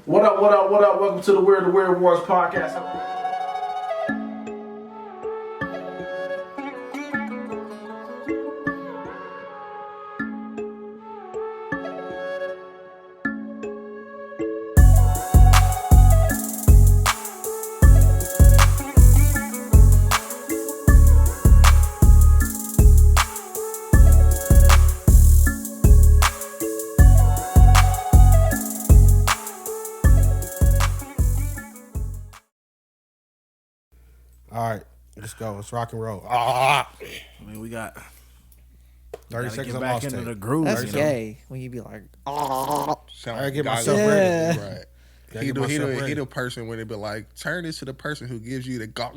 What up, what up, what up? Welcome to the Weird Wars podcast. All right, let's go. Let's rock and roll. I mean, we got 30 seconds get of back lost into tape. the groove. That's you know? gay when you be like, oh. I gotta get guy- myself Yeah. ready. Right. Gotta He get myself ready. the person when they be like, turn this to the person who gives you the gawk.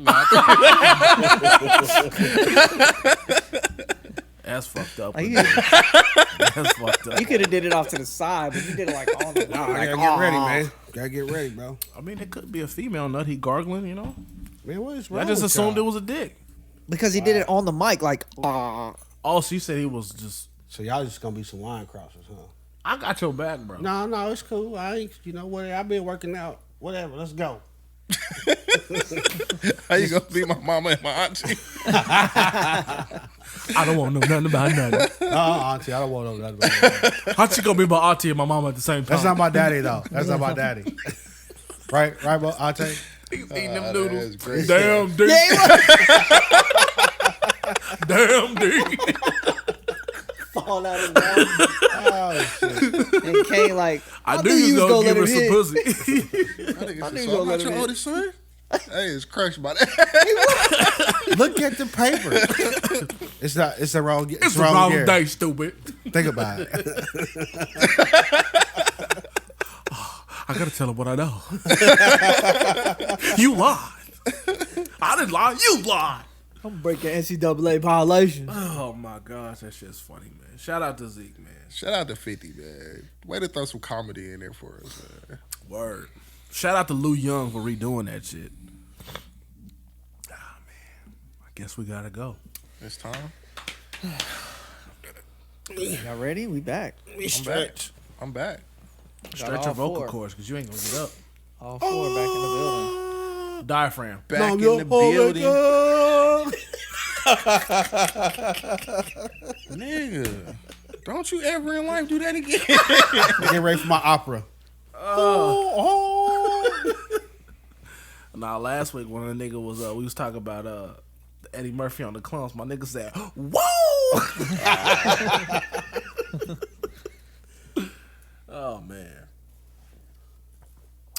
That's fucked up. Like, That's fucked up. you could have did it off to the side, but you did it like on the Nah, I like, gotta get ready, man. Gotta get ready, bro. I mean, it could be a female nut. He gargling, you know. Man, what is wrong I just with assumed y'all? it was a dick. Because he did it on the mic, like, oh. Oh, so you said he was just. So y'all just gonna be some line crossers, huh? I got your back, bro. No, it's cool. I ain't, you know what? I've been working out. Whatever, let's go. How you gonna be my mama and my auntie? I don't want to know nothing about nothing. No, auntie, I don't want to know nothing about that. How she gonna be my auntie and my mama at the same time? That's not my daddy, though. That's not my daddy. Right, bro, auntie? He's eating them noodles. That's great. Damn, dude. Yeah, Damn, dude. fall out of the Oh, shit. And Kane like, I knew you was gonna give her some pussy. I knew you so gonna I'm let not him your hit. oldest son? Hey, it's crushed by that. Look at the paper. It's not. It's the wrong. It's the wrong year. day, stupid. Think about it. I gotta tell her what I know. You lied. I didn't lie. You lied. I'm breaking NCAA violation. Oh my gosh, that shit's funny, man. Shout out to Zeke, man. Shout out to 50, man. Way to throw some comedy in there for us, man. Word. Shout out to Lou Young for redoing that shit. Ah, man. I guess we gotta go. It's time. Y'all ready? We back. I'm back. Stretch all your vocal four. cords because you ain't gonna get up. All four back in the building. Diaphragm. Back in the building. Nigga. Don't you ever in life do that again. Get ready for my opera. Nah, last week when the nigga was we was talking about Eddie Murphy on the Clones, my nigga said, "Whoa!" Oh man.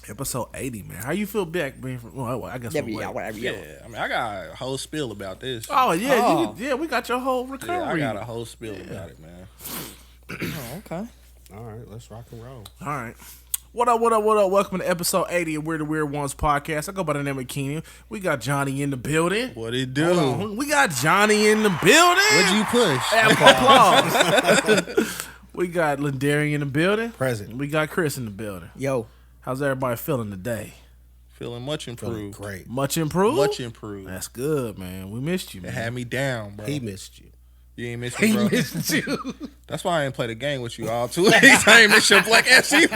Episode 80, man. How you feel back being from? Well, I guess. Yeah, whatever. Yeah, I mean, I got a whole spiel about this. Oh yeah, Oh. yeah. We got your whole Yeah, recovery. I got a whole spiel about it, man. Oh, okay. All right, let's rock and roll. All right. What up, what up, what up? Welcome to episode 80 of We're the Weird Ones podcast. I go by the name of Keenan. We got Johnny in the building. What it do? Hold on. We got Johnny in the building. What'd you push? Applause. We got Lindari in the building. Present. We got Chris in the building. Yo. How's everybody feeling today? Feeling much Feeling improved. great. Much improved? Much improved. That's good, man. We missed you, It man. had me down, bro. He missed you. You ain't missed me, bro. missed you. That's why I ain't play the game with you all 2 weeks. I ain't miss your black ass either.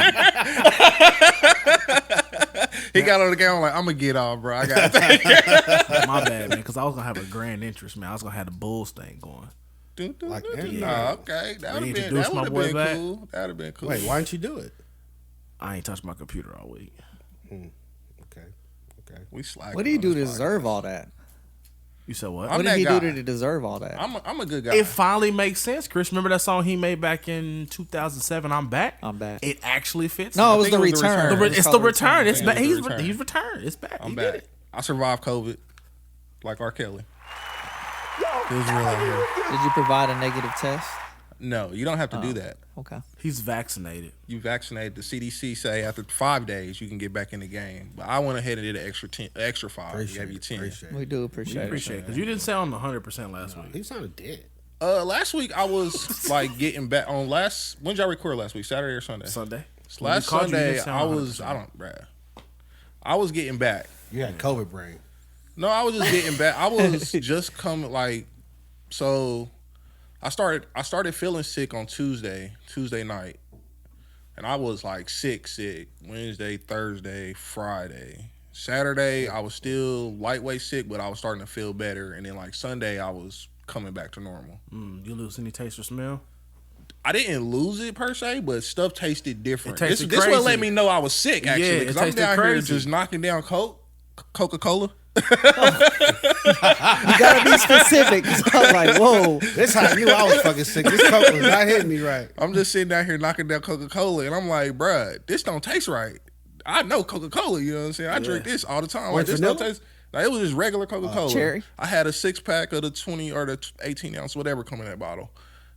He got on the game. I'm like, I'm gonna get off, bro. I got My bad, man, because I was going to have a grand interest, man. I was going to have the Bulls thing going. Like, Oh, okay. That would have been, introduce my boy back. cool. That would have been cool. Wait, why didn't you do it? I ain't touched my computer all week. Okay. We slacking. What do you on do to this deserve all that? You said what? I'm What that did he guy. do to deserve all that? I'm a good guy. It finally makes sense, Chris. Remember that song he made back in 2007, I'm Back? I'm back. It actually fits. No, now. it was think the it was the return. return. It's called the return. It's Yeah, back. it was He's the return. he's returned. It's back. I'm He back. did it. I survived COVID like R. Kelly. It was real out here. Did you provide a negative test? No, you don't have to do that. Okay. He's vaccinated. You vaccinated. The CDC say after 5 days you can get back in the game. But I went ahead and did an extra 5. Appreciate Gave you it. 10. Appreciate We it. do appreciate it. Appreciate it because you didn't sound 100% last week. He sounded dead. Last week I was like getting back on last. When did y'all record last week? Saturday or Sunday? Sunday. Last When we called you, you Sunday didn't sound I was. 100%. I was getting back. You had COVID brain. No, I was just getting back. I was just coming like. So, I started feeling sick on Tuesday night, And I was like sick Wednesday, Thursday, Friday. Saturday, I was still lightweight sick, but I was starting to feel better. And then like Sunday, I was coming back to normal. You lose any taste or smell? I didn't lose it per se, but stuff tasted different. It tasted this what crazy. let me know I was sick, actually. Yeah, Because it I'm tasted down here crazy. just knocking down Coca-Cola. You gotta be specific. 'Cause I was like, whoa. This how I knew I was fucking sick. This coke was not hitting me right. I'm just sitting down here knocking down Coca-Cola, and I'm like, bruh, this don't taste right. I know Coca-Cola, you know what I'm saying? I drink this all the time. Like, this don't taste. Like, it was just regular Coca-Cola. Cherry. I had a 6-pack of the 20 or the 18 ounce, whatever, come in that bottle.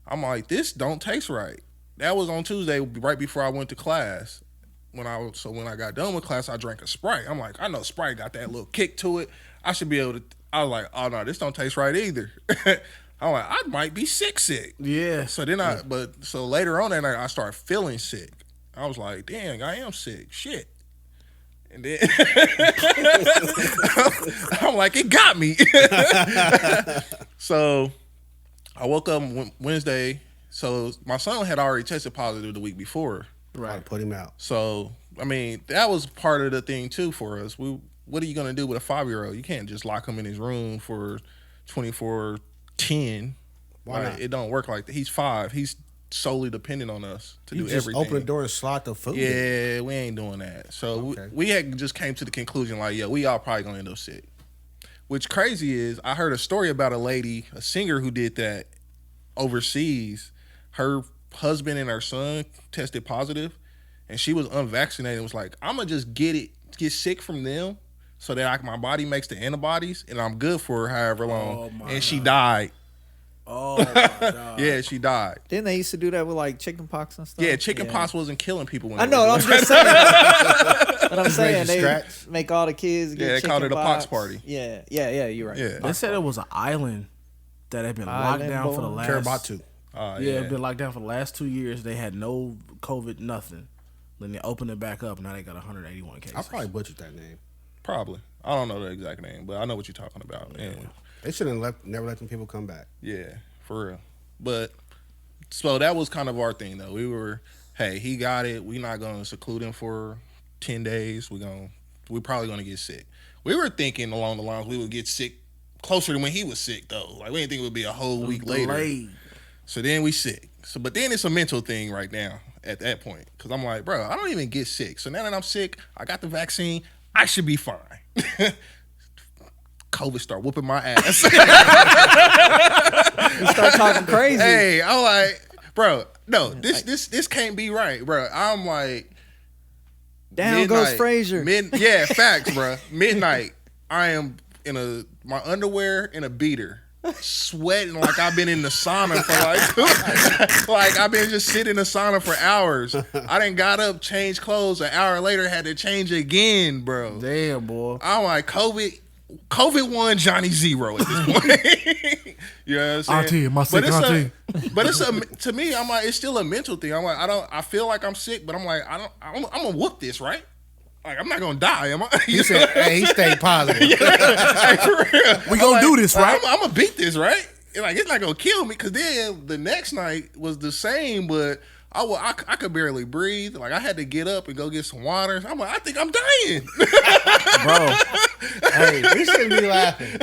I'm like, this don't taste right. That was on Tuesday, right before I went to class. When I got done with class, I drank a Sprite. I'm like, I know Sprite got that little kick to it. I should be able to. I was like, oh no, this don't taste right either. I'm like, I might be sick. Yeah. So then so later on that night, I started feeling sick. I was like, dang, I am sick. Shit. And then I'm like, it got me. So I woke up Wednesday. So my son had already tested positive the week before. Right. Put him out. So, I mean, that was part of the thing too for us. What are you going to do with a 5-year-old? You can't just lock him in his room for 24/10. Why not? It don't work like that. He's 5. He's solely dependent on us to do just everything. open the door and slide the food. Yeah, we ain't doing that. So Okay. we had just came to the conclusion like, yeah, we all probably going to end up sick. Which crazy is, I heard a story about a lady, a singer who did that overseas. Her husband and her son tested positive, and she was unvaccinated and was like, I'm going to just get sick from them so that my body makes the antibodies and I'm good for however long. And she died. Oh my God. Yeah, she died. Didn't they used to do that with like chicken pox and stuff? Yeah, chicken pox wasn't killing people when I they know. were I'm doing just saying. What I'm saying, Raise the they scratch. make all the kids get Yeah, they chicken called it a pox pox. party. Yeah, you're right. Yeah. They said it was an island that had been locked Island down for the boy. last. Karabatu. Yeah, it been locked down for the last 2 years. They had no COVID, nothing. Then they opened it back up. Now they got 181 cases. I probably butchered that name. Probably. I don't know the exact name, but I know what you're talking about. Yeah, They should have never let them people come back. yeah, for real. But so that was kind of our thing, though. We were, hey, he got it. We're not gonna seclude him for 10 days. We're probably gonna get sick. We were thinking along the lines we would get sick closer to when he was sick, though. Like, we didn't think it would be a whole week later. Delayed. So then we sick. But then it's a mental thing right now at that point. Because I'm like, bro, I don't even get sick. So now that I'm sick, I got the vaccine, I should be fine. COVID start whooping my ass. You start talking crazy. Hey, I'm like, bro, no, this can't be right, bro. I'm like, Down goes midnight. Frazier. Yeah, facts, bro. Midnight, I am in my underwear and a beater, sweating like I've been in the sauna for like I've been just sitting in the sauna for hours. I done got up, changed clothes. An hour later, had to change again, bro. Damn, boy. I'm like, COVID 1, Johnny 0 at this point. You know what I'm saying? Auntie, my sick auntie. But it's to me, I'm like, it's still a mental thing. I'm like, I feel like I'm sick, but I'm like, I'm gonna whoop this, right? Like, I'm not gonna die, am I? He said, hey, he stayed positive. Hey, for real. We gonna do this, right? I'm gonna beat this, right? And like, it's not gonna kill me, because then the next night was the same, but I could barely breathe. Like, I had to get up and go get some water. I'm like, I think I'm dying. Bro. Hey, we shouldn't be laughing.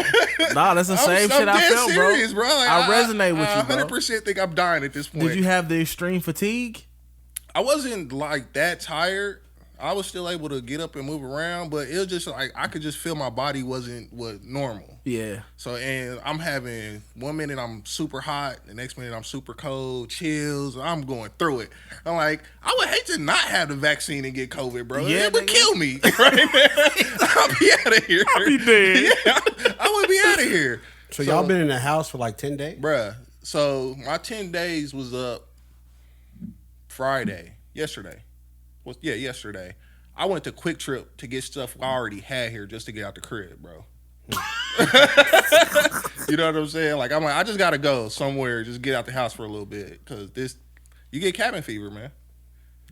Nah, that's the same shit I dead felt, serious, bro. Like, I resonate with you, bro. I 100% think I'm dying at this point. Did you have the extreme fatigue? I wasn't like that tired. I was still able to get up and move around, but it was just like I could just feel my body wasn't normal. Yeah. So, and I'm having 1 minute I'm super hot, the next minute I'm super cold, chills. I'm going through it. I'm like, I would hate to not have the vaccine and get COVID, bro. Yeah, It would nigga. kill me. Right? I'll be out of here. I'll be dead. Yeah, I would be out of here. So y'all been in the house for like 10 days? Bruh, so my 10 days was up yesterday. Yesterday. I went to Quick Trip to get stuff I already had here just to get out the crib, bro. You know what I'm saying? Like, I'm like, I just gotta go somewhere, just get out the house for a little bit, because you get cabin fever, man.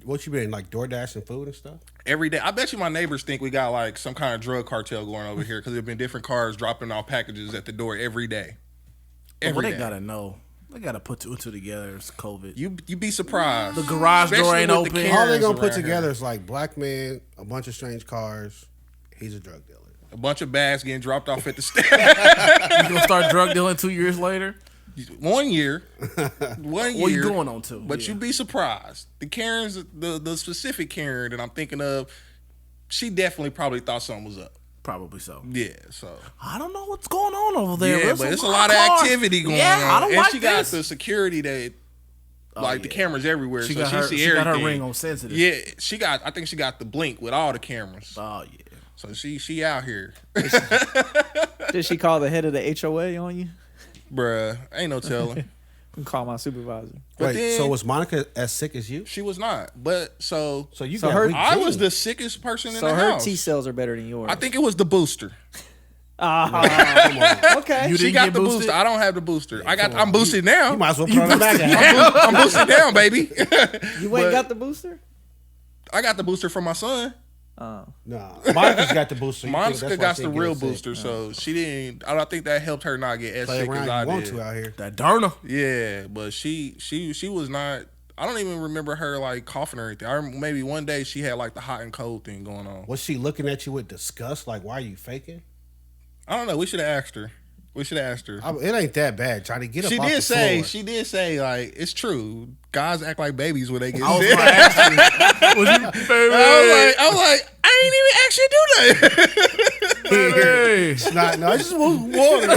What you been, like DoorDash and food and stuff? Every day. I bet you my neighbors think we got like some kind of drug cartel going over here, because there've been different cars dropping off packages at the door every day. Well, Every they day. gotta know. They gotta put two and two together. It's COVID. You be surprised. The garage door Especially ain't with the open. All they Karens gonna put around together here. is like black man, a bunch of strange cars. He's a drug dealer. A bunch of bags getting dropped off at the stand. You gonna start drug dealing 2 years later? 1 year. 1 year. What you going on to? But Yeah. you'd be surprised. The Karens, the specific Karen that I'm thinking of, she definitely probably thought something was up. Probably so. Yeah, so. I don't know what's going on over there. Yeah, There's but it's a lot of activity going on. I don't and like she got this. the security that, like the yeah. cameras everywhere. She so got she her. see She got her everything. ring on sensitive. Yeah, I think she got the blink with all the cameras. Oh yeah. So she out here. Did she call the head of the HOA on you? Bruh, ain't no telling. And call my supervisor. But Wait, then- so was Monica as sick as you? She was not. But So you So got her- weak I was genes. the sickest person in So the her house. T cells are better than yours. I think it was the booster. Come on. Okay. You She didn't got get the boosted? booster. I don't have the booster. I'm boosted now. You might as well put on the back. I'm boosted down, baby. You ain't But- got the booster? I got the booster from my son. Oh. Nah, Monica's got the booster. You think Monica that's why got she the didn't real get sick. booster, so she didn't. I don't think that helped her not get as Play sick as around I you want did. to out here. That Derna. Yeah, but she was not. I don't even remember her like coughing or anything. Maybe one day she had like the hot and cold thing going on. Was she looking at you with disgust? Like, why are you faking? I don't know. We should have asked her. It ain't that bad, Johnny. Get up She off did the say floor. like it's true. Guys act like babies when they get I was sick. gonna ask you. Was you, baby? I was like, I ain't even actually do that. Hey. It's not. No, I just want water.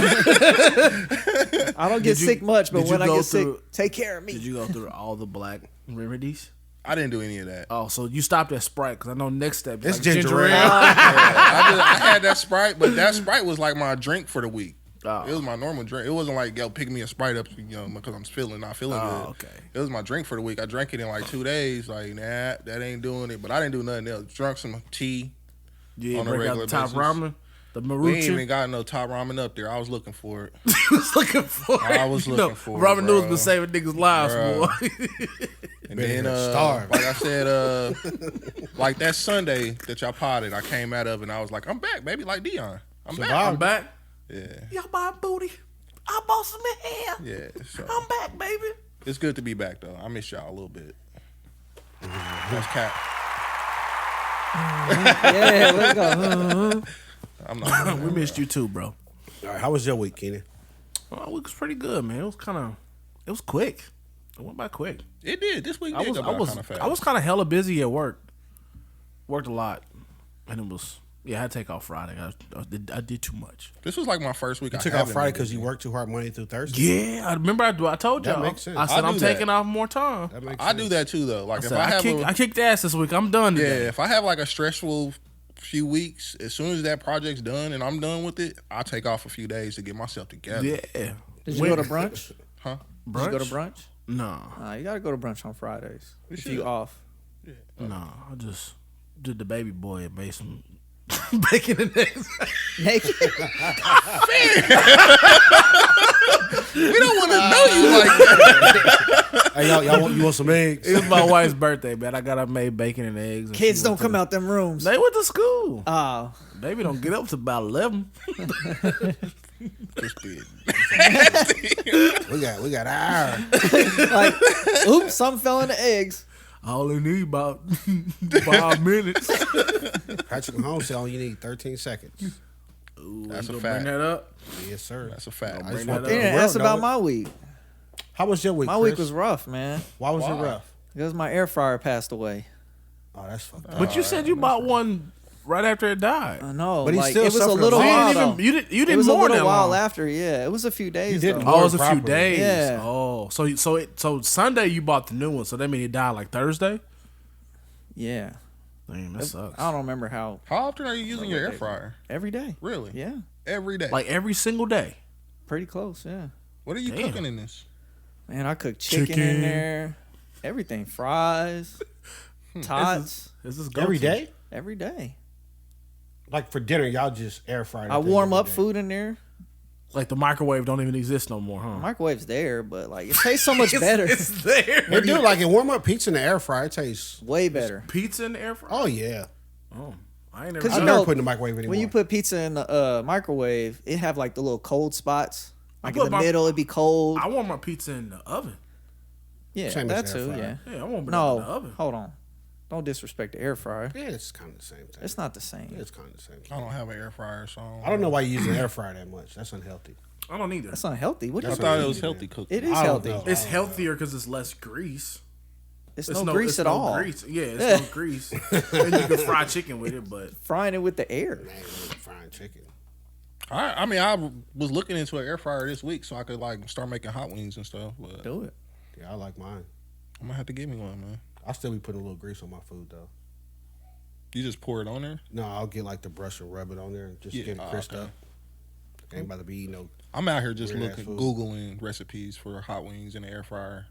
I don't get Did you- sick much, but did you when I go get sick, through- take care of Did me. you go through all the black remedies? I didn't do any of that. Oh, so you stopped at Sprite because I know next step is It's like ginger ale. I had that Sprite, but that Sprite was like my drink for the week. Oh. It was my normal drink. It wasn't like, yo, pick me a Sprite up, because I'm not feeling Oh, good. okay. It was my drink for the week. I drank it in like 2 days. Like, nah, that ain't doing it. But I didn't do nothing else. Drunk some tea. Yeah, On a break out regular the top basis. ramen, the We ain't even maruchan. got no top ramen up there. I was looking for it. I was looking for it. I was looking for it, Ramen noodles bro. been saving niggas' lives, Bro. boy. And Been then, starved. like I said, like that Sunday that y'all potted, I came out of and I was like, I'm back, baby, like Dion. I'm back. I'm back. Yeah, Y'all buy booty. I bought some hair. yeah. So I'm back, baby. it's good to be back though. I miss y'all a little bit. That's cap. Yeah, let's go. I'm not. We missed you too, bro. All right, how was your week, Keenan? Well, it was pretty good, man. It was quick. It went by quick. It did. This week I did was go by kind of fast. I was kind of hella busy at work. Worked a lot, and it was I had to take off Friday. I did too much. This was like my first week. You I took haven't off Friday been because you busy. worked too hard Monday through Thursday. Yeah, I remember. I told That y'all. makes sense. I said I I'm do taking that. off more time. That makes I sense. do that too though. Like I if said, I have I kicked ass this week. I'm done yeah, today. if I have like a stressful few weeks, as soon as that project's done and I'm done with it, I take off a few days to get myself together. Yeah. Did you go to brunch? Huh? Did you go to brunch? No, You gotta go to brunch on Fridays. If should. you off. no. I just did the baby boy and made some bacon and eggs. Naked. We don't want to know you like that. Hey, y'all you want some eggs? It was my wife's birthday, man. I got her made bacon and eggs. And Kids she don't went come to- out them rooms. They went to school. Oh. Baby don't get up to about 11. Just did. We got an hour. Like, oops, something fell in the eggs. All they need about 5 minutes. Patrick Mahomes said all you need 13 seconds. Ooh, That's you a gonna fact. Bring that up. Yes, sir. That's a fact. I just bring want that the up. Yeah, world that's to about know it. my week. How was your week? My Chris? week was rough, man. Why was Why? it rough? Because my air fryer passed away. Oh, that's fucked up. But you said you bought one right after it died. I know. But he like, still it was a suffered a little lot. You while. didn't though. you didn't It was a mourn little that while long. after. Yeah, it was a few days. didn't though. Oh, it was a Properly. few days. Yeah. Oh, so Sunday you bought the new one. So that means it died like Thursday. Yeah. Damn, that sucks. I don't remember how. How often are you using your air fryer? Every day. Really? Yeah. Every day. Like every single day. Pretty close. Yeah. What are you Damn. cooking in this? Man, I cooked chicken Chicken. in there. Everything. Fries. Tots. This is Every day? Every day. Like for dinner, y'all just air fry. I warm up food in there. Like the microwave don't even exist no more, huh? The microwave's there, but like it tastes so much better. It's there. They do like it warm up pizza in the air fryer. It tastes. Way better. Pizza in the air fryer. Oh yeah. Oh, I ain't never. 'Cause I you never know, put in the microwave anymore. When you put pizza in the microwave, it have like the little cold spots. Like in the middle, it'd be cold. I want my pizza in the oven. Yeah, Same as that air too. fryer. Yeah. Yeah, I want it in the No, oven. hold on. Don't disrespect the air fryer. Yeah, it's kind of the same thing. It's not the same. It's kind of the same. I don't have an air fryer, so I don't know why you use an air fryer that much. That's unhealthy. I don't either. That's unhealthy. What do I you thought mean? it was healthy cooking. It is I don't healthy. know. It's healthier because it's less grease. It's no grease it's at no all. Grease. Yeah, it's no grease. And you can fry chicken with it, but Frying it with the air. Man, frying chicken. I mean, I was looking into an air fryer this week so I could like start making hot wings and stuff. But Do it. Yeah, I like mine. I'm gonna have to get me one, man. I'll still be putting a little grease on my food though. You just pour it on there. No, I'll get like the brush and rub it on there and just get it crisped up. Ain't about to be eating no. I'm out here just Weird looking, ass food. googling recipes for hot wings in the air fryer.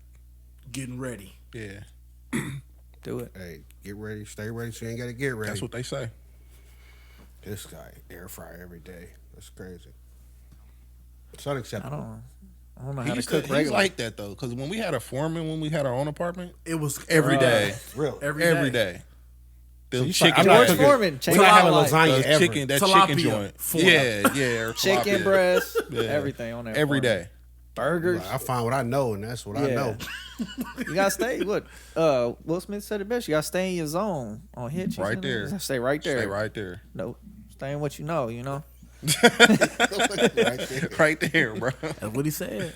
getting ready. Yeah, Do it. Hey, get ready, stay ready. So you ain't got to get ready. that's what they say. This guy air fryer every day. That's crazy. It's I unacceptable. don't know how to cook He's regular. like that though, because when we had a foreman, when we had our own apartment, It was every day, Real. every day. The you chicken, I'm not George cooking- Foreman We're changed not my having life. lasagna ever. chicken, that Tilapia chicken joint. form. Yeah, Chicken tilapia. breast, Yeah. everything on there. every for me. day. Burgers. I find what I know, and that's what I Yeah. know. You gotta stay. What? Will Smith said it best. You gotta stay in your zone on hit. Right there. Stay right there. Stay right there. No, stay in what you know. You know. Right there. Right there, bro. That's what he said.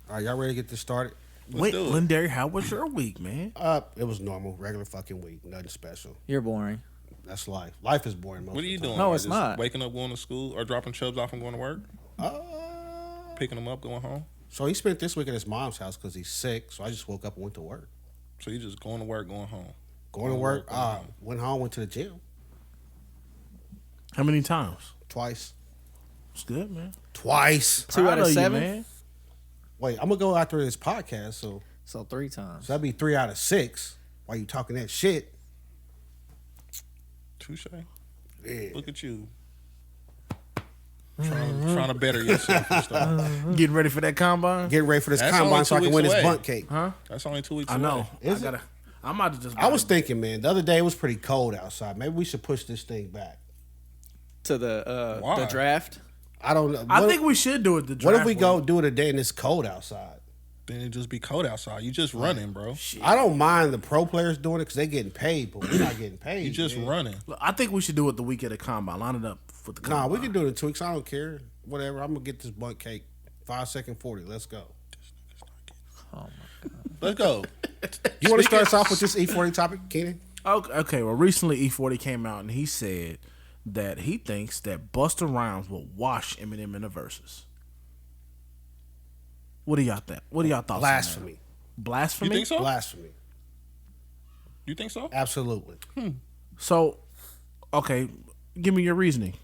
All right, y'all ready to get this started? Wait, do it. Lindari, how was your week, man? It was normal, regular fucking week, nothing special. You're boring. That's life. Life is boring. Most What are you of the doing? No, Like, it's just not. Waking up, going to school, or dropping Chubbs off and going to work, time. picking them up, going home. So he spent this week at his mom's house because he's sick. So I just woke up and went to work. So you just going to work, going home. Going to work. Went home, went to the gym How many times? twice. It's good, man. Twice. 2 out Proud of you, 7. man. Wait, I'm gonna go after this podcast. So So 3 times. that'd be 3 out of 6. Why you talking that shit? Touche. Yeah. Look at you. Trying to better yourself and stuff. Getting ready for that combine? Get ready for this That's combine only so I 2 can win weeks this away. bunt cake. Huh? That's only 2 weeks I away. know. Is I might have just. I was thinking, man, the other day it was pretty cold outside. Maybe we should push this thing back. To the Why? draft. I don't know. I think we should do it. The What draft if we week. go do it a day and it's cold outside? Then it just be cold outside. You just running, bro. I don't mind the pro players doing it because they getting paid, but we're not getting paid. You just man. running. Look, I think we should do it the week of the combine. Line it up for the Nah, combine. we can do it in 2 weeks. I don't care. Whatever. I'm gonna get this bunt cake. 5-second 40. Let's go. Let's go. You want to start us off with this E40 topic, Keenan? Okay, well, recently E40 came out and he said that he thinks that Busta Rhymes will wash Eminem in the Verzuz. What do y'all think? What do y'all thoughts? Blasphemy. On that? Blasphemy. You think so? Blasphemy. You think so? Absolutely. So, okay, give me your reasoning.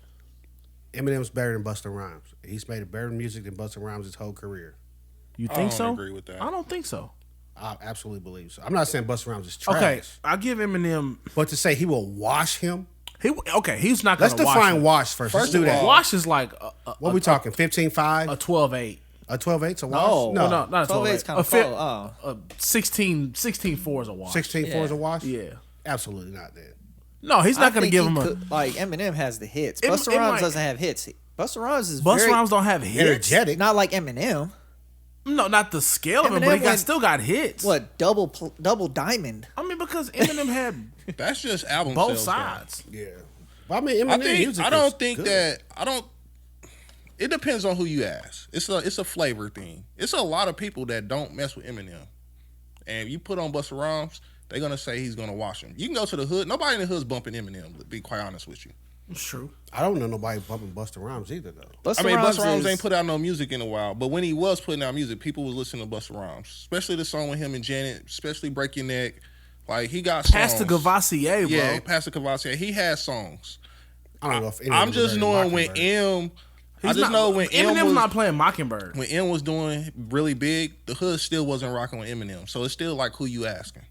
Eminem's better than Busta Rhymes. He's made better music than Busta Rhymes his whole career. You I think don't so? agree with that. I don't think so. I absolutely believe so. I'm not saying Busta Rhymes is trash. Okay, I give Eminem. But to say he will wash him, He's not going let's to wash define him. wash first. Let's First do of that. all- Wash is like What we talking? 15-5? a 12-8. A 12-8's a wash? No. no. No, not a 12 12-8. is kind of fi- full. Oh. 16-4 is a wash. 16-4 is a wash? Yeah. Absolutely not then. No, he's not going to think give he him a. could- like Eminem has the hits. It- Busta it Rhymes might- doesn't have hits. Busta Rhymes is Busta very, Rhymes don't have hits. Energetic. not like Eminem. No, not the scale of it, Eminem but he went- still got hits. What double diamond? I mean, because Eminem had That's just album both sales, though. sides. Yeah. But I mean, Eminem music I don't is think good. that I don't. It depends on who you ask. It's a flavor thing. It's a lot of people that don't mess with Eminem, and if you put on Busta Rhymes, they're gonna say he's gonna wash him. You can go to the hood. Nobody in the hood's bumping Eminem. To be quite honest with you, It's true. I don't know nobody bumping Busta Rhymes either, though. Busta I mean, Busta Rhymes is- ain't put out no music in a while, but when he was putting out music, people was listening to Busta Rhymes, especially the song with him and Janet, especially "Break Your Neck." Like he got songs. Pastor Gavassier, bro. Yeah, Pastor Cavassier. He has songs. I don't know if I'm just knowing when M. I just know when M Eminem's was not playing Mockingbird. when M was doing really big, the hood still wasn't rocking with Eminem. So it's still like who you asking.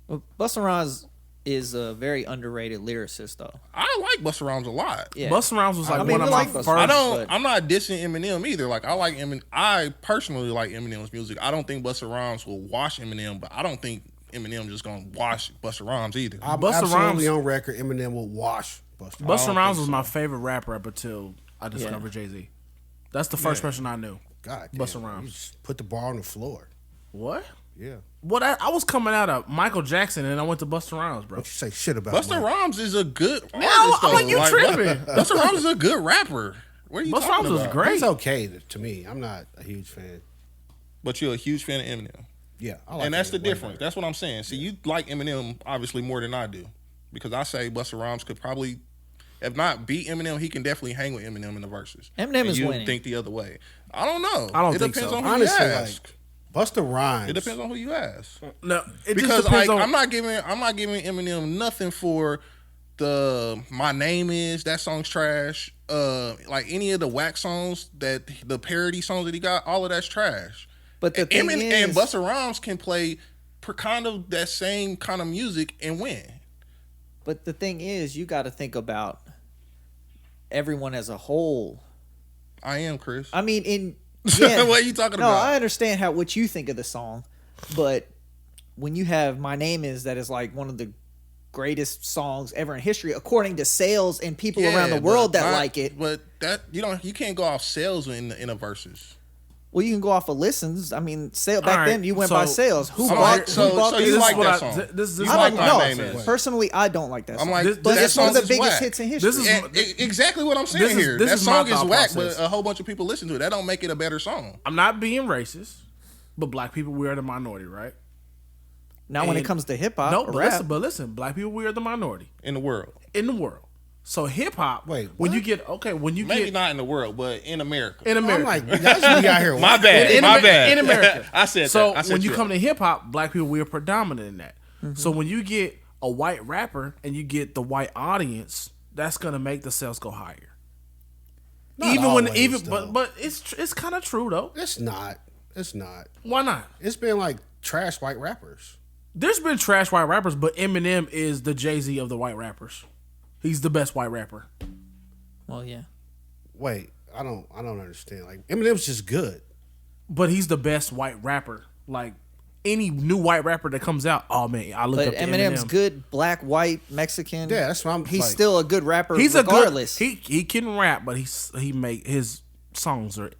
Well, Busta Rhymes is a very underrated lyricist, though. I like Busta Rhymes a lot. Yeah. Busta Rhymes was like I mean, one of we my like Busta first. I Rhymes. don't. but- I'm not dissing Eminem either. Like I like Eminem. I personally like Eminem's music. I don't think Busta Rhymes will wash Eminem, but I don't think Eminem just gonna wash Busta Rhymes either. I'm Busta absolutely Rhymes- on record. Eminem will wash Busta. Busta don't Rhymes think was so. my favorite rapper up until I discovered Jay-Z. That's the first person I knew. God, Busta damn, Rhymes. You just put the ball on the floor. What? Yeah. What? I was coming out of Michael Jackson and I went to Busta Rhymes, bro. Don't you say shit about Busta Mike. Rhymes is a good artist. I'm like, though. you tripping. Busta Rhymes is a good rapper. What are you Busta talking Rhymes was about? great. He's okay to me. I'm not a huge fan. But you're a huge fan of Eminem. Yeah, I like And that's the Eminem way difference. better. That's what I'm saying. See, you like Eminem obviously more than I do. Because I say Busta Rhymes could probably, if not beat Eminem, he can definitely hang with Eminem in the verses. Eminem and is you winning. think the other way. I don't know. I don't it think depends so. on who Honestly, you like ask. Busta Rhymes. It depends on who you ask. No, it Because just depends like on. I'm not giving Eminem nothing for the My Name Is, that song's trash. Like any of the whack songs, that the parody songs that he got, all of that's trash. But the thing Eminem is, and Busta Rhymes can play kind of that same kind of music and win. but the thing is, you got to think about everyone as a whole. I am Chris. I mean, yeah, What are you talking no, about? I understand what you think of the song, but when you have "My Name Is," that is like one of the greatest songs ever in history, according to sales and people around the Yeah, world but that not- like it. But that you can't go off sales in a verses. Well, you can go off of listens. I mean, back All right, then you went by so- sales. Who so bought? here- Who bought so this? you This like is what that I- song? this- You I I like don't My know. Name Is. Personally, I don't like that I'm song. like, but that it's one of song the is biggest whack. hits in history. This is- And exactly what I'm saying This is- here. this That is my song is thought whack, process. but a whole bunch of people listen to it. That don't make it a better song. I'm not being racist, but black people, we are the minority, right? Now, when it and- comes to hip hop, No, or but rap, listen, black people, we are the minority In the world. in the world. So hip hop, Wait, when what? you get when you Maybe get not in the world, but in America. in I'm America, like, you guys be out here. My bad. in, my Amer- bad. in America. I said so. that. I set When you up. come to hip hop, black people, we are predominant in that. So when you get a white rapper and you get the white audience, that's gonna make the sales go higher. Not even always, though. but it's kind of true though. It's not. It's not. Why not? It's been like trash white rappers. There's been trash white rappers, but Eminem is the Jay-Z of the white rappers. He's the best white rapper. well, yeah. Wait, I don't understand. Like Eminem's just good. But he's the best white rapper. Like any new white rapper that comes out, oh man, I look But up to Eminem's Eminem. good, black, white, Mexican. Yeah, that's what I'm. He's like, still a good rapper. He's regardless. a good. He can rap, but he make his songs are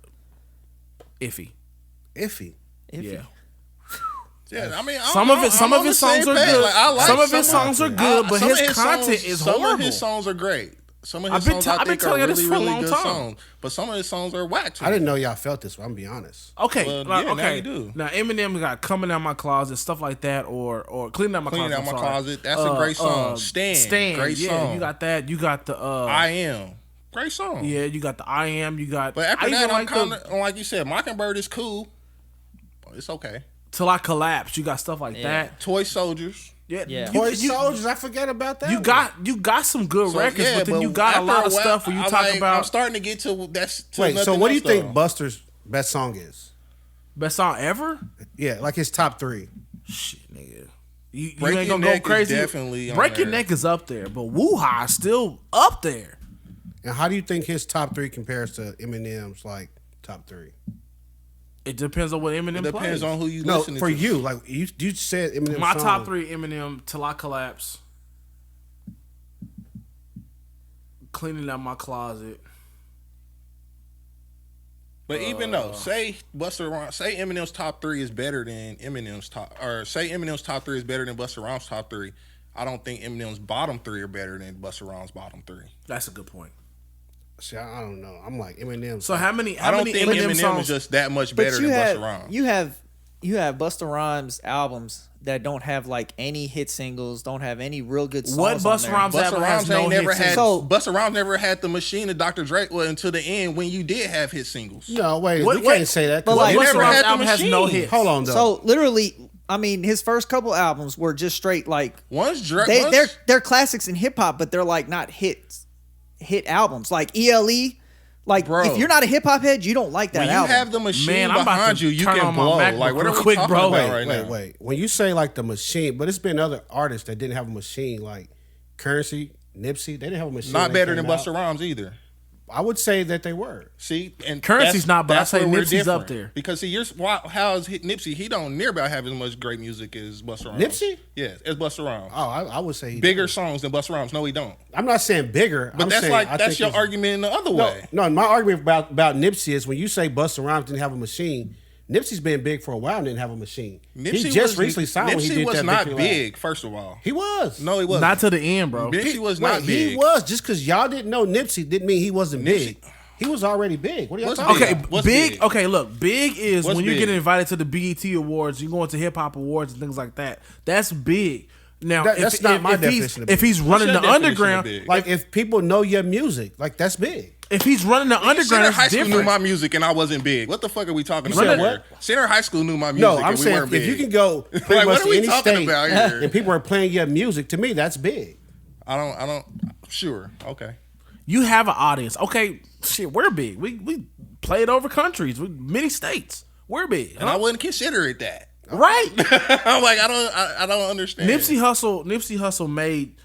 iffy. iffy. Yeah. Yeah, I mean, Some of his songs are good. Like, I like some of his songs are good, but some of his content songs, is some horrible. of his songs are great. Some of his I've been songs t- I I've been think telling are you this really, for a really long good time. songs. But some of his songs are whack to I me. didn't know y'all felt this way. I'm gonna be honest. Okay, Well, like, yeah, now okay. you do. Now Eminem got "Coming Out My Closet," stuff like that, or "Cleaning Out My Cleaning Closet." Out My I'm sorry. Closet, that's a great song. Stan, great yeah, song. you got that. You got the I Am, great song. yeah, you got the I Am. You got. But after I that, even I'm like kind the of like you said, Mockingbird is cool. It's okay. Till I Collapse. You got stuff like Yeah. that. Toy Soldiers. Yeah. Toy Soldiers, I forget about that. You one. got some good So, records, yeah, but then you got a after lot of while, stuff where you I'm talk like, about I'm starting to get to that's. To Wait, so nothing what do you else, think though. Buster's best song is? best song ever. Yeah, like his top 3. Shit, nigga. You Break ain't Your gonna go Neck is crazy. definitely on Break Your there. Neck is up there, but Woo Ha is still up there. And how do you think his top 3 compares to Eminem's like top 3? It depends on what Eminem It depends plays. on who you No, listen for to. you, like you said Eminem. My song. top 3: Eminem, Till I Collapse, Cleaning Out My Closet. But even though, say Busta Rhymes, say Eminem's top 3 is better than Eminem's top, or say Eminem's top 3 is better than Busta Rhymes' top 3, I don't think Eminem's bottom 3 are better than Busta Rhymes' bottom 3. That's a good point. See, I don't know. I'm like Eminem. So how many? I How don't many think Eminem Eminem songs? is just that much But better you than have Busta Rhymes. you have Busta Rhymes albums that don't have like any hit singles, don't have any real good songs. What on Busta there. Rhymes Busta album Rhymes has no ain't never hits? had. So- Busta Rhymes never had the machine of Dr. Dre until the end when you did have hit singles. No, wait, Wait, we wait. can't say that. But 'cause like- we Busta never Rhymes had the album has no machine. hits. hold on though. So literally, I mean, his first couple albums were just straight like Once Dre, they're classics in hip hop, but they're like not hit albums. Like ELE, like Bro. if you're not a hip hop head, you don't like that when you album. have the machine Man, I'm about behind to you, you turn can on my blow. MacBook Like what are real we quick, talking bro. about right now? wait. When you say like the machine, but it's been other artists that didn't have a machine, like Currency, Nipsey. They didn't have a machine. Not when better they than came Busta out. Rhymes either. I would say that they were. See, and Currency's not, but I say where we're Nipsey's up different. there. Because see, how is Nipsey? He don't near about have as much great music as Busta Rhymes. Nipsey? Yes, as Busta Rhymes. Oh, I would say Bigger songs than Busta Rhymes. No, he don't. I'm not saying bigger, But I'm that's saying, like I that's think your it's- argument in the other way. No, my argument about Nipsey is when you say Busta Rhymes didn't have a machine. Nipsey's been big for a while and didn't have a machine. He just recently signed when he Nipsey did was that not Victory Lap. big. First of all, He was. no, he wasn't. Not to the end, bro. Nipsey was not big. He was. Just because y'all didn't know Nipsey didn't mean he wasn't big. He was already big. What are y'all What's talking Okay, about? What's big. big? Okay, look, big is What's when you're big? getting invited to the BET Awards, you go into hip hop awards and things like that. That's big. Now, That's not my definition of big. If he's running What's the your definition of underground, big? Like if people know your music, like that's big. if he's running the underground, Center it's High School different. knew my music and I wasn't big. What the fuck are we talking said about? what? Center High School knew my music. No, I'm and we saying weren't if big. you can go pretty Like, much what are to we any talking state about here? and people are playing your music, to me that's big. I don't. Sure. Okay. You have an audience. Okay, shit, we're big. We played over countries, many states. We're big, And I wouldn't consider it that. right? I'm like, I don't understand. Nipsey Hussle made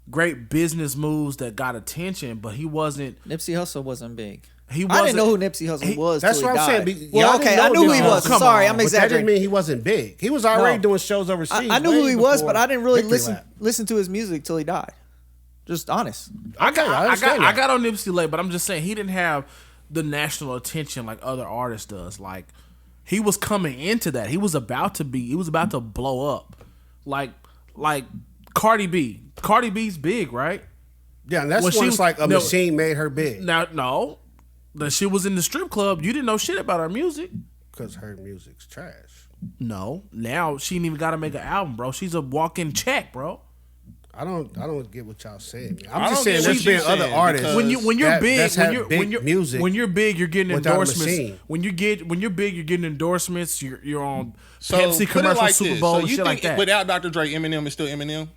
great business moves that got attention, but he wasn't. Nipsey Hussle wasn't big. He I wasn't. didn't know who Nipsey Hussle was. That's till what he I'm died. saying. Well, Y'all okay, didn't I know knew who he Nipsey was. Hussle. Sorry, on. I'm But that didn't exaggerating. mean he wasn't big. He was already No. doing shows overseas. I knew who way he was, before but I didn't really Victory Lap. listen to his music till he died. Just honest. I understand that. got on Nipsey late, but I'm just saying he didn't have the national attention like other artists does. Like he was coming into that. He was about to blow up. Like Cardi B. Cardi B's big, right? Yeah, and that's Well, when she it's like a no- machine made her big Now, no, that she was in the strip club. You didn't know shit about her music. because her music's trash. No, now she ain't even got to make an album, bro. She's a walk-in check, bro. I don't get what y'all saying. Man. I I'm just don't saying get there's what been you're other saying, artists because- When you're that- big, that's when had you're big music when you're big, you're getting without a endorsements. machine. When you're big, you're getting endorsements. You're on So Pepsi put it commercials, like Super this. Bowl, So and you shit like think that. without Dr. Dre, Eminem is still Eminem?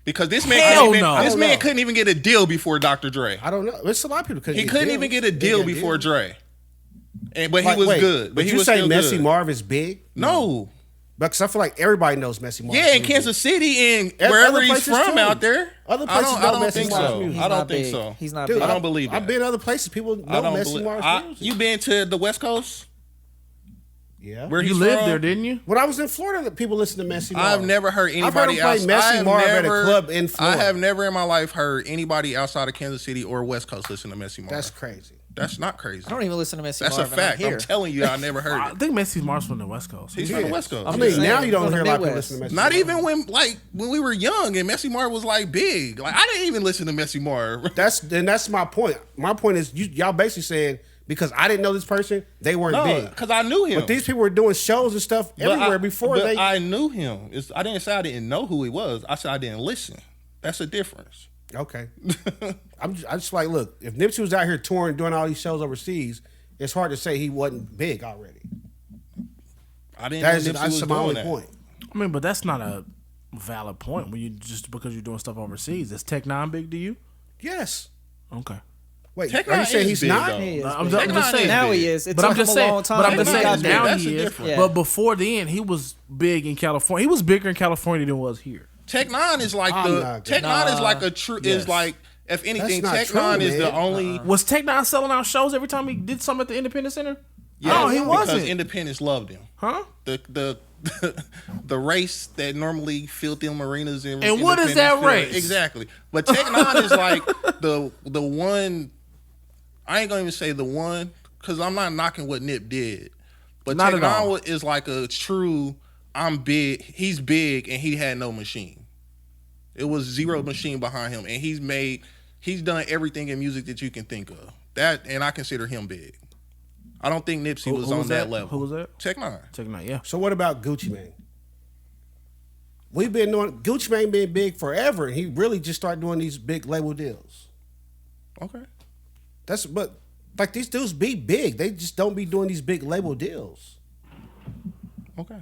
Because this man, Hell couldn't even, no. this I man don't know. couldn't even get a deal before Dr. Dre. I don't know. It's a lot of people He couldn't even get a deal before Dre. But he Like, was wait, good. But he you was say still Messi good. Marv is big? No. Because I feel like everybody knows Messi Marv. Yeah, in Kansas City and Other wherever he's places from too. out there. Other I places don't, know I don't Messi think Marv's so. music. I don't not think big. so. He's not Dude, big. I don't believe that. I've been other places. People know I don't Messi believe. Marv's music. You been to the West Coast? Yeah. Where you he's lived from? there, didn't you? When I was in Florida, people listen to Messi Marv. I've never heard I've heard anybody him play else. Messi I have Marv at a never- club in I Florida. have never in my life heard anybody outside of Kansas City or West Coast listen to Messi Marv. That's crazy. That's not crazy. I don't even listen to Messi That's Marv a fact. here. I'm telling you, I never heard I it. think Messi's Marv's from the West Coast. He's from the West Coast. I I'm mean, just now saying, you don't from hear the a lot of people Midwest. listen to Messi Not Marv. even when we were young and Messi Marv was like big. Like I didn't even listen to Messi Marv. That's my point. My point is y'all basically saying because I didn't know this person, they weren't No, big. because I knew him. But these people were doing shows and stuff But everywhere before but they. I knew him. I didn't say I didn't know who he was. I said I didn't listen. That's a difference. Okay. I just like, look, if Nipsey was out here touring, doing all these shows overseas, it's hard to say he wasn't big already. I didn't That's know Nipsey was my doing only that. point. I mean, but that's not a valid point when you just because you're doing stuff overseas. Is Tech Nine big to you? Yes. Okay. Wait, Tech are you Nine saying is he's big, not? though. He is I'm big. just- I'm just saying. Now big. he is. It But took I'm just him a saying. long time. But I'm to just get saying. there. Now That's he a is. difference. Yeah. But before then, he was big in California. He was bigger in California than he was here. Tech Nine is like I'm the not Tech gonna- Nine is like a true Yes. is like if anything not Tech true, Nine is the man. only Was Tech Nine selling out shows every time he did something at the Independence Center? No, he because wasn't. Independence loved him. Huh? The race that normally filled them arenas in And what is that Independence race? Exactly. But Tech Nine is like the one. I ain't gonna even say the one because I'm not knocking what Nip did. But Not Tech at all. Nine is like a true. I'm big. He's big, and he had no machine. It was zero machine behind him, and he's done everything in music that you can think of. That, and I consider him big. I don't think Nipsey was on that level. Who was that? Tech Nine. Tech Nine, yeah. So what about Gucci Mane? We've been doing Gucci Mane been big forever, and he really just started doing these big label deals. Okay. But like these dudes be big. They just don't be doing these big label deals. Okay.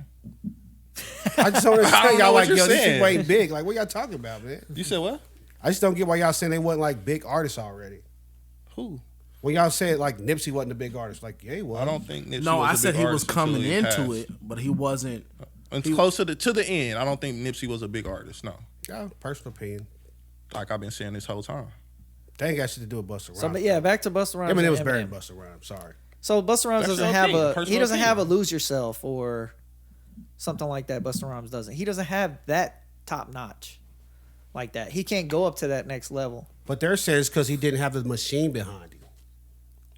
I just don't I understand don't know y'all what like, you're yo, these saying. people ain't big. Like, what y'all talking about, man? You said what? I just don't get why y'all saying they wasn't like big artists already. Who? When y'all said like Nipsey wasn't a big artist, like yeah, he was. I don't think Nipsey No, was I a said big he was artist coming until he into passed. it, but he wasn't. It's close to the end. I don't think Nipsey was a big artist. No, Yeah, personal opinion. like I've been saying this whole time. They ain't got shit to do with Busta Rhymes. So, but yeah, back to Busta Rhymes. Eminem was and better than Eminem. Busta Rhymes. Sorry. So Busta Rhymes That's doesn't your have opinion, he personal doesn't have a opinion. Lose Yourself or something like that. Busta Rhymes doesn't. He doesn't have that top notch like that. He can't go up to that next level. But they're saying it's because he didn't have the machine behind him.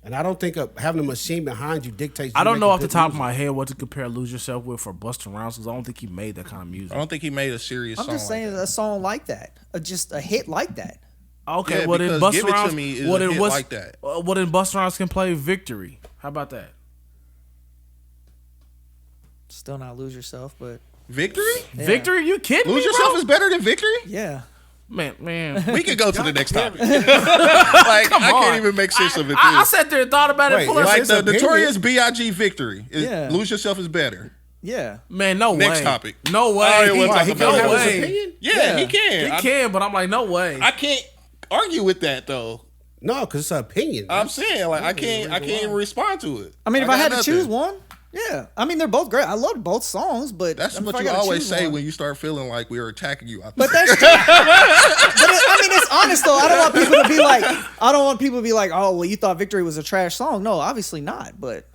And I don't think having a machine behind you dictates. I you don't know making off the good top of music. my head what to compare "Lose Yourself" with for Busta Rhymes because I don't think he made that kind of music. I don't think he made a serious I'm song. just saying like that. a song like that, just a hit like that. Okay, Yeah, well then because Busta Give It To Rhymes, Me is well a then hit what's- like that. well then Busta Rhymes can play "Victory." How about that? Still not Lose Yourself, but Victory? yeah. Victory? You kidding Lose me, Yourself bro? is better than Victory? Yeah. Man. We could go to the next topic. Like, I on. can't even make sense of it. I sat there and thought about Wait, it. Pull up- Like It's the opinion. Notorious B.I.G. Victory. Yeah. Lose Yourself is better. Yeah. Man, no Next way. topic. No way. Oh, yeah, we'll talk He about can't it. have No his way. opinion? Yeah, he He can. can, but I'm like, no way. I can't argue with that though. No, because it's an opinion. I'm saying like I can't even respond to it. I mean, if I got had to nothing. choose one, yeah. I mean, they're both great. I love both songs, but That's if what I you gotta always choose say one- when you start feeling like we are attacking you. But that's true. I mean, it's honest though. I don't want people to be like, oh, well, you thought Victory was a trash song. No, obviously not. But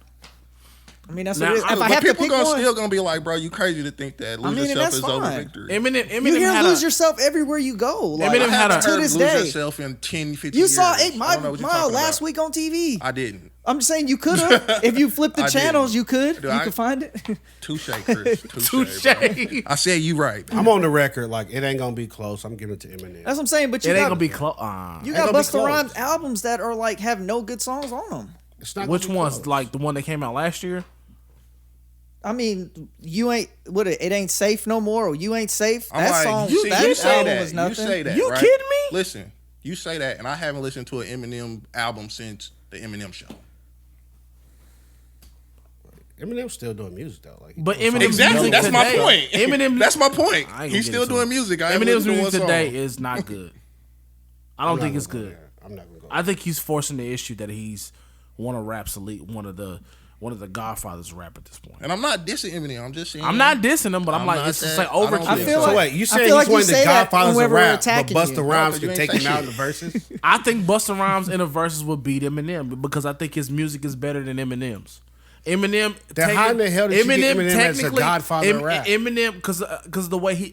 I mean, that's Now, what it is. If I but have to people pick gonna one, still gonna be like, bro, you crazy to think that Lose mean, and Yourself that's is over fine. Victory. Eminem you hear had Lose a, Yourself everywhere you go. Like, Eminem had a- to Lose this day. Yourself in 10, 15 You years. saw I 8 don't know what you're Mile talking last about. week on TV. I didn't. I'm just saying you could have. If you flipped the I channels, didn't. you could. Dude, You could find it. Touche, Chris. Touche. Touche. I said you right. I'm on the record. Like, it ain't going to be close. I'm giving it to Eminem. That's what I'm saying. But It you ain't got gonna be close. you Ain't got gonna be Busta close. Rhymes albums that are like have no good songs on them. It's not Which gonna be one's close. like the one that came out last year? I mean, you ain't it ain't safe no more. Or you ain't safe. I'm That like, song, you that say album that. was nothing. You say that. You right? kidding me? Listen, you say that, and I haven't listened to an Eminem album since the Eminem show. Eminem's still doing music, though. Like, But doing Eminem's songs. Exactly. music That's my today- point. Eminem- That's my point. I ain't gonna He's get still into doing it. music. I haven't Eminem's listened to music one today song. is not good. I I'm don't not think it's gonna go good. there. I'm not going to go I think he's forcing the issue that he's one of rap's elite, one of the Godfathers of rap at this point. And I'm not dissing Eminem. I'm just saying. I'm not dissing him, but I'm I'm like, not it's just that- like I don't overkill. think feel So like- wait, you I saying feel like he's one you of the say that godfathers of whenever we're rap, but attacking Busta you. Rhymes No, 'cause you can ain't take say him out shit. in the verses? I think Busta Rhymes in a verses would beat Eminem because I think his music is better than Eminem's. Eminem. Then how in the hell did you get Eminem as a technically- godfather of rap? Eminem, because the way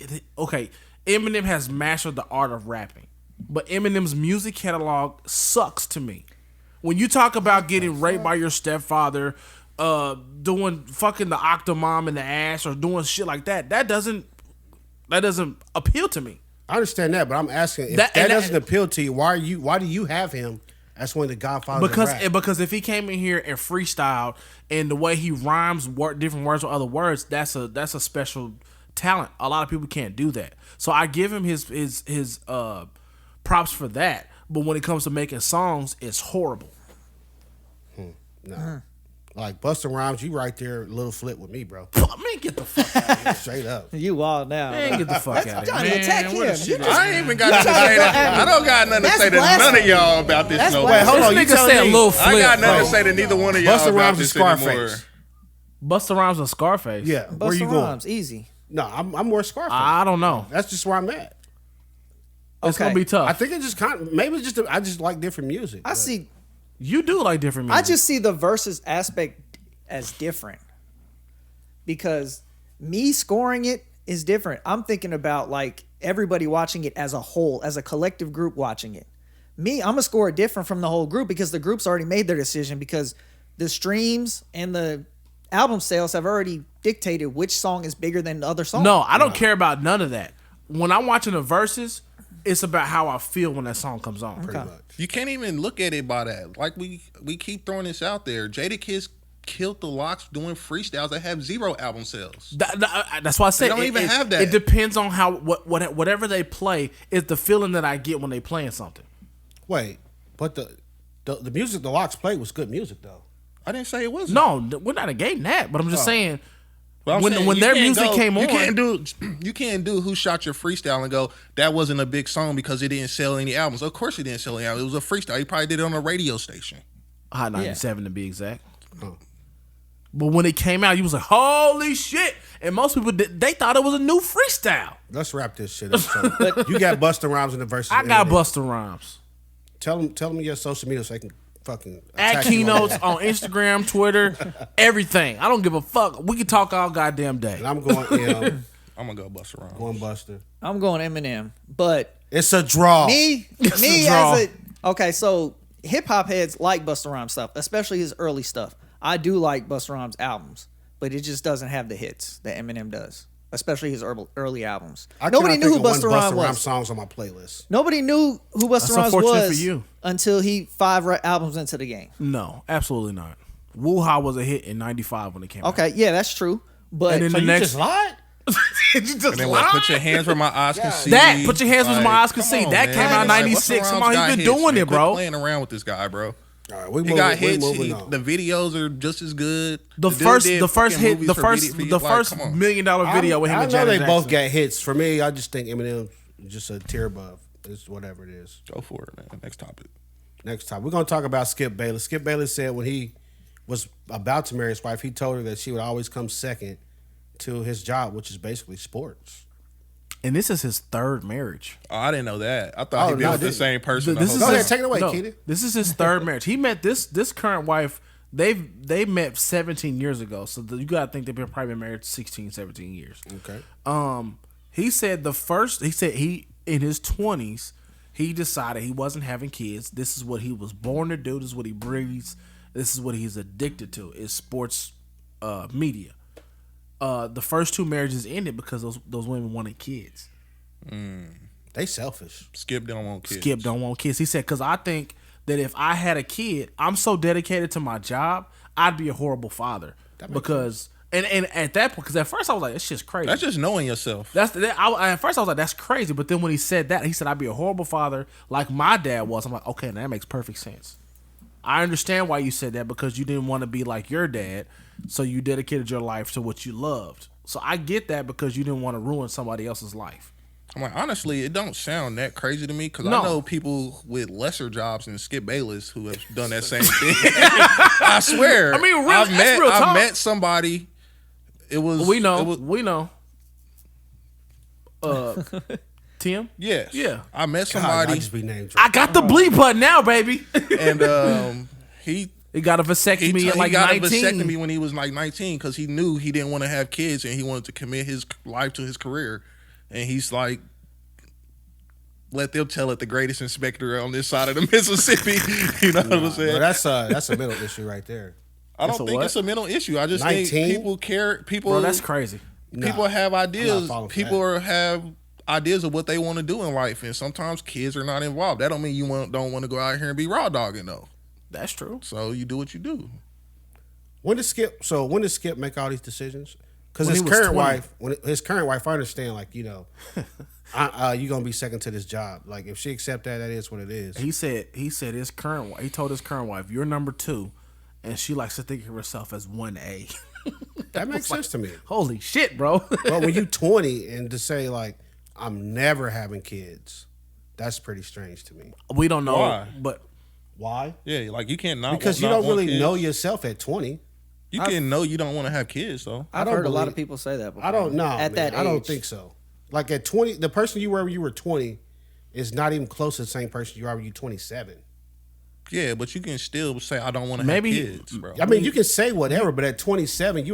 Eminem has mastered the art of rapping, but Eminem's music catalog sucks to me. When you talk about getting raped by your stepfather, doing fucking the Octomom in the ass or doing shit like that, that doesn't appeal to me. I understand that, but I'm asking if That- that, and that- doesn't appeal to you. Why do you have him as one of the godfathers of rap? Because if he came in here and freestyled and the way he rhymes different words with other words, that's a special talent. A lot of people can't do that. So I give him his props for that. But when it comes to making songs, it's horrible. Nah. Like Busta Rhymes, you right there, little flip with me, bro. Man, get the fuck out of here. Straight up. You wild now. Man, get the fuck out of here. Johnny, Man, attack what the him. shit You is- I ain't even got nothing to trying to say. go To, at me. I don't got nothing to That's say to none blasphemy. of y'all about this. That's No blasphemy. Wait, hold on. This You nigga telling said me Lil Flip. I got nothing bro. to say to neither one of y'all Busta about Rhymes this and anymore. Scarface? Busta Rhymes and Scarface. Yeah. Where Busta you going? Rhymes, easy. No, I'm more Scarface. I don't know. That's just where I'm at. It's Okay. gonna be tough. I think it just kind of, maybe it's just I just like different music. I but- see. You do like different music. I just see the versus aspect as different because me scoring it is different. I'm thinking about like everybody watching it as a whole, as a collective group watching it. Me, I'm gonna score it different from the whole group because the group's already made their decision because the streams and the album sales have already dictated which song is bigger than the other song. No, I don't care about none of that. When I'm watching the verses, it's about how I feel when that song comes on. pretty much. You can't even look at it by that. Like we keep throwing this out there. Jadakiss killed the Locks doing freestyles that have 0 album sales. That's why I say They don't even have that. It depends on how whatever they play is the feeling that I get when they playing something. Wait, but the music the Locks played was good music though. I didn't say it wasn't. No, we're not negating that, but I'm just saying But I'm when saying when you their can't music go- came you on, can't do Who Shot Your Freestyle and go, that wasn't a big song because it didn't sell any albums. Of course it didn't sell any albums. It was a freestyle. He probably did it on a radio station. Hot 97 to be exact. But when it came out, you was like, "Holy shit!" And most people they thought it was a new freestyle. Let's wrap this shit up. So, you got Busta Rhymes in the verses. I got Busta Rhymes. Tell them your social media so they can fucking At attack you Keynotes that. on Instagram, Twitter, everything. I don't give a fuck. We can talk all goddamn day. And I'm going M. I'm gonna go Busta Rhymes. Going Buster. I'm going Eminem, but It's a draw. me a draw. as a okay, so hip hop heads like Busta Rhymes stuff, especially his early stuff. I do like Busta Rhymes albums, but it just doesn't have the hits that Eminem does, especially his early albums. Nobody knew who Busta Rhymes was. Songs on my playlist. Nobody knew who Busta That's Rhymes unfortunate was for you. until he 5 albums into the game. No, absolutely not. Woo-Ha was a hit in 95 when it came out. Okay, yeah, that's true. But And then So the you next just lied? you just And then what? Put your hands where my eyes can see. That, put your hands where my eyes can come see. on, That man. came out in Like, 96. Busta Come Rhymes on, got he's been hits, doing man. it, Quit bro. playing around with this guy, bro. All right, He got hits. moving on. The videos are just as good. The dude first did hit, fucking the movies first, for the like, first come on. $1 million video with him I and know Janet they both Jackson. got hits. For me, I just think Eminem is just a tier above. It's whatever it is. Go for it, man. Next topic. Next time, we're going to talk about Skip Bayless. Skip Bayless said when he was about to marry his wife, he told her that she would always come second to his job, which is basically sports. And this is his third marriage. Oh, I didn't know that. I thought Oh, he'd been no, with the didn't. same person. This the is whole Go ahead, his- take it away, no, Keita. This is his third marriage. He met this current wife. They met 17 years ago. So you gotta think they've probably been married 16, 17 years. Okay. He said he in his 20s he decided he wasn't having kids. This is what he was born to do. This is what he breathes. This is what he's addicted to. Is sports media. The first 2 marriages ended because those women wanted kids. They selfish. Skip don't want kids. Skip don't want kids. He said, because I think that if I had a kid, I'm so dedicated to my job, I'd be a horrible father. Because and at that point, because at first I was like, it's just crazy. That's just knowing yourself. At first I was like, that's crazy. But then when he said that, he said, I'd be a horrible father like my dad was. I'm like, okay, now that makes perfect sense. I understand why you said that, because you didn't want to be like your dad, so you dedicated your life to what you loved. So I get that, because you didn't want to ruin somebody else's life. I'm like, honestly, it don't sound that crazy to me, because No. I know people with lesser jobs than Skip Bayless who have done that same thing. I swear. I mean, really, that's real talk. I've met somebody. It was We know. It was, We know. Tim? yes. Yeah. I met God, somebody I just be named. I got the bleep button now, baby. and he got a vasectomy he at like got 19. a vasectomy when he was like 19 because he knew he didn't want to have kids and he wanted to commit his life to his career. And he's like, let them tell it, the greatest inspector on this side of the Mississippi. You know what I'm saying? But that's a mental issue right there. I That's don't a think what? it's a mental issue. I just 19? think people care. People, Bro, that's crazy. people Nah, have ideas. falling for People have ideas of what they want to do in life, and sometimes kids are not involved. That don't mean you don't want to go out here and be raw dogging though. That's true. So you do what you do. When did Skip make all these decisions? Because When his he was current 20. wife, I understand, like, you know, you're gonna be second to this job. Like, if she accept that, that is what it is. He said his current wife, he told his current wife, you're number 2, and she likes to think of herself as 1A. That makes sense to me. Holy shit, bro. But when you 20 and to say like, I'm never having kids, that's pretty strange to me. We don't know, Why? but Why? Yeah, like you can't not Because you not don't want really kids. know yourself at 20. You can know you don't want to have kids though. I've don't heard a lot of believe- people say that before. I don't know. At man. that age. I don't think so. Like at 20, the person you were when you were 20 is not even close to the same person you are when you're 27. Yeah, but you can still say I don't want to Maybe- have kids, bro. I mean, you can say whatever, but at 27,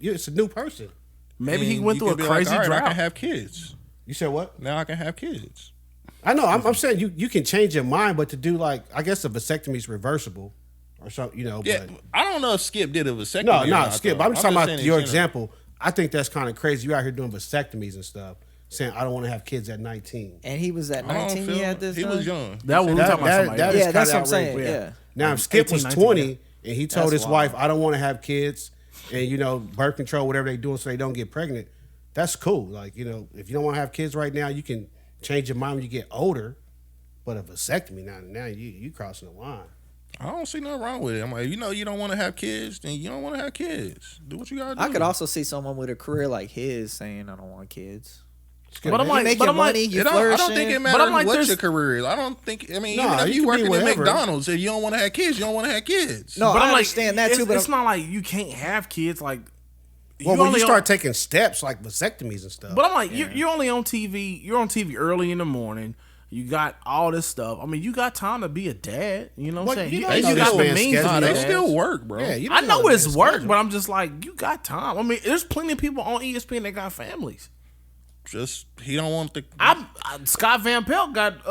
it's a new person. maybe he And went you through a can be crazy like, all right, I drought. can have kids. You said what? Now I can have kids. I know. I'm saying you can change your mind, but to do like, I guess a vasectomy is reversible or something, you know. Yeah, But I don't know if Skip did a vasectomy. no, or no, not, Skip. though. I'm just talking about saying in your general. example. I think that's kind of crazy. You out here doing vasectomies and stuff, saying I don't want to have kids at 19. And he was at I don't 19. feel- He had this. He done? was young. That was we That- talking about that- somebody that else. is Yeah, that's what I'm kinda saying. outrageous. Yeah. Now, if Skip 18, was 19, 20 and he told That's his wife, wild. I don't want to have kids, and, you know, birth control, whatever they doing so they don't get pregnant, that's cool. Like, you know, if you don't want to have kids right now, you can change your mind when you get older. But a vasectomy, now you crossing the line. I don't see nothing wrong with it. I'm like, you know, you don't want to have kids, then you don't want to have kids. Do what you gotta do. I could also see someone with a career like his saying, "I don't want kids." Skip, But I'm man. like- You make but your I'm like- money, you I flourishing. don't think it But matters I'm like, what there's- your career is. I don't think. I mean, Nah, even if you you can be working at whatever. McDonald's, if you don't want to have kids, you don't want to have kids. No, But I I'm like, understand that too. But it's not like you can't have kids. Like, well, when only you on- start taking steps like vasectomies and stuff. But I'm like, you're only on TV. You're on TV early in the morning. You got all this stuff. I mean, you got time to be a dad. You know what I'm saying? you You know got this the man's means. schedule. to be They dads. still work, bro. Yeah, you I know the it's man's work, schedule. but I'm just like, you got time. I mean, there's plenty of people on ESPN that got families. Just he don't want the. Scott Van Pelt got.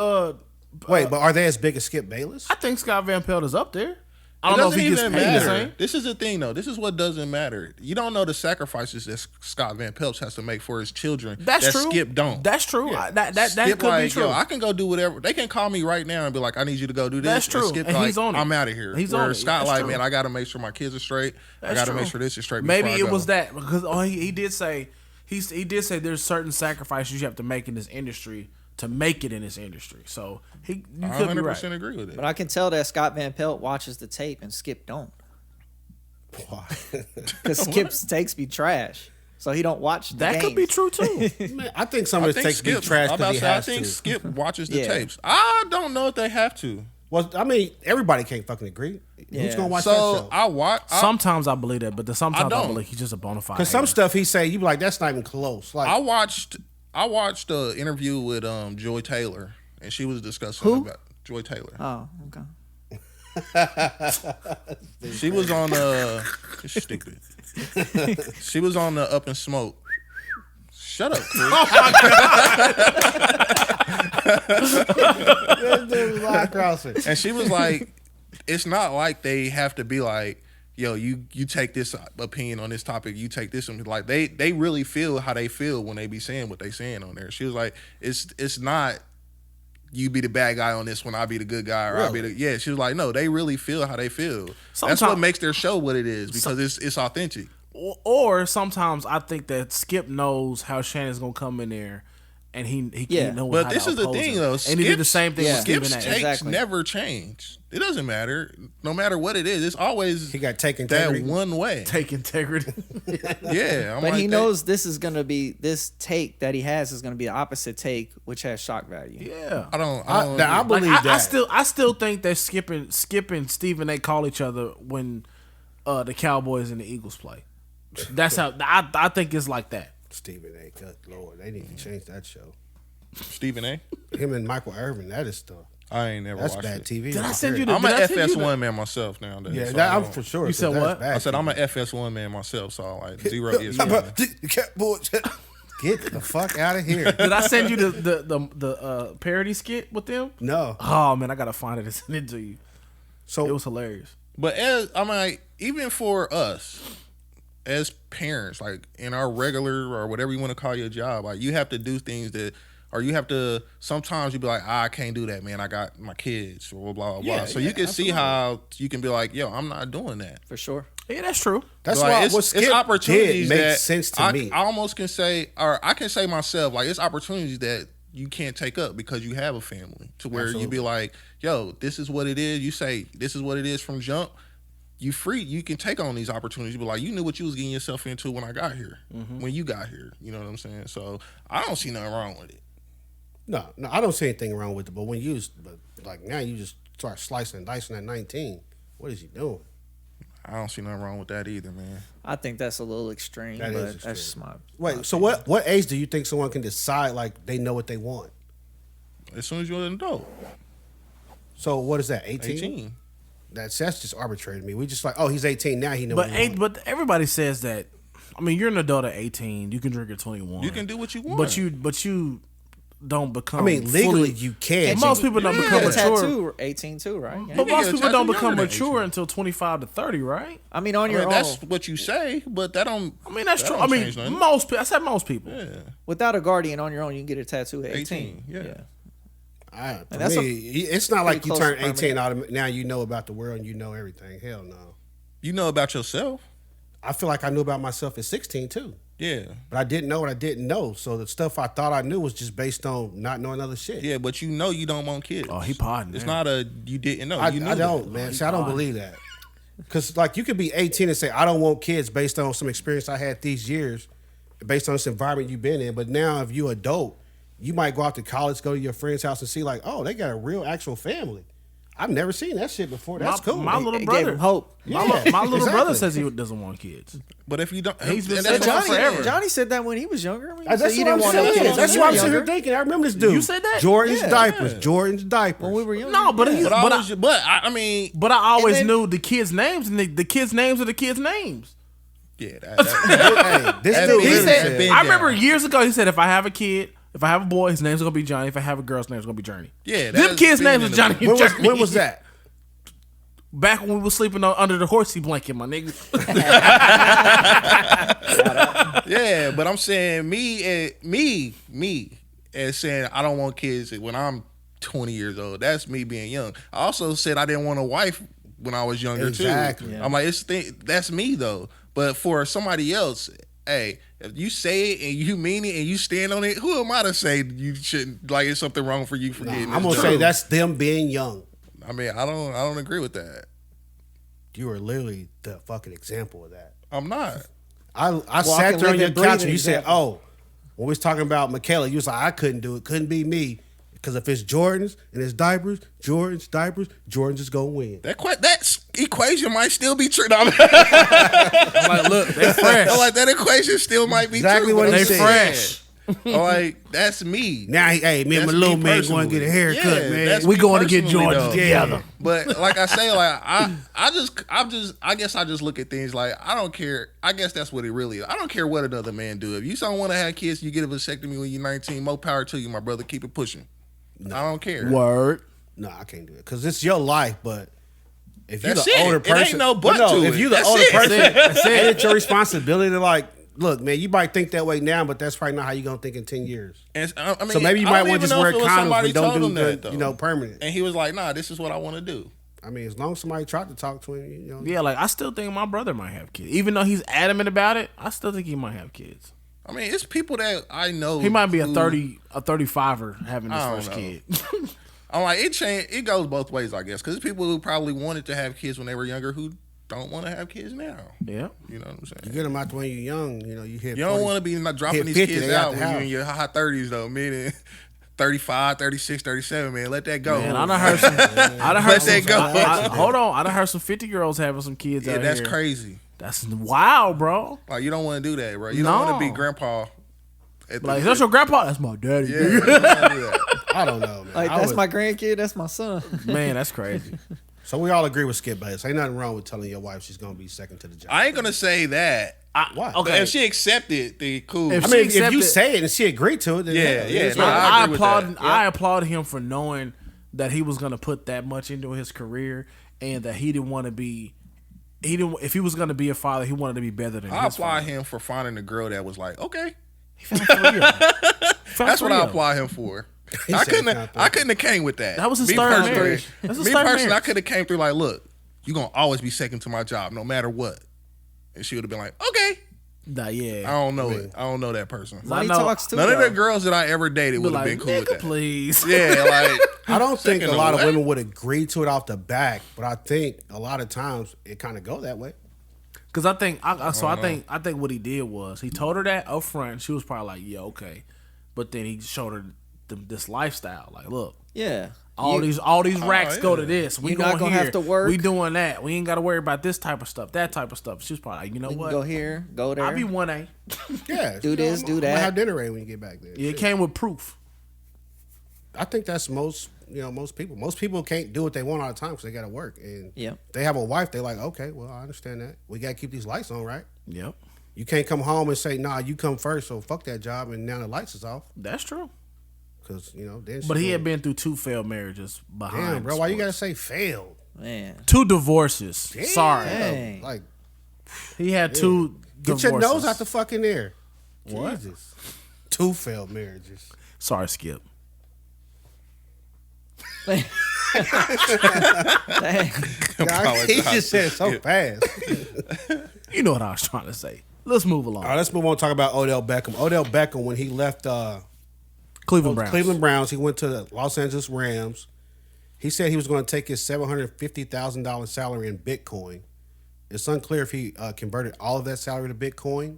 Wait, but are they as big as Skip Bayless? I think Scott Van Pelt is up there. I It don't know if doesn't he gets even paid the matter. same. This is the thing, though. This is what doesn't matter. You don't know the sacrifices that Scott Van Pelt has to make for his children. That's that true. Skip don't. That's true. That Skip could like, be true. yo, I can go do whatever. They can call me right now and be like, I need you to go do this. That's true. And Skip And like, he's on it. I'm out of here. He's Where on it. Scott That's like, true. man, I got to make sure my kids are straight. I That's got to true. make sure this is straight. Maybe before I it go. was that because he did say he did say there's certain sacrifices you have to make in this industry to make it in this industry. So you I could be 100% right. agree with it. But I can tell that Scott Van Pelt watches the tape and Skip don't. Why? Because Skip's takes be trash. So he don't watch the That games. could be true too. Man, I think some of his takes be trash I'm because about he to say, I has think to. Skip watches the Yeah. tapes. I don't know if they have to. Well, I mean, everybody can't fucking agree. Who's Yeah. gonna watch that So show? I watch. Sometimes I believe that, but sometimes I don't. believe he's just a bona fide. Because some hater. stuff he say, you be like, that's not even close. Like, I watched an interview with Joy Taylor, and she was discussing Who? about Joy Taylor. Oh, okay. She was on stupid. She was on the Up and Smoke. Shut up, Chris. And she was like, it's not like they have to be like, yo, you take this opinion on this topic, you take this one. Like they really feel how they feel when they be saying what they saying on there. She was like, it's not you be the bad guy on this one, I be the good guy, or I be the She was like, no, they really feel how they feel. That's what makes their show what it is because it's authentic. Or sometimes I think that Skip knows how Shannon's gonna come in there, and he knows. But how this to is the oppose thing, him. though. And he did the same thing with Skip's Stephen A. takes Exactly. never change. It doesn't matter. No matter what it is, it's always he got taken that one way. Take integrity. Yeah, But he knows this is going to be, this take that he has is going to be the opposite take, which has shock value. Yeah. I don't. now, I believe Like, that. I still think that Skip and Stephen A. call each other when the Cowboys and the Eagles play. That's how I think it's like that. Stephen A. Good Lord, they need to change that show. Stephen A. Him and Michael Irvin, that is stuff. I ain't never That's watched bad it. TV. Did I right send there. you the? I'm did an I send you FS1 man myself nowadays. Yeah, so that, I I'm don't- for sure. You said that's what? bad I said TV. I'm an FS1 man myself, so I like zero How ESPN. about the Cowboys? Get the fuck out of here. Did I send you the parody skit with them? No. Oh man, I gotta find it and send it to you. So It was hilarious. But I'm like, even for us as parents, like in our regular or whatever you want to call your job, like you have to do things that, or you have to. Sometimes you be like, I can't do that, man. I got my kids, or blah blah blah. Yeah, So yeah, you can see absolutely. how you can be like, yo, I'm not doing that. For sure. Yeah, that's true. that's Like, why it's, what it's Skip opportunities did makes that sense to I, me. I almost can say, or I can say myself, like it's opportunities that you can't take up because you have a family. To where you be Absolutely. like, yo, this is what it is. You say this is what it is from jump. You free. You can take on these opportunities. You be like, you knew what you was getting yourself into when I got here. When you got here, you know what I'm saying. So I don't see nothing wrong with it. No, I don't see anything wrong with it. But when but like now you just start slicing and dicing at 19. What is he doing? I don't see nothing wrong with that either, man. I think that's a little extreme, That but is extreme. that's just my Wait, so what age do you think someone can decide like they know what they want? As soon as you're an adult, So what is that? 18? 18. That's just arbitrary to me. We just like, oh, he's 18 now. He knows. What he wants. But everybody says that. I mean, you're an adult at 18. You can drink at 21. You can do what you want. But you don't become. I mean, legally fully- you can. Most people don't Yeah. become Get a mature. tattoo 18 too, right? Yeah. But can most get a people don't tattoo become younger than mature 18. until 25 to 30, right? I mean, on I your mean, own, that's what you say, but that don't. I mean, that's that true. don't I mean, change nothing. most people. I said most people. Yeah. without a guardian on your own, you can get a tattoo at 18. 18, yeah. For that's me, it's not like you close turn to 18 now you know about the world and you know everything. Hell no. You know about yourself. I feel like I knew about myself at 16 too. Yeah. But I didn't know what I didn't know. So the stuff I thought I knew was just based on not knowing other shit. Yeah, but you know you don't want kids. Oh, he podding. It's man. not a you didn't know. I You knew don't, that. man. See, I don't believe that. Because, like, you could be 18 and say, I don't want kids based on some experience I had these years, based on this environment you've been in. But now, if you're adult, you might go out to college, go to your friend's house and see, like, oh, they got a real actual family. I've never seen that shit before. That's cool. My little It brother. gave him hope. My Yeah, little brother exactly. says he doesn't want kids. But if you don't, He's been and saying that's that what I'm forever. saying. Johnny said that when he was younger. I mean, he That's said he what I'm didn't want no saying. kids That's when what he I'm was sitting here younger. thinking. I remember this dude. You said that? Jordan's Yeah. diapers. Yeah. Jordan's diapers. When we were younger. No, but yeah. he- But, But I mean, But I always then- knew the kids' names, and the kids' names are the kids' names. yeah, that, Hey, this That dude been- He literally said, that been I remember down. years ago, he said, if I have a kid, if I have a boy, his name's gonna be Johnny. If I have a girl's name's gonna be Journey. Yeah, them that's kids' been names in was the- Johnny and when was, Journey. when was that? Back when we was sleeping under the horsey blanket, my nigga. Yeah, but I'm saying me as saying I don't want kids when I'm 20 years old. That's me being young. I also said I didn't want a wife when I was younger Exactly. too. Yeah. I'm like, that's me though. But for somebody else, hey, if you say it and you mean it and you stand on it, who am I to say you shouldn't? Like, it's something wrong for you for getting? I'm this gonna say job? that's them being young. I mean, I don't agree with that. You are literally the fucking example of that. I'm not. I Walking, sat there on living, your couch breathing and you said, example. "Oh, when we was talking about Michaela, you was like, I couldn't do it. Couldn't be me because if it's Jordans and it's diapers, Jordans is gonna win." That equation might still be true. No, I'm I'm like, look, they fresh. I'm like, that equation still might be Exactly true. what but he I'm said. fresh. I'm like, that's me. Now, hey, me and my That's little me man going to get a personally. haircut, Yeah, man. that's We me going to get personally, Jordans though. together. But like I say, like I guess I just look at things like I don't care. I guess that's what it really is. I don't care what another man do. If you don't want to have kids, you get a vasectomy when you're 19. More power to you, my brother. Keep it pushing. I don't care. Word. No, I can't do it because it's your life. But if you're That's the it. older It ain't person, no but no, to if it. you're the That's older it. person, That's it. ain't it your responsibility to like, look, man, you might think that way now, but that's probably not how you're gonna think in 10 years. And I mean, So maybe you I might don't want to even just know wear if it was condoms, somebody but don't told do him that, though. permanent. And he was like, "Nah, this is what I want to do." I mean, as long as somebody tried to talk to him, you know. Yeah, like I still think my brother might have kids, even though he's adamant about it. I still think he might have kids. I mean, it's people that I know. He might be a who- 35er having his I don't first know. kid. I'm like, it goes both ways, I guess, because people who probably wanted to have kids when they were younger who don't want to have kids now. Yeah. You know what I'm You saying? get them out when you're young, you know. You hit. You don't 40. want to be not dropping hit these 50, kids they out out the when you're house. in your high 30s, though. Meaning 35, 36, 37, man. Let that go. Man, I done heard some. I done heard Let some. that go. Hold on, I done heard some 50-year-olds having some kids Yeah, out that's here. crazy. That's wild, bro. Like, you don't want to do that, bro. You don't want to be No. grandpa. Like, that's your grandpa. That's my daddy. Yeah, you don't wanna do that. I don't know, man. Like I that's would- my grandkid. That's my son. Man, that's crazy. So we all agree with Skip Bayless. Ain't nothing wrong with telling your wife she's gonna be second to the job. I ain't going to say that. Why? But if she accepted, then cool. If I she mean, if you accepted- say it and she agreed to it, then Yeah, it yeah, is no, what it is. I I agree with applaud. that. I applaud him for knowing that he was going to put that much into his career, and that he didn't want to be. He didn't. If he was going to be a father, he wanted to be better than. I his applaud father. him for finding a girl that was like, okay. He found three of them. Found That's what three I of them. applaud him for. He I said he couldn't found I couldn't have came with that. That was his Me third personally- marriage. That's his Me third personally, I marriage. could have came through like, look, you're gonna always be second to my job, no matter what. And she would have been like, okay. Nah, yeah. I don't know it. I don't know that person. Money know- talks too. None of though. the girls that I ever dated Be would have like, been cool with nigga, that. please. Yeah, like I don't think a Second lot of what? women would agree to it off the back, but I think a lot of times it kind of go that way. Because I think, I think what he did was he told her that up front. She was probably like, yeah, okay. But then he showed her this lifestyle. Like, look, Yeah. all these racks go to yeah. this. We You're not gonna here. have to work. We doing that. We ain't got to worry about this type of stuff, that type of stuff. She was probably like, you know We can what? go here, go there. I'll be 1A. Yeah, Do this, do I'm that. gonna have dinner ready when you get back there. Yeah, it Shit. came with proof. I think that's most people. Most people can't do what they want all the time because they got to work. And Yep. they have a wife. They're like, okay, well, I understand that. We got to keep these lights on, right? Yep, You can't come home and say, nah, you come first, so fuck that job, and now the lights is off. that's true. Because, then But she he had gonna- been through 2 failed marriages behind. Damn, bro, why you got to sports. say failed? Man. 2 divorces? Damn. Sorry, Dang. Like, he had 2 get divorces. your nose out the fucking air. What? Jesus. 2 failed marriages. Sorry, Skip. Dang. God, he just said it so fast. You know what I was trying to say. Let's move along. All right, let's move on and talk about Odell Beckham. Odell Beckham, when he left Cleveland Browns. Cleveland Browns, he went to the Los Angeles Rams. He said he was going to take his $750,000 salary in Bitcoin. It's unclear if he converted all of that salary to Bitcoin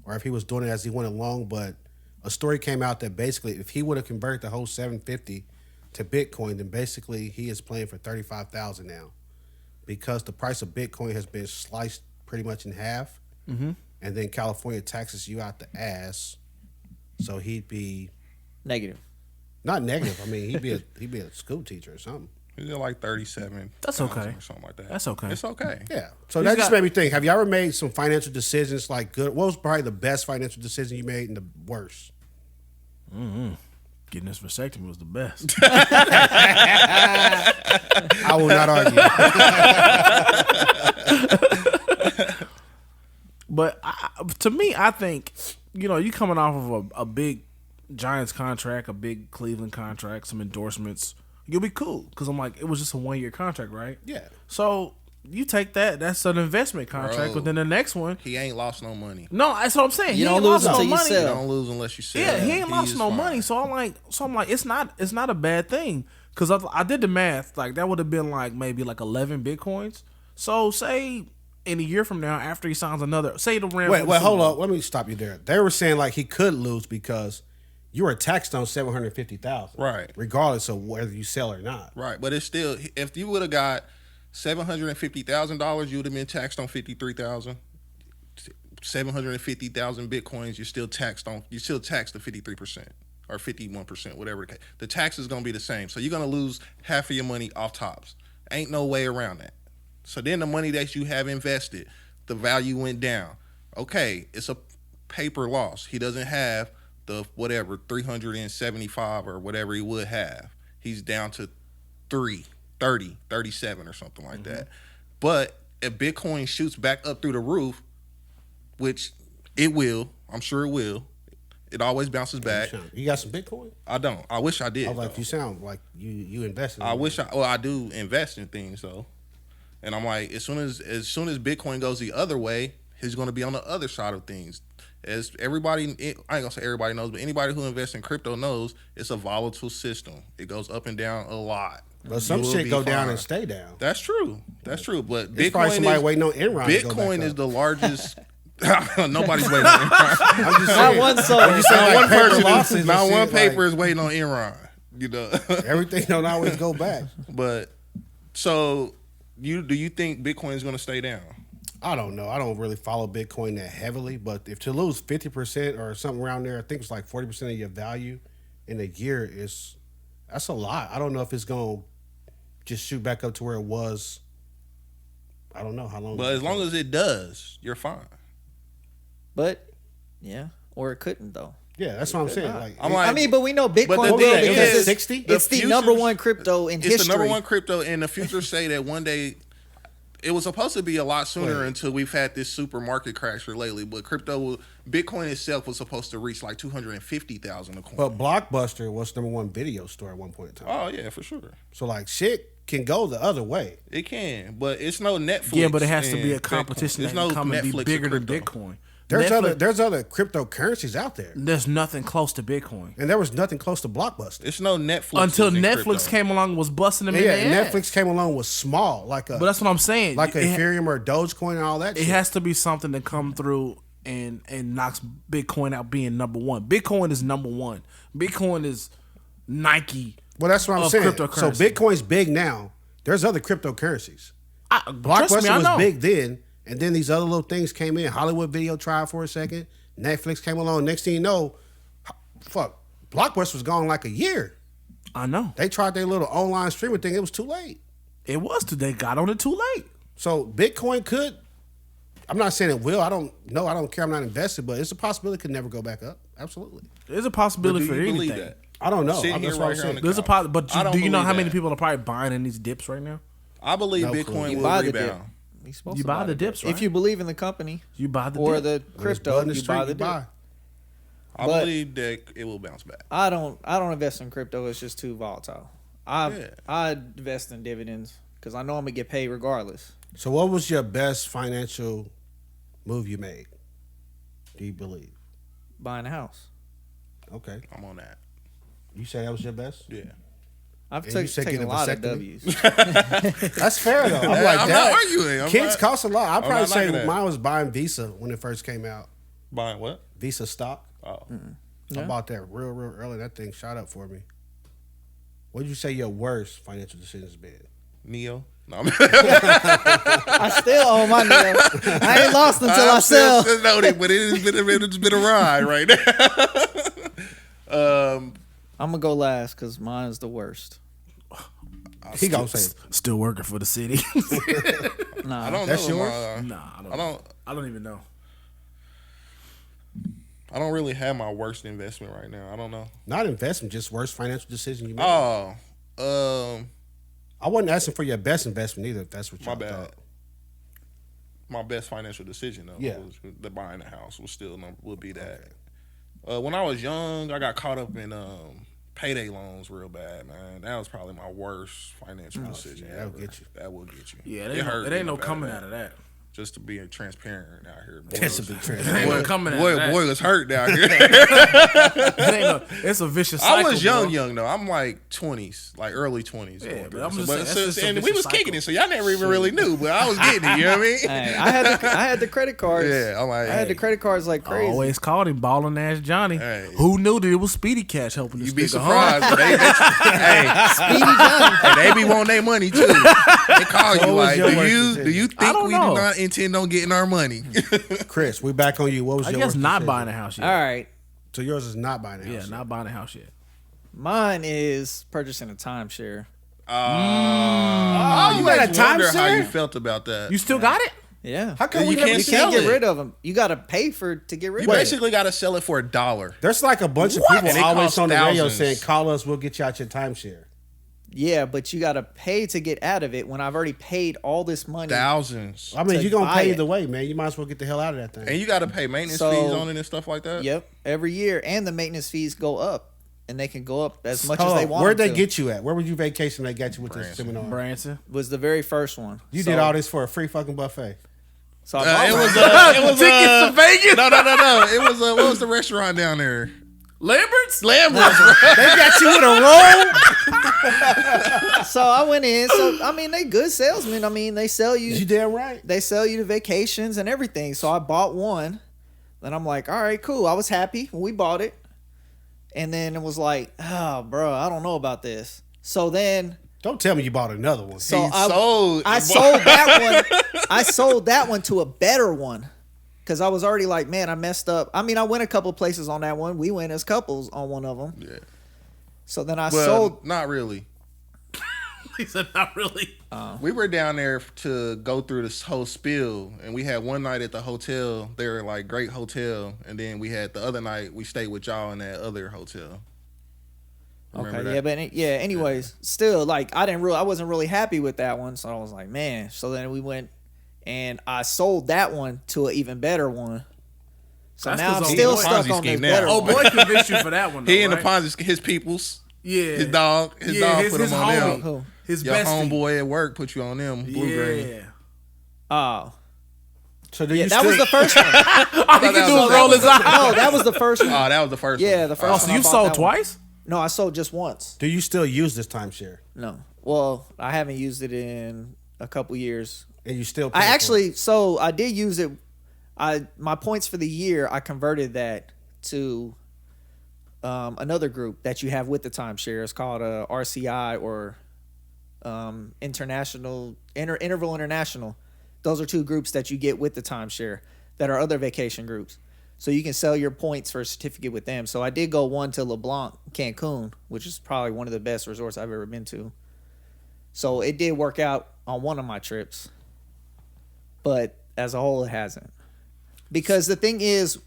or if he was doing it as he went along. But a story came out that basically, if he would have converted the whole $750,000 to Bitcoin, then basically he is playing for 35,000 now, because the price of Bitcoin has been sliced pretty much in half, and then California taxes you out the ass, so he'd be Negative. not negative. I mean, he'd be a school teacher or something. He's at like 37. That's okay. Or something like that. That's okay. It's okay. Yeah. So that just made me think. Have you ever made some financial decisions like good? What was probably the best financial decision you made and the worst? Getting this vasectomy was the best. I will not argue. But to me, I think, you coming off of a big Giants contract, a big Cleveland contract, some endorsements, you'll be cool. Because I'm like, it was just a 1-year contract, right? Yeah. So you take that. That's an investment contract. Bro. But then the next one. He ain't lost no money. No, that's what I'm saying. You He don't ain't lose lost no until you money. sell. You don't lose unless you sell. Yeah, he ain't lost is no fine. money. So I'm like, it's not a bad thing. Because I did the math. Like, that would have been like maybe like 11 Bitcoins. So say in a year from now, after he signs another, say the Rams. Wait, hold on. Let me stop you there. They were saying like he could lose because you were taxed on 750,000, Right. regardless of whether you sell or not. Right, but it's still, if you would have got $750,000, you would have been taxed on 53,000. 750,000 Bitcoins, you're still taxed the 53% or 51%, whatever the case. The tax is gonna be the same, so you're gonna lose half of your money off tops. Ain't no way around that. So then the money that you have invested, the value went down. Okay, it's a paper loss. He doesn't have the 375 or whatever he would have. He's down to 30, 37 or something like that. But if Bitcoin shoots back up through the roof, which it will, I'm sure it will. It always bounces back. You got some Bitcoin? I don't. I wish I did. I was like, though. you sound like you invested. I do invest in things though. And I'm like, as soon as Bitcoin goes the other way, he's going to be on the other side of things. As everybody, I ain't gonna say everybody knows, but anybody who invests in crypto knows it's a volatile system. It goes up and down a lot. But some You will shit be go down fine. and stay down. That's true. But It's probably somebody waiting on Enron. Bitcoin is the largest. Nobody's waiting on Enron. I'm just Not saying. one soul. You saying Not like one paper person. losses and Not one shit, paper like, is waiting on Enron. everything don't always go back. But so do you think Bitcoin is going to stay down? I don't know. I don't really follow Bitcoin that heavily, but if to lose 50% or something around there, I think it's like 40% of your value in a year that's a lot. I don't know if it's going to just shoot back up to where it was. I don't know how long. But as long as it does, you're fine. But yeah, or it couldn't though. Yeah, that's what I'm saying. Like, I'm like, But we know Bitcoin But the will thing because is, it's 60? It's the futures- number one crypto in it's history. the number one crypto, and the futures say that one day. It was supposed to be a lot sooner until we've had this super market crash here lately. But Bitcoin itself was supposed to reach like 250,000 a coin. But Blockbuster was number one video store at one point in time. Oh yeah, for sure. So like shit can go the other way. It can, but it's no Netflix. Yeah, but it has to be a and competition Bitcoin. that can come and be Netflix bigger of than crypto. Bitcoin. There's Netflix- other cryptocurrencies out there, There's nothing close to Bitcoin. and there was nothing close to Blockbuster. It's no Netflix Until in Netflix crypto. came along and was busting them in Yeah, the and ass. Netflix came along was small, like But that's what I'm saying. like it, Ethereum or Dogecoin and all that. it shit. has to be something that come through and knocks Bitcoin out being number one. Bitcoin is number one. Bitcoin is Nike. Well, that's what I'm of saying. So cryptocurrency. Bitcoin's big now. There's other cryptocurrencies. Trust Blockbuster me, I know. was big then, and then these other little things came in. Hollywood Video tried for a second. Netflix came along. Next thing you know, Blockbuster was gone like a year. I know. They tried their little online streaming thing. It was too late. It was today. Got on it too late. So Bitcoin could. I'm not saying it will. I don't know. I don't care. I'm not invested, but it's a possibility it could never go back up. Absolutely. There's a But possibility do for you believe anything. that? I don't know. Sitting That's here what right I'm here saying. on There's a couch. but I don't do you know believe how many that. people are probably buying in these dips right now? I believe No clue. Bitcoin You will buy the dip. rebound. You're supposed You to buy the dips, right? If you believe in the company You buy the or dip. the When it's crypto, blood in the you street, buy the dip. I But- believe that it will bounce back. I don't invest in crypto. It's just too volatile. Yeah. I invest in dividends because I know I'm gonna get paid regardless. So, what was your best financial move you made? Do you believe? Buying a house. Okay. I'm on that. You say that was your best? Yeah. I've And you said taken get a a lot of vasectomy? W's. That's fair though. I'm like I'm that. not arguing. Kids cost a lot. I'd probably not say knocking that. mine was buying Visa when it first came out. Buying what? Visa stock. Oh. I bought that real early. That thing shot up for me. What would you say your worst financial decision has been? Neo. No, I still own my Neo. I ain't lost until I sell. Still noted, but it's been a ride right now. I'm gonna go last because mine is the worst. He gonna say Still working for the city. Nah, I don't That's know. yours? Nah, I don't even know. I don't really have my worst investment right now. I don't know. not investment, just worst financial decision you made. Oh, I wasn't asking for your best investment either. If that's what you my bad. thought. My best financial decision though, Yeah. was the buying a house would be that. When I was young, I got caught up in payday loans real bad, man. That was probably my worst financial decision. yeah, that'll ever. get you. That will get you. Yeah, hurt it ain't me no bad, coming man. out of that. Just to be transparent out here. That's a big It trend. ain't no coming out Boy, of that. boy was hurt down here. It's a vicious I cycle. was bro. young though. I'm like 20s, like early 20s. Yeah, going but I'm through. just saying, that's just a and we vicious was kicking cycle. it, so y'all never even really knew, but I was getting it. You know what I mean? Hey, I had the credit cards. Yeah, I'm like, I had the credit cards like I crazy. always called him Ballin' Ass Johnny. Hey. Who knew that it was Speedy Cash helping this you be nigga, huh? surprised. But hey, Speedy Johnny. and they be wanting their money too. They call you What was like, your do worst you decision? I think don't we know. do not intend on getting our money? Chris, we back on you. What was I your guess worst not decision? buying a house yet. All right, So yours is not buying a house. Yeah, yet. not buying a house yet. mine is purchasing a timeshare. Oh, you got a guys wonder how timeshare? you felt about that. You still got it? Yeah. How come You we can't never You sell can't get it. rid of them. You got to pay to get rid You of them. basically got to sell it for $1. There's like a bunch of What? people And it always costs on the radio thousands. saying, "Call us, we'll get you out your timeshare." Yeah, but you got to pay to get out of it when I've already paid all this money. Thousands. I mean, To you're gonna buy pay it. either way, man. You might as well get the hell out of that thing. And you got to pay maintenance So- fees on it and stuff like that. Yep, every year, and the maintenance fees go up, and they can go up as much Hold as they on. want. Where'd them they to. get you at? Where were you vacation? They got you with this Branson. seminar. Branson. Was the very first one. You So- did all this for a free fucking buffet. So I bought It one. was Tickets to Vegas? No. It was what was the restaurant down there? Lambert's? Lambert's. Bro. They got you with a roll. So I went in. So I mean, they good salesmen. I mean, they sell You you. damn right. They sell you the vacations and everything. So I bought one. Then I'm like, all right, cool. I was happy when we bought it. And then it was like, oh, bro, I don't know about this. So then, Don't tell me you bought another one. so He I sold. sold that one. I sold that one to a better one. Because I was already like, man, I messed up. I mean, I went a couple places on that one. We went as couples on one of them. Yeah. So then I Well, sold. not really. He said, not really. We were down there to go through this whole spiel, and we had one night at the hotel. They were like great hotel, and then we had the other night we stayed with y'all in that other hotel. Remember Okay, that? yeah, but yeah. Anyways, still, like, I wasn't really happy with that one, so I was like, man. So then we went, and I sold that one to an even better one. So That's now 'cause I'm old still boy- stuck Ponzi on this scheme now. better Oh, one. boy convinced you for that one, though, He and the right? Ponzi, his peoples, Yeah. his dog put him on homie. them. His Your bestie. homeboy at work put you on them. Blue green. Yeah. Oh, So do yeah, you that was still- the first one. All he that can do was is the roll his eyes. No, that was the first one. Oh, that was the first one. Yeah, the first Oh, one. so I you bought sold that one. twice? No, I sold just once. Do you still use this timeshare? No. Well, I haven't used it in a couple years. And you still? I pay for actually, so I did use it. My points for the year, I converted that to another group that you have with the timeshare. It's called RCI or Interval International. Those are two groups that you get with the timeshare that are other vacation groups. So you can sell your points for a certificate with them. So I did go one to LeBlanc, Cancun, which is probably one of the best resorts I've ever been to. So it did work out on one of my trips. But as a whole, it hasn't. Because the thing is,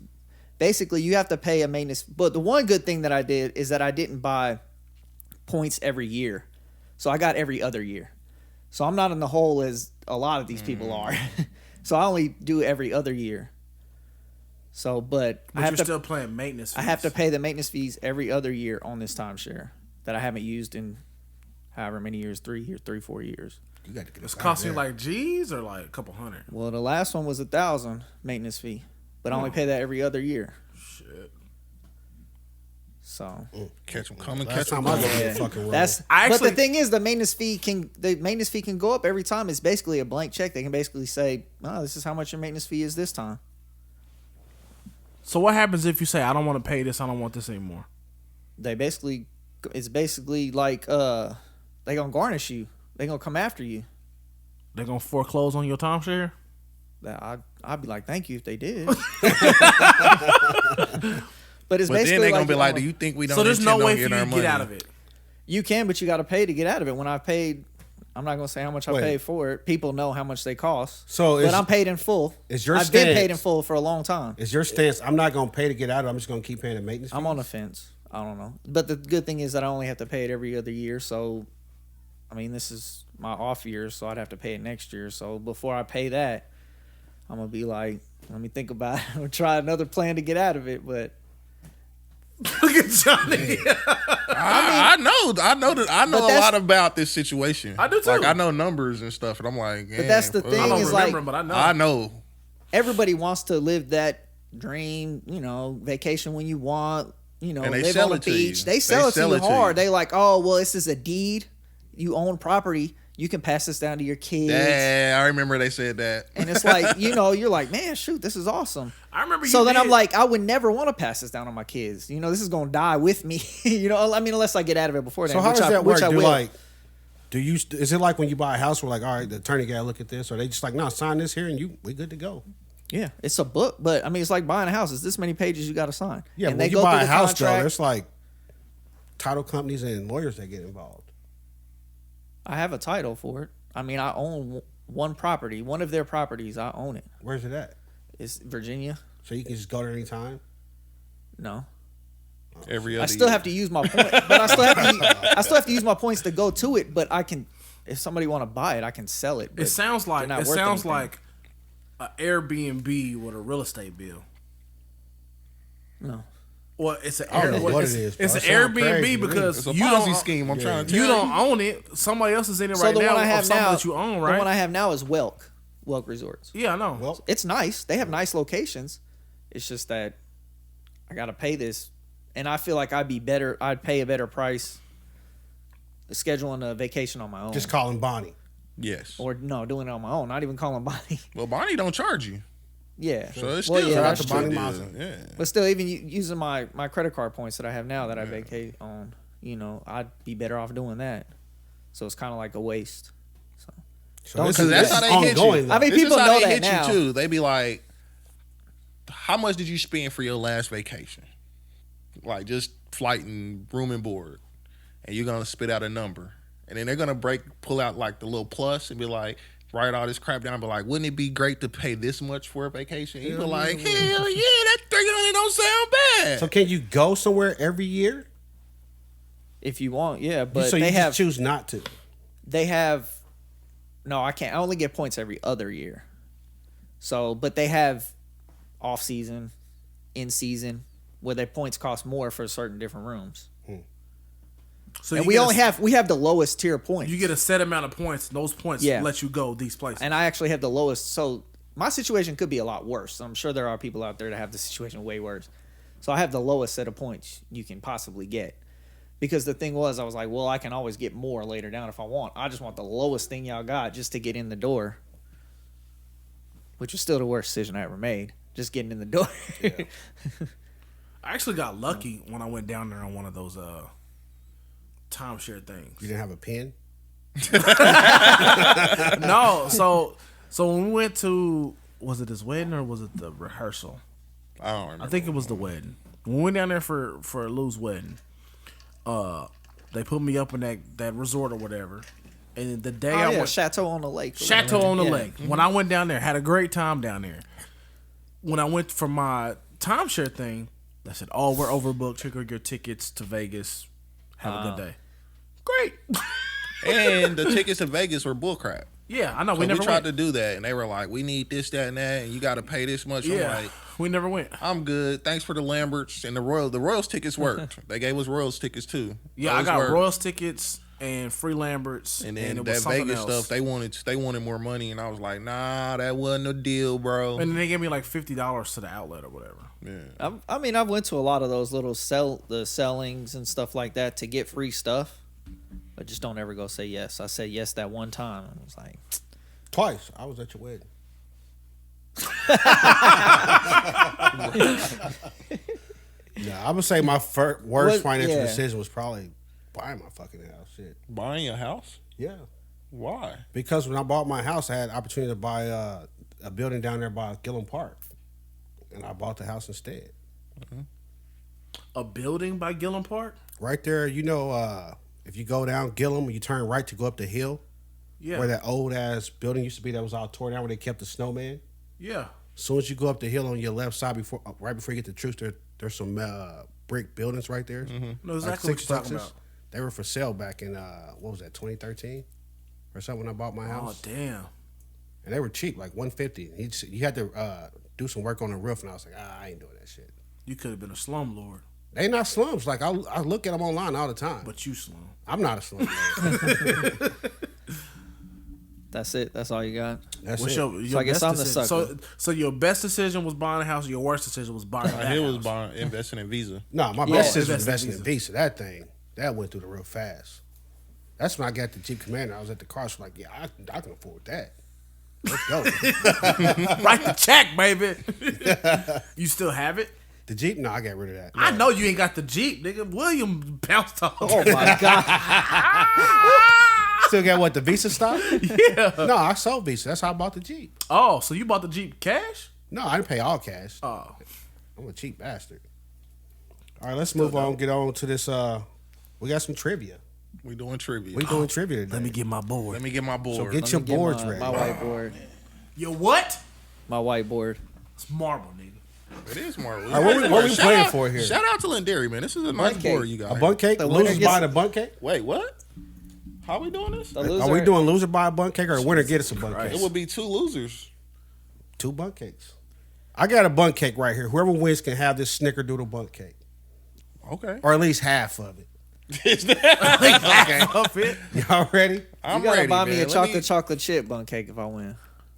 basically, you have to pay a maintenance. But the one good thing that I did is that I didn't buy points every year. So I got every other year. So I'm not in the hole as a lot of these people are. So I only do every other year. So, but I But have you're to still playing maintenance fees. I have to pay the maintenance fees every other year on this timeshare that I haven't used in however many years, 3 years, 4 years. You got to get It's us out costing you there. like G's or like a couple hundred? Well, the last one was $1,000 maintenance fee, but I only pay that every other year. Shit. So Catch them coming, Last catch them time I going. looked at yeah, the fucking roll. that's. I but actually- the thing is, the maintenance fee can go up every time. It's basically a blank check. They can basically say, "Oh, this is how much your maintenance fee is this time." So what happens if you say, I don't want to pay this, I don't want this anymore? They basically it's basically like they gonna garnish you. They gonna come after you. They're gonna foreclose on your timeshare. I'd be like, thank you if they did. But it's But basically then they're gonna like, be like, "Do you think we don't?" So there's no intend on way for you getting to our get money? out of it. you can, but you got to pay to get out of it. When I paid, I'm not gonna say how much I Wait. paid for it. People know how much they cost. So but I'm paid in full. is your I've been paid in stance- full for a long time. Is your stance? I'm not gonna pay to get out of it. I'm just gonna keep paying the maintenance. I'm fee? on the fence. I don't know. But the good thing is that I only have to pay it every other year. So, I mean, this is my off year, so I'd have to pay it next year. So before I pay that, I'm gonna be like, let me think about it. I'm gonna try another plan to get out of it. But Look at Johnny. I know But a that's- lot about this situation. I do too. Like I know numbers and stuff, and I'm like, But that's the thing I don't is remember like him, but I know. I know. everybody wants to live that dream, vacation when you want, And they live sell on the it to you. beach. They sell it to you hard. They like, oh, well, this is a deed. You own property. You can pass this down to your kids. Yeah, I remember they said that. And it's like, you're like, man, shoot, this is awesome. I remember. So you then did. I'm like, I would never want to pass this down on my kids. This is going to die with me. I mean, unless I get out of it before then. So how which does I- that which work? I Do will. like, is it like when you buy a house? We're like, all right, the attorney got to look at this, or they just like, no, sign this here, and we good to go. Yeah, it's a book, but I mean, it's like buying a house. It's this many pages you got to sign. Yeah, and when they you go buy through a the house, though, contract. there's like title companies and lawyers that get involved. I have a title for it. I mean, I own one property. One of their properties, I own it. Where's it at? It's Virginia. So you can just go there anytime. No, Every other I still year. have to use my point, but I still have to use my points to go to it. But I can, if somebody want to buy it, I can sell it. But It sounds like they're not it worth sounds anything. like an Airbnb with a real estate bill. No. Well, it's an I don't know what it's, it is, bro. it's It an sound crazy Airbnb to me. because It's a you Ponzi don't scheme. I'm trying to you tell don't own it. Somebody else is in it So right the now. one I of have something now, that you own, the right? one I have now is Welk Resorts. Yeah, I know. Well, It's nice. They have nice locations. It's just that I got to pay this, and I feel like I'd pay a better price scheduling a vacation on my own. just call him Bonnie. Yes. Or no, doing it on my own. Not even calling Bonnie. Well, Bonnie don't charge you, Yeah. so it's Well, still yeah, that's that's a true. good Bonnie deal. Mazza. Yeah. But still, even using my credit card points that I have now that I vacate on, I'd be better off doing that. So it's kind of like a waste. So this Because is that's how they hit you. ongoing. I mean, This people is how know they that hit now. you too. They be like, "How much did you spend for your last vacation? Like just flight and room and board." And you're gonna spit out a number, and then they're gonna pull out like the little plus and be like, write all this crap down. And be like, wouldn't it be great to pay this much for a vacation? You be like, hell yeah, that $300 don't sound bad. So can you go somewhere every year? If you want, yeah. But So they you have just choose not to. they have no, I can't. I only get points every other year. So, but they have off season, in season, where their points cost more for certain different rooms. So And you we get only have the lowest tier points. you get a set amount of points. And those points Yeah. let you go these places. And I actually have the lowest. So my situation could be a lot worse. I'm sure there are people out there that have the situation way worse. So I have the lowest set of points you can possibly get. Because the thing was, I was like, well, I can always get more later down if I want. I just want the lowest thing y'all got just to get in the door. Which was still the worst decision I ever made. Just getting in the door. I actually got lucky when I went down there on one of those timeshare things. You didn't have a pen. No, so when we went to, was it his wedding or was it the rehearsal? I don't remember. I think it was the wedding. When we went down there for Lou's wedding, they put me up in that resort or whatever. And the day I went, Chateau on the Lake. Chateau on the Yeah. Lake. When I went down there, had a great time down there. When I went for my timeshare thing, they said, "Oh, we're overbooked. Check your tickets to Vegas. Have a good day." Great. And the tickets to Vegas were bullcrap. Yeah, I know. So we never tried went. to do that, and they were like, "We need this, that, and that, and you got to pay this much." Yeah, I'm like, we never went. "I'm good. Thanks for the Lamberts and the Royals. The Royals tickets worked. They gave us Royals tickets too. Yeah, I Those got worked. Royals tickets and free Lamberts, And then it was that something Vegas else. stuff, they wanted more money, and I was like, "Nah, that wasn't a deal, bro." And then they gave me like $50 to the outlet or whatever. Yeah. I mean, I went to a lot of those little sellings and stuff like that to get free stuff. But just don't ever go say yes. I said yes that one time. And I was like, Twice. I was at your wedding. Nah, I would say my worst What- financial yeah. decision was probably buying my fucking house. Shit. Buying a house? Yeah. Why? Because when I bought my house, I had opportunity to buy a building down there by Gillum Park, and I bought the house instead. A building by Gillum Park? Right there, if you go down Gillum and you turn right to go up the hill, Yeah. where that old ass building used to be that was all torn down where they kept the snowman. Yeah. As soon as you go up the hill on your left side, right before you get to Truce, there's some brick buildings right there. No, exactly what you're talking about. They were for sale back in 2013 or something when I bought my Oh, house. damn. And they were cheap, like $150. You had to do some work on the roof, and I was like, I ain't doing that shit. You could have been a slumlord, They not slums. Like I look at them online all the time. but you slum. I'm not a slum. That's it. That's all you got. That's What's it. your So I guess best I'm the decision? sucker. So your best decision was buying a house. Your worst decision was buying that It was house. investing in Visa. No, my Yeah. best decision was Investing investing in Visa. That thing, that went through the real fast. That's when I got the Jeep Commander. I was at the car. So like, yeah, I can afford that. Let's go. Write the check, baby. You still have it? The Jeep? No, I got rid of that. I know you ain't got the Jeep, nigga. William bounced off. Oh my god. Still got what, the Visa stock? Yeah. No, I sold Visa. That's how I bought the Jeep. Oh, so you bought the Jeep cash? No, I didn't pay all cash. Oh. I'm a cheap bastard. All right, let's move on. Get on to this. We got some trivia. We doing trivia. We doing trivia today. Let me get my board. Let me get my board. So get Let your me get boards my, ready. My whiteboard. Your what? My whiteboard. It's marble, nigga. It is more. right, what we playing for here? Shout out to Lindari, man. This is a nice Bun board cake. you got. A here. bun cake? The winner Losers gets- buy the bun cake? Wait, what? How we doing this? The loser. Are we doing loser buy a bun cake or winner get us a bun It cake? would be two losers. 2 bun cakes. I got a bun cake right here. Whoever wins can have this snickerdoodle bun cake. Okay. Or at least half of it. Okay. Up it. Y'all ready? I'm You gotta ready, buy me man. a Let me- chocolate chip bun cake if I win.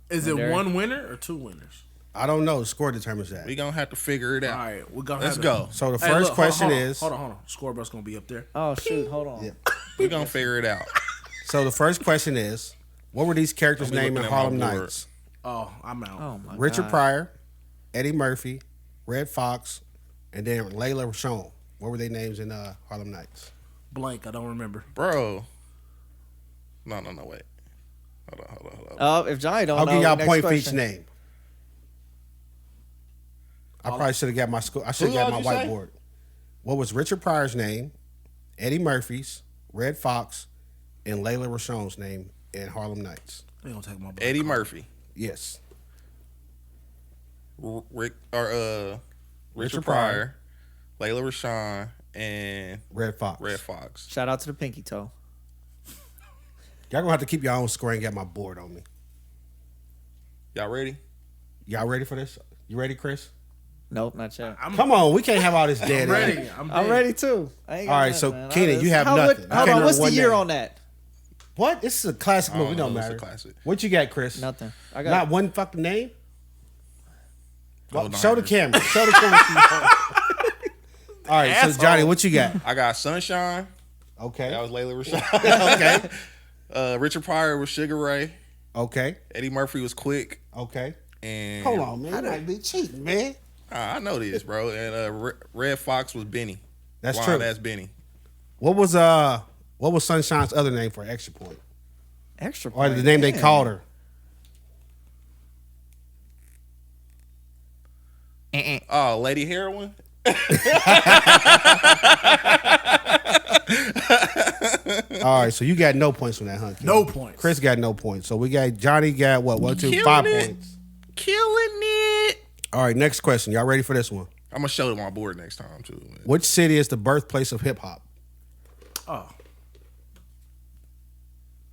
Is it Derek. one winner or two winners? I don't know. The score determines that. We gonna have to figure it All out. right, we're gonna Let's have go. So the Hey, first look, question hold on, is... hold on. Scoreboard's gonna be up there. Oh shoot, hold on. Yeah. We gonna figure it out. So the first question is, what were these characters I'll be named in looking at my Harlem board. Nights? Oh, I'm out. Oh my Richard god. Pryor, Eddie Murphy, Red Fox, and then Layla Rashawn. What were their names in Harlem Nights? Blank. I don't remember. Bro. No, wait. Hold on. Oh, if Johnny don't I'll know, give y'all a next point for each question. name. I probably should have got my school. I should Who have got my else you say? whiteboard. What was Richard Pryor's name? Eddie Murphy's, Red Fox, and Layla Rashawn's name in Harlem Nights? They gonna take my blank. Eddie Murphy. Yes. Richard Richard Pryor, Layla Rashawn, and Red Fox. Red Fox. Shout out to the pinky toe. Y'all gonna have to keep your own score and get my board on me. Y'all ready? Y'all ready for this? You ready, Chris? Nope, not yet. Come on, we can't have all this dead. I'm ready. air. I'm I'm dead. ready too. I ain't got All right, nothing, so man. Keenan, you have How- nothing. Hold Okay, on, no, what's the one year name. on that? What? This is a classic I movie. don't Don't know, it's a matter. classic. What you got, Chris? Nothing. I got Not one fucking name. Well, Hold on. show the camera. Show the camera. All right, so Asshole. Johnny, what you got? I got Sunshine. Okay. That was Layla Rashawn. Okay. Richard Pryor was Sugar Ray. Okay. Eddie Murphy was Quick. Okay. And Hold on, man. You might be cheating, man. I know this, bro. And Red Fox was Benny. That's Blind true. ass Benny. What was Sunshine's other name for Extra Point? extra. Or the point. name they Man. called her? Oh, Lady Heroin. All right, so you got no points from that, huh? Ken? No points. Chris got no points. So we got Johnny got what? 1, 2, Killing 5 it. points. Killing it. All right, next question. Y'all ready for this one? I'm gonna show my board next time too. Man. Which city is the birthplace of hip hop? Oh,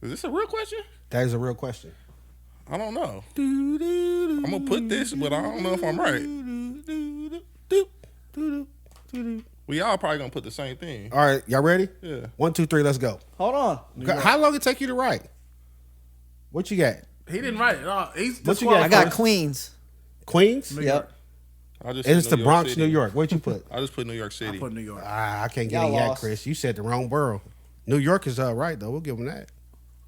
Is this a real question? That is a real question. I don't know. I'm gonna put this, but I don't know if I'm right. We all probably gonna put the same thing. All right, y'all ready? Yeah. 1, 2, 3, let's go. Hold on. How long it take you to write? What you got? he didn't write it. Oh, he's What you got? I got Chris? Queens. Queens? New Yep. York. I just It's put the Bronx, City. New York. What'd you put? I just put New York City. I put New York. I can't get Y'all it yet, lost. Chris. You said the wrong borough. New York is right though. We'll give them that.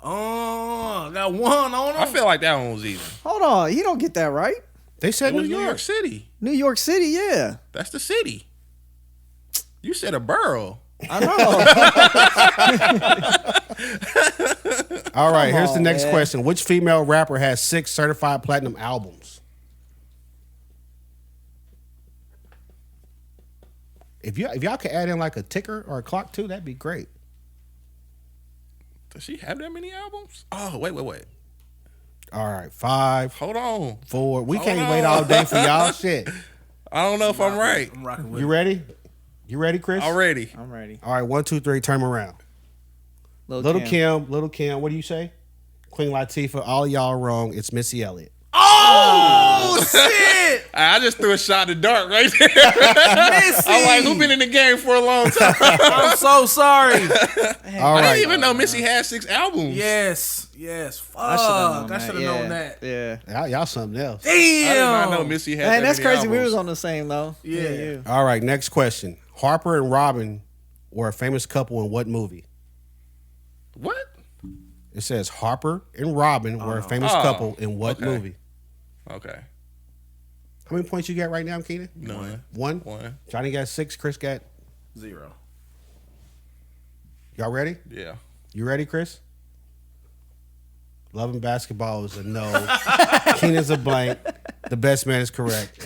Oh, I got one on I him. feel like that one was easy. Hold on. You don't get that right. They said It was New New York. York City. New York City, yeah. That's the city. You said a borough. I know. All right, here's the on, next man. question. Which female rapper has 6 certified platinum albums? If y'all could add in like a ticker or a clock too, that'd be great. Does she have that many albums? Oh, wait. All right, 5, Hold on. 4. We Hold can't on. wait all day for y'all. Shit. I don't know if I'm right. I'm rocking with You it. ready? You ready, Chris? Already. I'm ready. All right, 1, 2, 3. Turn 'em around. Little Kim. What do you say? Queen Latifah. All y'all wrong. It's Missy Elliott. Oh shit! I just threw a shot in the dark right there. Missy! I'm like, who been in the game for a long time? I'm so sorry. All I right. didn't even know Missy had 6 albums. Yes. Fuck. I I should have known that. Yeah. Y'all something else. I did not know Damn. Missy had Man, that that's many crazy. We albums. was on the same though. Yeah. You. All right, next question. Harper and Robin were a famous couple in what movie? What? It says Harper and Robin were a famous couple in what okay. movie? Okay. How many points you got right now, Keenan? None. 1. One. Johnny got 6. Chris got. 0. Y'all ready? Yeah. You ready, Chris? Love and Basketball is a no. Keenan's a blank. The best man is correct.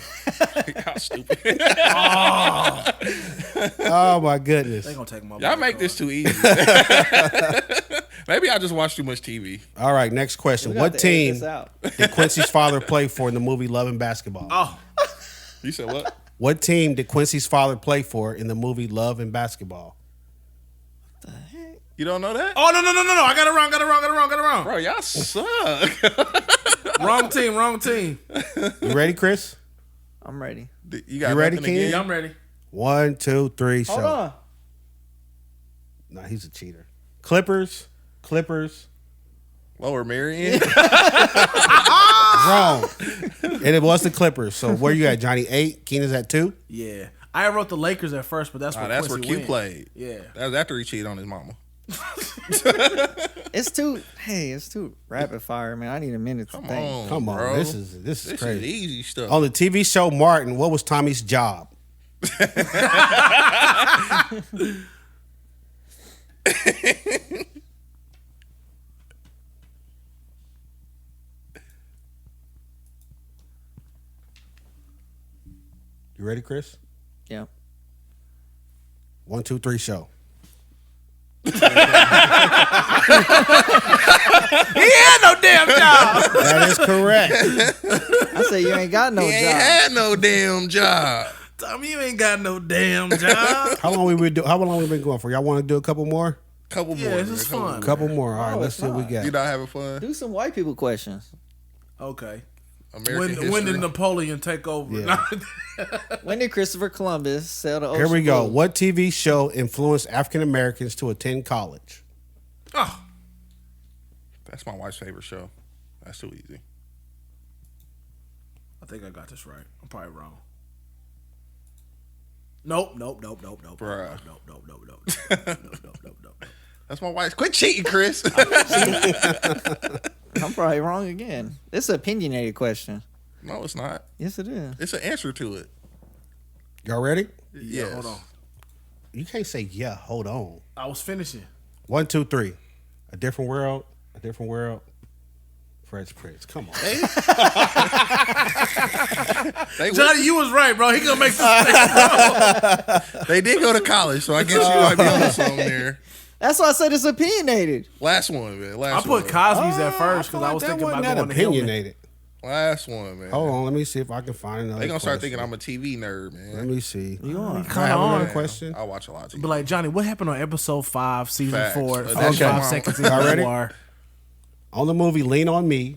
How stupid. Oh my goodness. They gonna take my. Y'all make this too easy. Maybe I just watch too much TV. All right, next question. We got What to edit team this out. did Quincy's father play for in the movie Love and Basketball? Oh, You said what? What team did Quincy's father play for in the movie Love and Basketball? You don't know that? no! I got it wrong. Bro, y'all suck. Wrong team. You ready, Chris? I'm ready. You got You ready, nothing Ken? again? Yeah, I'm ready. 1, 2, 3, show. Hold on. Nah, he's a cheater. Clippers. Lower Marion. Wrong. And it was the Clippers. So where you at, Johnny? 8. Keenan's at 2. Yeah, I wrote the Lakers at first, but that's where That's where Quincy Q went. played. Yeah. That was after he cheated on his mama. It's too rapid fire, man. I need a minute to Come think. on, Come on. bro. This is This is crazy. easy stuff. On the TV show Martin, what was Tommy's job? You ready, Chris? Yeah. 1, 2, 3, show. He had no damn job. That is correct. I said you ain't got no He job. ain't had no damn job. Tommy, you ain't got no damn job. How long we been going for? Y'all want to do a couple more? Couple Yeah, more. this man. is Couple fun. more. Couple more. All right, No, let's it's see what we not. got. You not having fun? Do some white people questions. Okay. American When did history. Napoleon take over? Yeah. When did Christopher Columbus sail the ocean? Here we go. blue? What TV show influenced African Americans to attend college? Oh, That's my wife's favorite show. That's too easy. I think I got this right. I'm probably wrong. Nope. Bruh. Nope. That's my wife's. Quit cheating, Chris. I'm probably wrong again. It's an opinionated question. No, it's not. Yes, it is. It's an answer to it. Y'all ready? Yeah, Yes. hold on. You can't say yeah. Hold on. I was finishing. 1, 2, 3. A different world. A different world. Fresh Prince. Come on. Johnny, you was right, bro. He gonna make this. They did go to college, so I guess you might be on something there. That's why I said it's opinionated. Last one, man. I Last put one. Cosby's at first because feel I like was that thinking about wasn't going that to Hillman. opinionated. Last one, man. Hold on. Let me see if I can find another. They gonna start question. thinking I'm a TV nerd, man. Let me see. You are. Can I have another on. question? I watch a lot of TV. But like Johnny, what happened on episode 5, season Facts. 4, That's 45 your seconds in Y'all the ready? war? On the movie Lean on Me,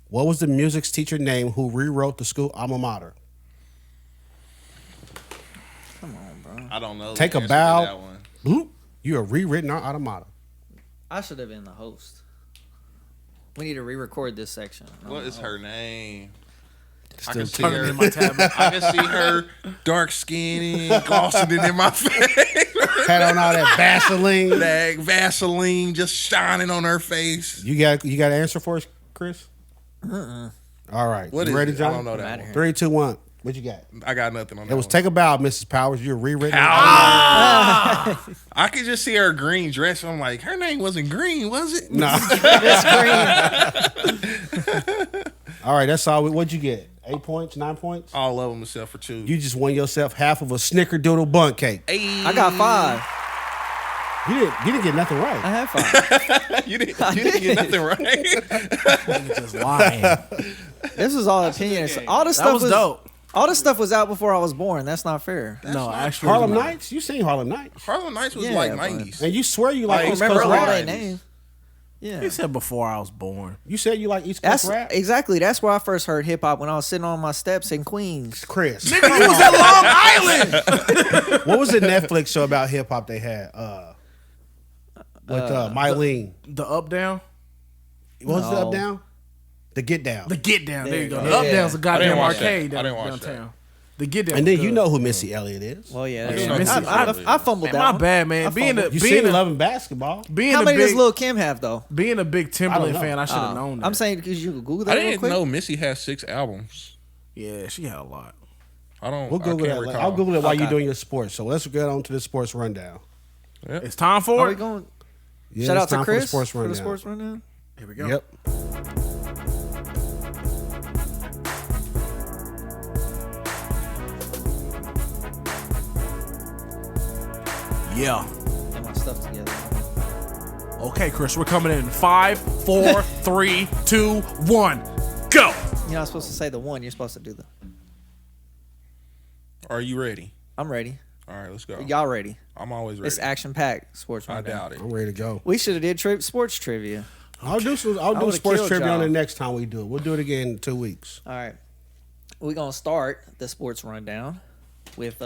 what was the music teacher name who rewrote the school alma mater? Come on, bro. I don't know. Take the a answer to bow. that one. Bloop. You have rewritten our alma mater. I should have been the host. We need to re-record this section. What is her name? I Still can see Turning her. in my tablet. I can see her dark skin glossing it in my face. Had on all that Vaseline. That Vaseline just shining on her face. You got an answer for us, Chris? All right. What you is ready, it? John? I don't know I'm that outta one. here. 3, 2, 1. What you got? I got nothing on that. It was one. Take a Bow, Mrs. Powers. You're rewritten. I could just see her green dress. I'm like, her name wasn't green, was it? Nah. It's green. All right, that's all. What'd you get? 8 points, 9 points? All of them except for 2. You just won yourself half of a snickerdoodle bun cake. I got 5. You didn't get nothing right. I have 5. you didn't get nothing right. Nigga just lying. This was all opinions. All this That stuff was dope. All this stuff was out before I was born. That's not fair. No, actually, Harlem Nights? You seen Harlem Nights? Harlem Nights was Yeah, like but- 90s. And you swear you like I East remember Coast all rap? their names. Yeah. He said before I was born. You said you like East Coast That's rap? exactly. That's where I first heard hip hop when I was sitting on my steps in Queens. Chris. Nigga, you was at Long Island. What was the Netflix show about hip hop they had? With Mylene. The Up Down. What was the No. Up Down? The Get Down. The Get Down. There you go. Yeah. The Up Down's a goddamn didn't watch that. arcade I didn't down, watch that. downtown. The Get Down. And then was you good. know who Missy Elliott is. Well, yeah. Yeah, That's Missy true. I fumbled Man, that my one. bad, man. Being a You being seen a, Loving Basketball. being How a many does big Lil Kim have though? being a big I don't Timberland know. fan, I should have known that. I'm saying because you can Google that I real didn't quick. know Missy has 6 albums. Yeah, she had a lot. I don't. We'll Google I that. can't Later. recall. I'll Google it while Okay. you're doing your sports. So let's get on to the sports rundown. It's time Are for we it. going? Yeah, Shout it's out to time Chris for the sports rundown. rundown. Here we go. Yep. Yeah. Get my stuff together. Okay, Chris, we're coming in 5, 4, 3, 2, 1, go. You're not supposed to say the one. You're supposed to do the. Are you ready? I'm ready. All right, let's go. Y'all ready? I'm always ready. It's action packed sports I rundown. doubt it. I'm ready to go. We should have did sports trivia. I'll do would've sports killed trivia on y'all. the next time we do it. We'll do it again in 2 weeks. All right. We're going to start the sports rundown with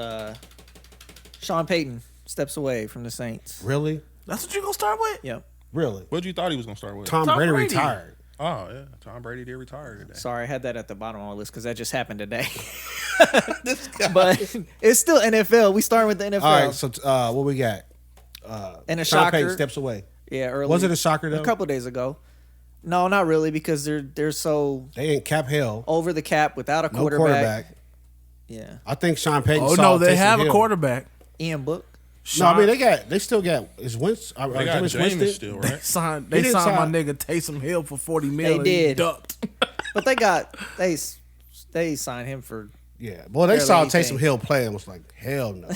Sean Payton steps away from the Saints. Really? That's what you gonna start with? Yep. Really? What you thought he was gonna start with? Tom Tom Brady Brady. retired. Oh yeah, Tom Brady did retire today. Sorry, I had that at the bottom of my list because that just happened today. But it's still NFL. We starting with the NFL. All right, so what we got? And a Sean Payton shocker. steps away. Yeah, early. Was it a shocker though? A couple days ago. No, not really because they're so They ain't cap hell. over the cap without a No quarterback. quarterback. Yeah. I think Sean Payton. Oh saw no, they Taysom have a Hill. quarterback. Ian Book. No, I mean they still got is Winston. They got Jameis Jameis Winston? still, They right? signed. They They didn't signed my sign- nigga Taysom Hill for $40 million. They He did. ducked. But they signed him for Yeah, boy, they Barely saw anything. Taysom Hill play and was like, hell no.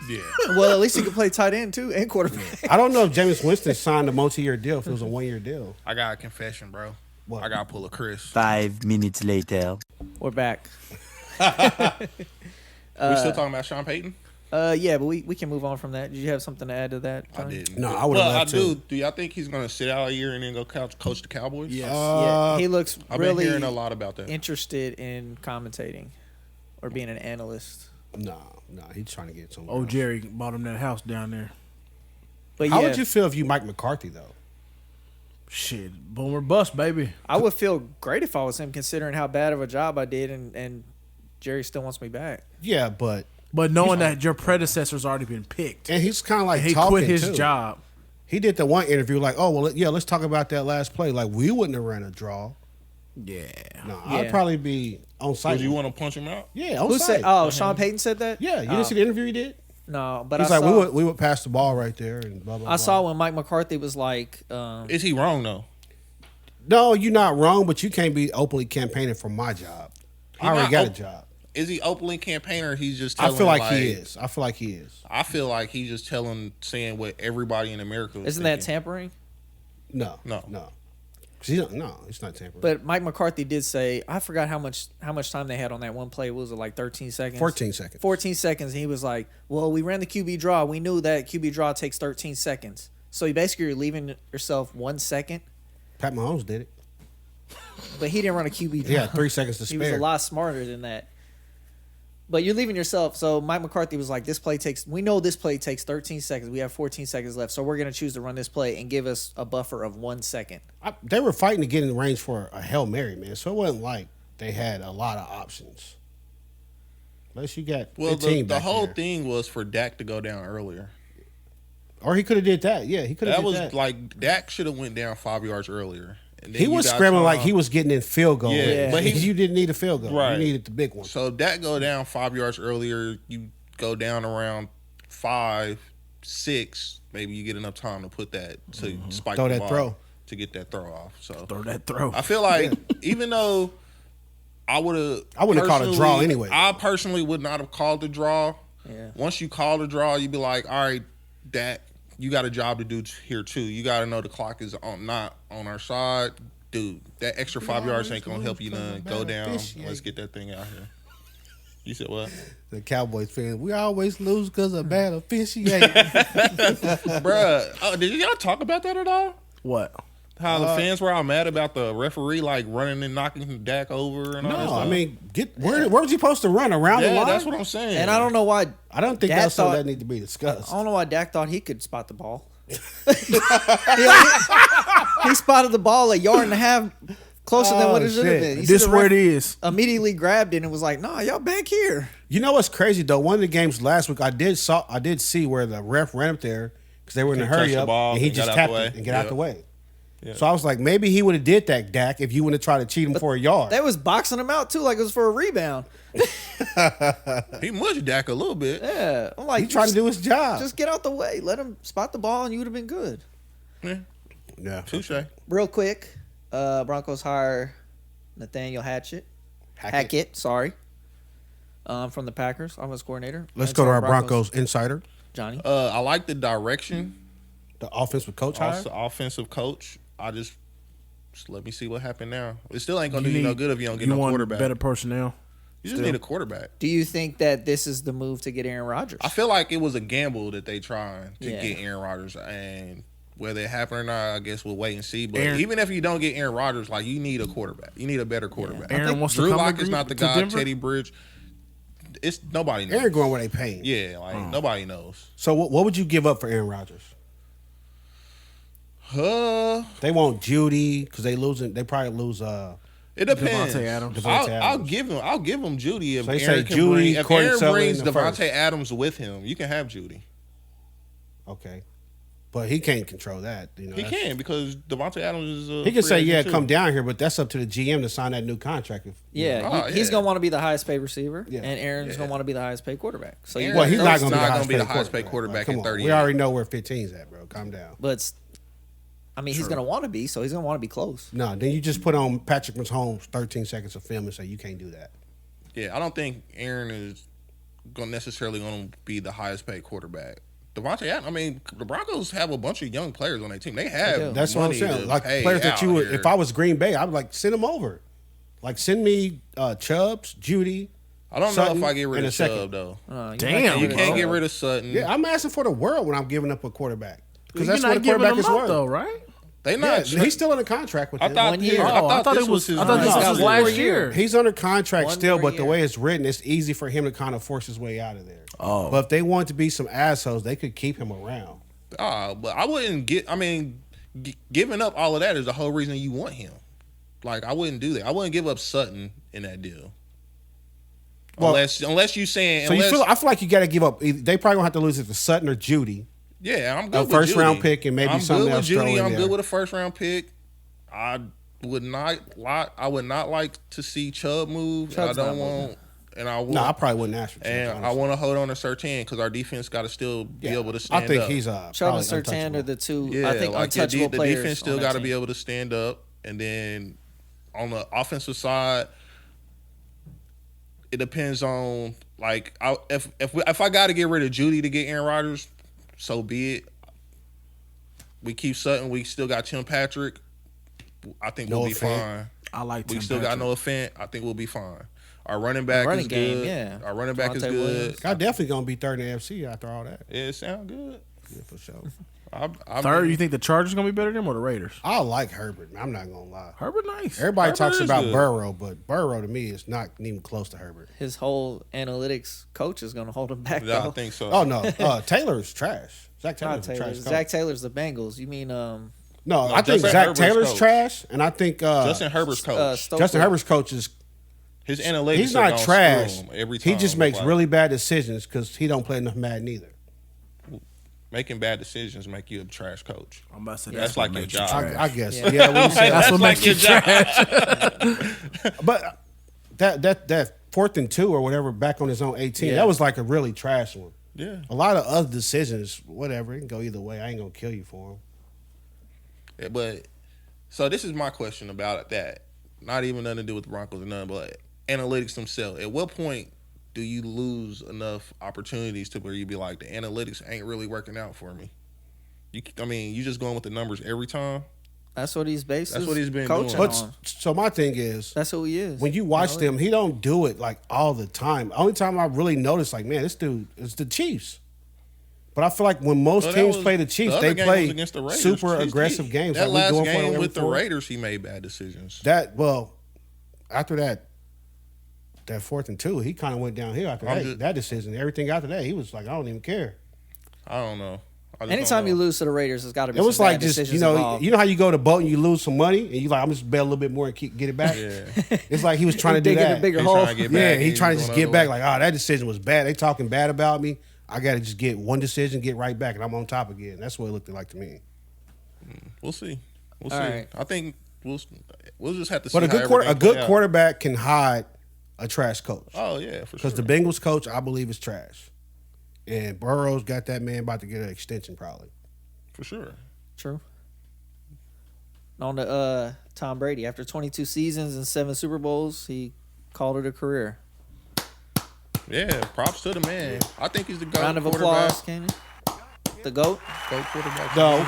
Yeah. well, at least he could play tight end too and quarterback. I don't know if Jameis Winston signed a multi-year deal. If it was a 1 year deal. I got a confession, bro. What? I got to pull a Chris. 5 minutes later. We're back. We still talking about Sean Payton? Yeah, but we can move on from that. Did you have something to add to that? I Johnny? didn't. No, I would've Well, left I do. too. Do y'all think he's gonna sit out a year and then go coach the Cowboys? Yes. Yeah, he looks I've been really hearing a lot about that. interested in commentating or being an analyst. No, he's trying to get some. Oh, Jerry bought him that house down there. But How yeah, would you feel if you Mike McCarthy though? Shit, boomer bust, baby. I would feel great if I was him, considering how bad of a job I did, and Jerry still wants me back. Yeah, but But knowing that your predecessor's already been picked, and he's kind of like and he talking quit his too. job. He did the one interview like, oh well, yeah, let's talk about that last play. Like we wouldn't have ran a draw. Yeah. No, Yeah. I'd probably be on site. Would you want to punch him out? Yeah, on Who site. said? Oh, Sean Payton said that. Yeah, you didn't see the interview he did. No, but He's I like, saw. we would pass the ball right there and blah blah. I blah. saw when Mike McCarthy was like, Is he wrong though? No, you're not wrong, but you can't be openly campaigning for my job. I already not got a op- job. Is he openly campaigner? He's just. I Telling feel like he is. I feel like he is. I feel like he's just saying what everybody in America. Is isn't that thinking. tampering? No. 'Cause no, it's not tampering. But Mike McCarthy did say, I forgot how much time they had on that one play. What was it, like 13 seconds? 14 seconds. 14 seconds. And he was like, well, we ran the QB draw. We knew that QB draw takes 13 seconds. So you basically you're leaving yourself 1 second. Pat Mahomes did it. But he didn't run a QB draw. He had 3 seconds to He spare. was a lot smarter than that. But you're leaving yourself. So Mike McCarthy was like, we know this play takes 13 seconds. We have 14 seconds left. So we're going to choose to run this play and give us a buffer of 1 second. They were fighting to get in the range for a Hail Mary, man. So it wasn't like they had a lot of options. Unless you got Well, 15 the back whole there. thing was for Dak to go down earlier. Or he could have did that. Yeah, he could have That did was that. like Dak should have went down 5 yards earlier, And then He you was got scrambling Tom. like he was getting in field goal. Yeah. But you didn't need a field goal. Right. You needed the big one. So if that go down 5 yards earlier, you go down around 5, 6. Maybe you get enough time to put that to spike Throw the that ball throw. to get that throw off. So Throw that throw. I feel like even though I wouldn't have called a draw anyway. I personally would not have called the draw. Yeah. Once you call the draw, you'd be like, all right, Dak, you got a job to do here too. You got to know the clock is not on our side. Dude, that extra 5 yards ain't going to help you none. Go down. Let's get that thing out here. You said what? The Cowboys fans, we always lose because of bad officiating. Bruh, did y'all talk about that at all? What? How the fans were all mad about the referee like running and knocking Dak over and all that No, stuff? I mean, where was he supposed to run around the yeah, line? that's what I'm saying. And I don't know why. I don't think Dak that's something thought- that need to be discussed. I don't know why Dak thought he could spot the ball. He spotted the ball a yard and a half closer than what it should have shit. been. He This should have where it is. immediately grabbed it and was like, "Nah, y'all back here." You know what's crazy though? One of the games last week, I did see where the ref ran up there because they were in a He touched hurry the up, ball and he and just got out tapped the way. it and get out the way. Yeah. So I was like, maybe he would have did that, Dak, if you would have tried to cheat him for a yard. They was boxing him out too, like it was for a rebound. He mushed Dak a little bit. Yeah, I'm like, He trying to do his job. just get out the way, let him spot the ball, and you would have been good. Yeah, Yeah. touche. Real quick, Broncos hire Nathaniel Hackett, sorry, from the Packers, offense coordinator. Let's That's go to our Broncos insider, Johnny. I like the direction. the offensive coach hire. Also, offensive coach. I just let me see what happened now. It still ain't gonna do you no good if you don't get no want quarterback. better personnel. You just need a quarterback. Do you think that this is the move to get Aaron Rodgers? I feel like it was a gamble that they trying to Yeah. get Aaron Rodgers, and whether it happened or not, I guess we'll wait and see. But Aaron- even if you don't get Aaron Rodgers, like you need a quarterback. You need a better quarterback. Aaron I think wants to Drew come Lock to is not the to guy. Denver? Teddy Bridge. It's nobody knows. Aaron going where they paying. Yeah, like nobody knows. So what would you give up for Aaron Rodgers? They want Judy because they losing. They probably lose. It depends. Devontae Adams. Devontae I'll Adams. I'll give him Judy if So they Aaron say can Judy, bring. If Corey Aaron Sutherland brings in the Devontae first. Adams with him, you can have Judy. Okay, but he can't control that. You know, He that's- can because Devontae Adams is. He can free say, agent "Yeah, too. come down here," but that's up to the GM to sign that new contract. If, yeah, Oh, he's yeah. gonna want to be the highest paid receiver, Yeah. and Aaron's gonna want to be the highest paid quarterback. So you Aaron- Well, he's not Aaron's going to not be gonna be the the highest paid Like, quarterback come in on. 30 We years. already know where 15's at, bro. Calm down. but I mean, he's gonna want to be, so he's gonna want to be close. No, then you just put on Patrick Mahomes 13 seconds of film and say you can't do that. Yeah, I don't think Aaron is necessarily going to be the highest paid quarterback. Devontae Adams, I mean, the Broncos have a bunch of young players on their team. They do. have That's what I'm money saying. to Like pay players that out you would, here. if I was Green Bay, I would like send them over. Like send me Chubbs, Judy. I don't know Sutton if I get rid in of a second. Chubb though. Damn. You can't get rid of Sutton. Yeah, I'm asking for the world when I'm giving up a quarterback because You're that's what a not giving quarterback him is up worth. though, right? They Yeah, not. he's still under contract with I them. thought 1 year. I thought this was his. I thought this was his One last more year. He's under contract One still, more but the year. way it's written, it's easy for him to kind of force his way out of there. Oh. But if they want to be some assholes, they could keep him around. But I wouldn't get. I mean, giving up all of that is the whole reason you want him. Like I wouldn't do that. I wouldn't give up Sutton in that deal. Well, unless you saying. So unless, I feel like you got to give up. They probably gonna have to lose it to Sutton or Judy. Yeah, I'm good. A with first Judy. round pick and maybe I'm something good with else thrown Judy. in I'm there. good with a first round pick. I would not like to see Chubb move. Chubb's I not don't want. moving. And I want. No, I probably wouldn't ask for Chubb, and I honestly. want to hold on to Surtain because our defense got to still be able to stand I think up. he's Chubb probably and Surtain untouchable. are the two, Yeah, I think, like untouchable the players. defense still on got that to be team. able to stand up, and then on the offensive side, it depends on like if I got to get rid of Judy to get Aaron Rodgers, so be it. We keep Sutton. We still got Tim Patrick. I think we'll be fine. I like. We Tim still got Patrick. Noah Fant. I think we'll be fine. Our running back running is game, good. yeah. Our running back is Devontae good. Williams. I'm definitely gonna be third in the AFC after all that. Yeah, it sound good. Yeah, for sure. Third, you think the Chargers gonna be better than them or the Raiders? I like Herbert. Man. I'm not gonna lie. Herbert, nice. Everybody Herbert talks is about good. Burrow, but Burrow to me is not even close to Herbert. His whole analytics coach is going to hold him back. Yeah, though. I think so. Oh no, Taylor's trash. Zach Not Taylor's a Taylor. trash coach. Zach Taylor's the Bengals. You mean No, I think Justin Zach Herbert's Taylor's coach. trash, and I think Justin Herbert's coach. Stoker. Justin Herbert's coach is His analytics. he's are not gonna trash. screw him every time. He just makes Like, really bad decisions because he don't play enough Madden either. making bad decisions make you a trash coach. I'm about to say That's like your job. I guess. Yeah. Yeah, when you say That's what makes you trash. but that 4th and 2 or whatever back on his own 18, Yeah. that was like a really trash one. Yeah. A lot of other decisions, whatever, it can go either way. I ain't gonna kill you for them. Yeah, but so this is my question about that. Not even nothing to do with the Broncos or nothing, but analytics themselves. At what point do you lose enough opportunities to where you be like, the analytics ain't really working out for me? You just going with the numbers every time? That's what he's based. That's what he's been coaching doing. on. So my thing is, That's who he is. when you watch them, he don't do it like all the time. Only time I really notice, like, man, this dude is the Chiefs. But I feel like when most teams play the Chiefs, they play against the Raiders. super aggressive games. That like last we doing for game them with the every Raiders, he made bad decisions. After that 4th and 2, he kind of went downhill after that decision. Everything after that, he was like, I don't even care. I don't know. Anytime you lose to the Raiders, it's got to be. It was some like bad just decisions involved. you know how you go to boat and you lose some money and you like, I'm just bet a little bit more and get it back. Yeah. It's like he was trying to do digging that. a bigger He's hole. trying to get back. Yeah, he He's trying to going just get the back. other Like, that decision was bad. They talking bad about me. I got to just get one decision, get right back, and I'm on top again. That's what it looked like to me. We'll see. We'll All see. right. I think we'll just have to see. But a how good everything play out. quarterback can hide a trash coach. Oh yeah, for sure. Because the Bengals coach, I believe, is trash. And Burrow's got that man about to get an extension probably. For sure. True. On to Tom Brady. After 22 seasons and 7 Super Bowls, he called it a career. Yeah, props to the man. I think he's the GOAT Round of quarterback. applause, Kenny. The GOAT. GOAT quarterback. No.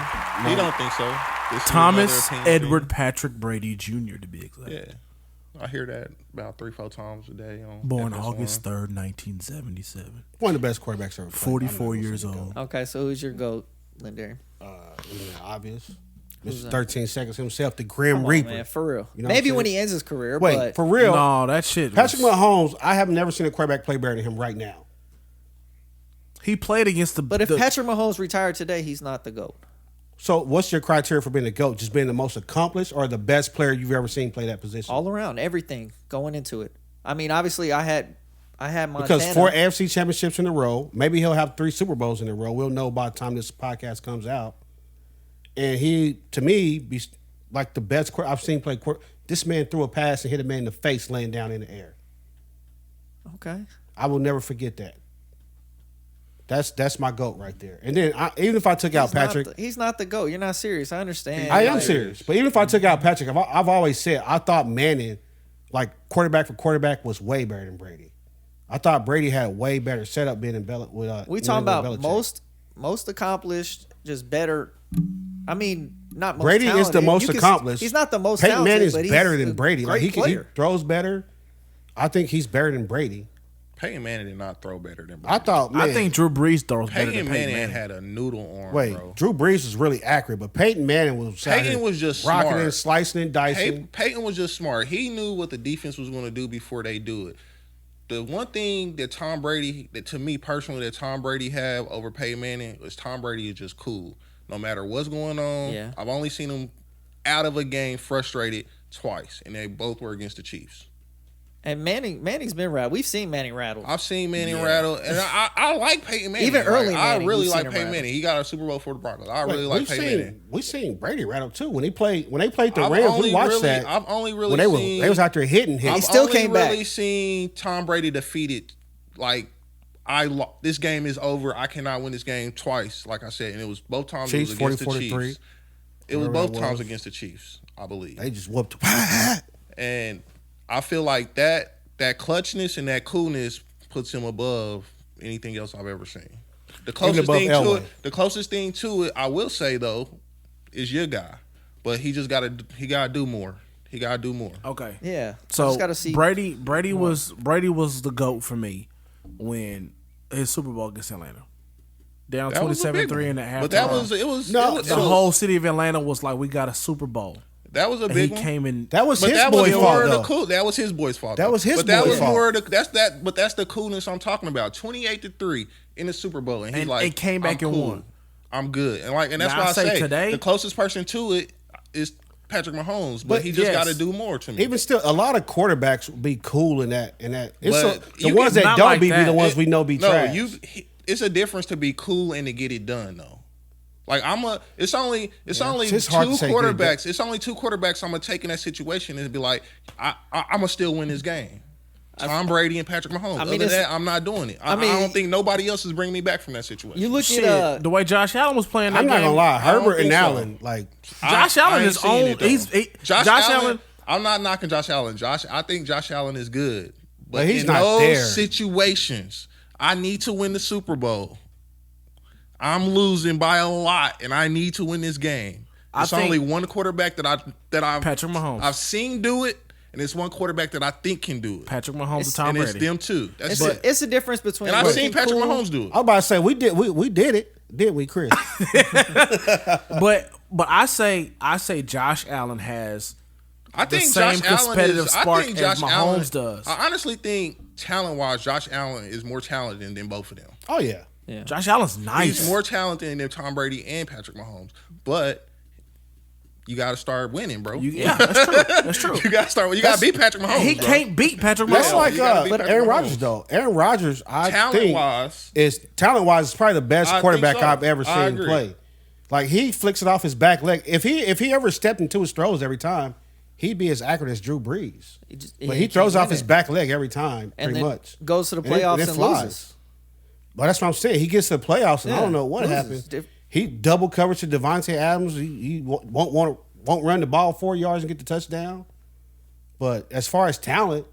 He don't think so. This is Thomas another opinion. Edward Patrick Brady Jr. to be exact. Yeah. I hear that about 3-4 times a day. Born FS1. August 3rd, 1977. One of the best quarterbacks ever played. 44 years old. Okay, so who's your GOAT, Lindari? Obvious. Who's Mr. that? 13 seconds himself, the Grim Come on, Reaper. man, for real. You know what Maybe I'm when saying? he ends his career, Wait, but for real. No, that shit. Patrick was- Mahomes, I have never seen a quarterback play better than him right now. He played against the. but if the, Patrick Mahomes retired today, he's not the GOAT. So what's your criteria for being a GOAT? Just being the most accomplished or the best player you've ever seen play that position? All around, everything going into it. I mean, obviously, I had Montana. Because 4 AFC championships in a row, maybe he'll have 3 Super Bowls in a row. We'll know by the time this podcast comes out. And he, to me, be like the best I've seen play. This man threw a pass and hit a man in the face laying down in the air. Okay. I will never forget that. That's my GOAT right there. And then even if I took out Patrick, He's not the GOAT. You're not serious. I understand. I am Like, serious. But even if I took out Patrick, I've always said I thought Manning, like quarterback for quarterback, was way better than Brady. I thought Brady had a way better setup being in with. We talking about most accomplished, just better. I mean, not most Brady is the talented. most accomplished. He's not the most Peyton talented, Manning is but he's better a than Brady. Like he player. throws better. I think he's better than Brady. Peyton Manning did not throw better than Brady. I thought. Man, I think Drew Brees throws better Peyton than Peyton Manning Manning. had a noodle arm, Wait, bro. Drew Brees was really accurate, but Peyton Manning was. out Peyton here was just rocking smart. and slicing and dicing. Peyton was just smart. He knew what the defense was going to do before they do it. The one thing that Tom Brady, that to me personally, that Tom Brady have over Peyton Manning is Tom Brady is just cool. No matter what's going on. Yeah. I've only seen him out of a game frustrated twice, and they both were against the Chiefs. And Manning's been rattled. We've seen Manning rattled. I've seen Manning rattle, and I like Peyton Manning. Even early I Manning, really you've like seen him Peyton rattle. Manning. He got a Super Bowl for the Broncos. I really like Peyton Manning. We seen Brady rattle too when they played the I've Rams. only We watched really- that. I've only really when they seen- was out there hitting. He I've still only came back. really seen Tom Brady defeated. Like this game is over. I cannot win this game twice. Like I said, and it was both times Chiefs, it was against 40-43. the Chiefs. It was Whatever both that times was. against the Chiefs, I believe. They just whooped. And I feel like that clutchness and that coolness puts him above anything else I've ever seen. The closest above thing to Elway. it, I will say though, is your guy. But he gotta do more. He gotta do more. Okay. Yeah. So just gotta see. Brady was the GOAT for me when his Super Bowl against Atlanta. Down That was a big 27-3 one. in the halftime. But that was it was No, the whole city of Atlanta was like, we got a Super Bowl. that was a And big he one. came in. That was But his that boy's was fault more though. the cool. That was his boy's fault. That though. was his But that boy's was fault. more the, that's the coolness I'm talking about. 28-3 in the Super Bowl, and he's And- like, and came back I'm and cool. won. I'm good, and that's Now, why I I say say today- the closest person to it is Patrick Mahomes, but But he just yes. got to do more to me. Even still, a lot of quarterbacks will be cool in that. It's But the you ones can- that not don't like be that. the ones we know be trash. it's a difference to be cool and to get it done though. Like it's only two hard to say good. quarterbacks. It's only two quarterbacks I'm gonna take in that situation and be like, I'm gonna still win this game. Tom Brady and Patrick Mahomes. Other than that, I'm not doing it. I don't think nobody else is bringing me back from that situation. You look at the way Josh Allen was playing that I'm not game. gonna lie, Herbert and so. Allen, like Josh Allen is on. Josh Allen. I'm not knocking Josh Allen. I think Josh Allen is good, but he's in not those there. situations, I need to win the Super Bowl. I'm losing by a lot, and I need to win this game. It's only one quarterback that I've Patrick Mahomes. I've seen do it. And it's one quarterback that I think can do it. Patrick Mahomes and Tom Brady. And it's them two. That's it. It's a difference between. And I've seen Patrick Mahomes do it. I was about to say we did it, did we, Chris? but I say Josh Allen has. I think the same Josh competitive Allen spark as Mahomes does. I honestly think talent wise, Josh Allen is more talented than both of them. Oh yeah. Josh Allen's nice. He's more talented than Tom Brady and Patrick Mahomes, but. You got to start winning, bro. That's true. That's true. You got to start. You got to beat Patrick Mahomes. He bro. can't beat Patrick Mahomes. That's like but Aaron Rodgers though. Aaron Rodgers, I think talent wise is probably the best quarterback I've ever seen play. Like he flicks it off his back leg. If he ever stepped into his throws every time, he'd be as accurate as Drew Brees. But he throws off his back leg every time, pretty much. Goes to the playoffs and loses. But that's what I'm saying. He gets to the playoffs and I don't know what happened. He double coverage to Devontae Adams. He won't run the ball 4 yards and get the touchdown. But as far as talent,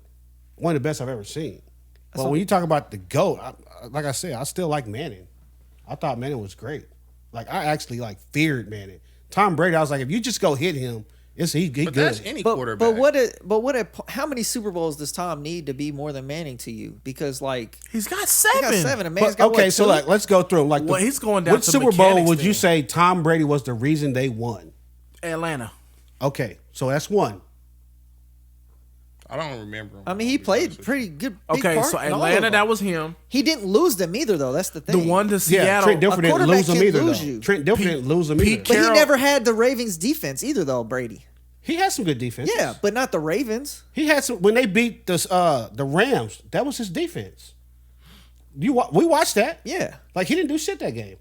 one of the best I've ever seen. But when you talk about the GOAT, like I said, I still like Manning. I thought Manning was great. Like I actually feared Manning. Tom Brady, I was like, if you just go hit him, he good. That's any quarterback. How many Super Bowls does Tom need to be more than Manning to you? Because he's got 7. A man's got okay, so let's go through them. He's going down. What Super Bowl would you say Tom Brady was the reason they won? Atlanta. Okay, so that's one. I don't remember him. I mean, he played pretty good. Okay, so Atlanta, that was him. He didn't lose them either, though. That's the thing. The one to Seattle. Trent Dilfer didn't lose them either. Trent Dilfer didn't lose them either. But he never had the Ravens defense either, though. Brady. He had some good defense. Yeah, but not the Ravens. He had some when they beat the Rams. That was his defense. We watched that. Yeah, he didn't do shit that game.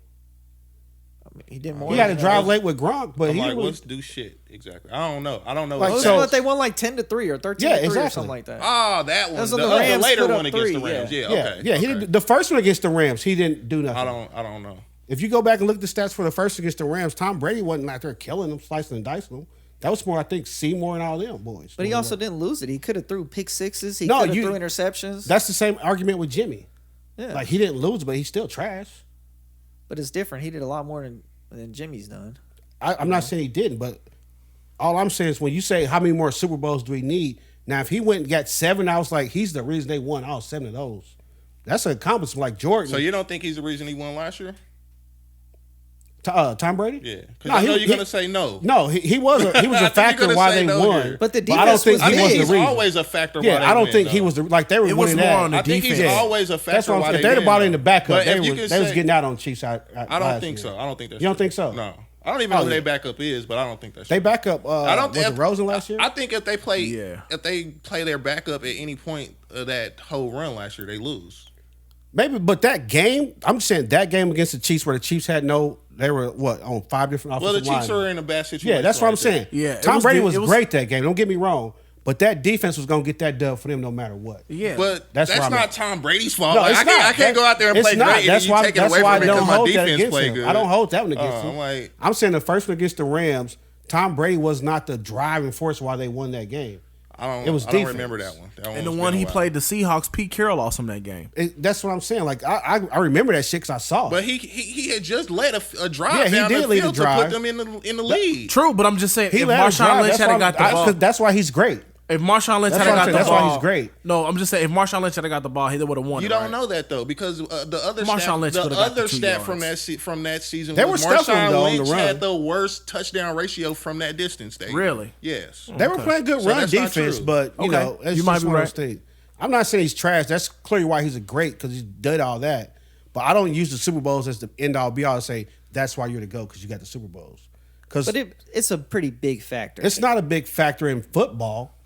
He did more. He had a drive late with Gronk, but what's do shit exactly? I don't know. But they won 10-3 or 13-3 or something like that. Oh, that one. The later one against the Rams. Yeah. Okay. Yeah. He did the first one against the Rams. He didn't do nothing. I don't know. If you go back and look at the stats for the first against the Rams, Tom Brady wasn't out there killing them, slicing and dicing them. That was more, I think, Seymour and all them boys. But he also didn't lose it. He could have threw pick sixes. He could have threw interceptions. That's the same argument with Jimmy. Yeah. He didn't lose, but he's still trash. But it's different. He did a lot more than Jimmy's done. I'm not saying he didn't, but all I'm saying is when you say how many more Super Bowls do we need, now if he went and got 7, I was like, he's the reason they won all 7 of those. That's an accomplishment like Jordan. So you don't think he's the reason he won last year? Tom Brady? Yeah. Because I know you're going to say no. No, he was a factor why they won. Here. But the defense I don't think he was the reason. He's always a factor why they win. I don't think he was the they were winning that. I think he's always a factor that's why why if they they'd have bought win, in the backup, they was getting out on Chiefs. I don't think so. I don't think that's You don't think so? No. I don't even know who their backup is, but I don't think that's they backup. I don't think was it Rosen last year? I think if they play their backup at any point of that whole run last year, they lose. Maybe, but that game, I'm just saying that game against the Chiefs where the Chiefs had they were on 5 different offensive lines. Well, the Chiefs are in a bad situation. Yeah, that's what I'm saying. Yeah, Tom Brady was great that game. Don't get me wrong. But that defense was going to get that dub for them no matter what. Yeah. But that's not Tom Brady's fault. No, I can't go out there and play great and you take it away from me because my defense played good. I don't hold that one against him. I'm saying the first one against the Rams, Tom Brady was not the driving force why they won that game. I don't remember that one. And the one he played the Seahawks, Pete Carroll lost him that game. That's what I'm saying. I remember that shit because I saw it. But he had just led a drive down the field to put them in the lead. True, but I'm just saying if Marshawn Lynch had got the ball, that's why he's great. If Marshawn Lynch had got the ball, that's why he's great. No, I'm just saying if Marshawn Lynch had got the ball, he would have won. You don't know that though because the other stat from that season was Marshawn Lynch had the worst touchdown ratio from that distance. Really? Yes. They were playing good run defense, but you might be right. I'm not saying he's trash. That's clearly why he's a great because he's done all that. But I don't use the Super Bowls as the end all be all to say that's why you're the GOAT because you got the Super Bowls. But it's a pretty big factor. It's not a big factor in football.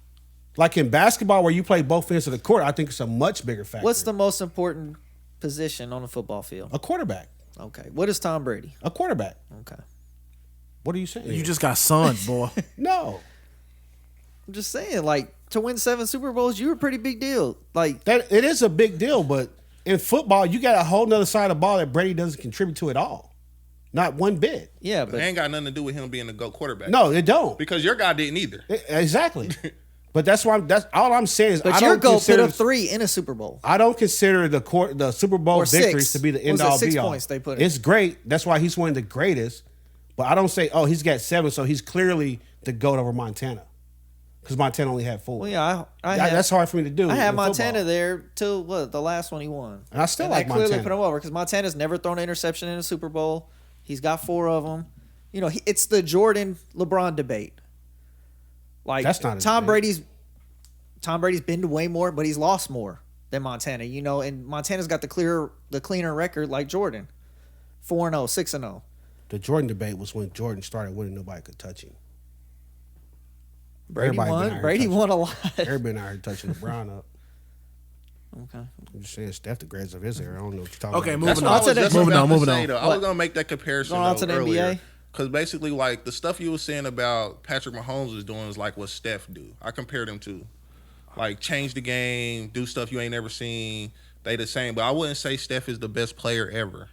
Like in basketball, where you play both ends of the court, I think it's a much bigger factor. What's the most important position on the football field? A quarterback. Okay. What is Tom Brady? A quarterback. Okay. What are you saying? You just got sons, boy. no. I'm just saying, like, to win 7 Super Bowls, you're a pretty big deal. Like That it is a big deal, but in football, you got a whole nother side of the ball that Brady doesn't contribute to at all. Not one bit. yeah, It but ain't got nothing to do with him being a GOAT quarterback. No, it don't. Because your guy didn't either. Exactly. But that's why that's all I'm saying is I your don't goal put consider up 3 in a Super Bowl. I don't consider the Super Bowl Or 6. victories to be the What was end it, all 6 be all. points they put in? It's great. That's why he's one of the greatest. But I don't say, oh, he's got 7, so he's clearly the GOAT over Montana. Because Montana only had 4. Well, yeah, I had, That's hard for me to do. I had in Montana football. there till the last one he won. And I still and like that clearly Montana. put him over because Montana's never thrown an interception in a Super Bowl. He's got 4 of them. You know, it's the Jordan LeBron debate. Like That's not a Tom debate. Brady's been to way more, but he's lost more than Montana. You know, and Montana's got the cleaner record like Jordan, 4-0, 6-0. The Jordan debate was when Jordan started winning, nobody could touch him. Brady Everybody been out won. here Brady touching- won a lot. Everybody out here touching LeBron up. Okay. I'm just saying, Steph the greatest of his era. I don't know what you're talking Okay, about. That's moving what I on. was just Moving about on. to Moving say, on. though. I was going to make that comparison Going on to the earlier. NBA? Because basically, like, the stuff you were saying about Patrick Mahomes was doing is like what Steph do. I compared them to. Like, change the game, do stuff you ain't never seen. They the same. But I wouldn't say Steph is the best player ever.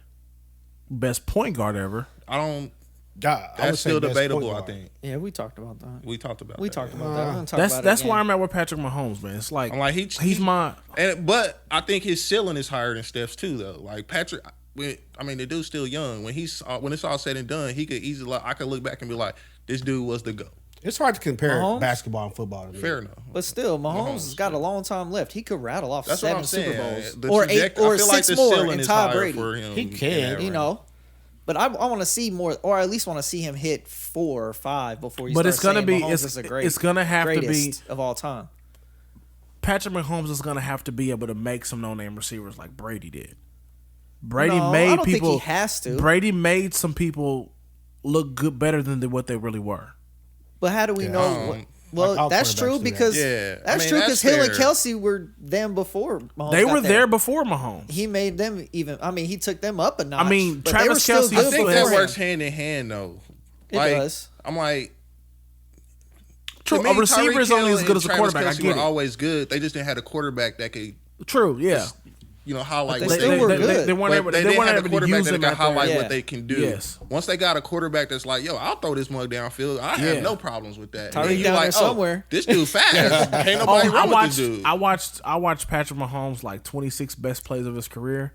Best point guard ever. I don't. God, I would That's say still best debatable, point I guard. think. Yeah, we talked about that. We talked about We that. talked about that. We're gonna talk That's about it that's again. where I'm at with Patrick Mahomes, man. It's like I'm like, he's my. But I think his ceiling is higher than Steph's too, though. Like Patrick, I mean, the dude's still young. When it's all said and done, he could easily. I could look back and be like, this dude was the GOAT. It's hard to compare Mahomes? basketball and football to me. Fair enough. But still, Mahomes has got a long time left. He could rattle off That's what 7 I'm Super saying. Bowls The or 8 trajectory- or I feel like 6 the more ceiling and is Tom higher Brady. for him. He in can, that You range. know, but I want to see more, or at least want to see him hit 4 or 5 before you. But start it's gonna saying be- Mahomes it's- is the great, it's gonna have to be- greatest of all time. Patrick Mahomes is gonna have to be able to make some no-name receivers like Brady did. Brady No, I made don't think people. he has to. Brady made some people look good, better than what they really were. But how do we know? like Well, all that's quarterbacks true do that. because Yeah, I that's mean, true that's because Hill and fair. Kelsey were them before Mahomes. They got were there before Mahomes. He made them even. I mean, he took them up a notch. I mean, but they Travis were still Kelce- good I think Still that has- before works him. hand in hand, though. It Like, does. I'm like, True, to me, a receiver Tyreek is only Hill as good and as a Travis quarterback. I Kelce get were it. always good. They just didn't have a quarterback that could, True, yeah. highlight they what still they were can do. good. They weren't But able. they They didn't weren't have able a to quarterback use that them could at highlight their. Yeah. what they can do. Yes. Once they got a quarterback that's like, yo, I'll throw this mug downfield. I have Yeah. no problems with that. Tyreek And then you down like, there somewhere. this dude fast. Ain't Oh, nobody wrong with this dude. I watched Patrick Mahomes like 26 best plays of his career.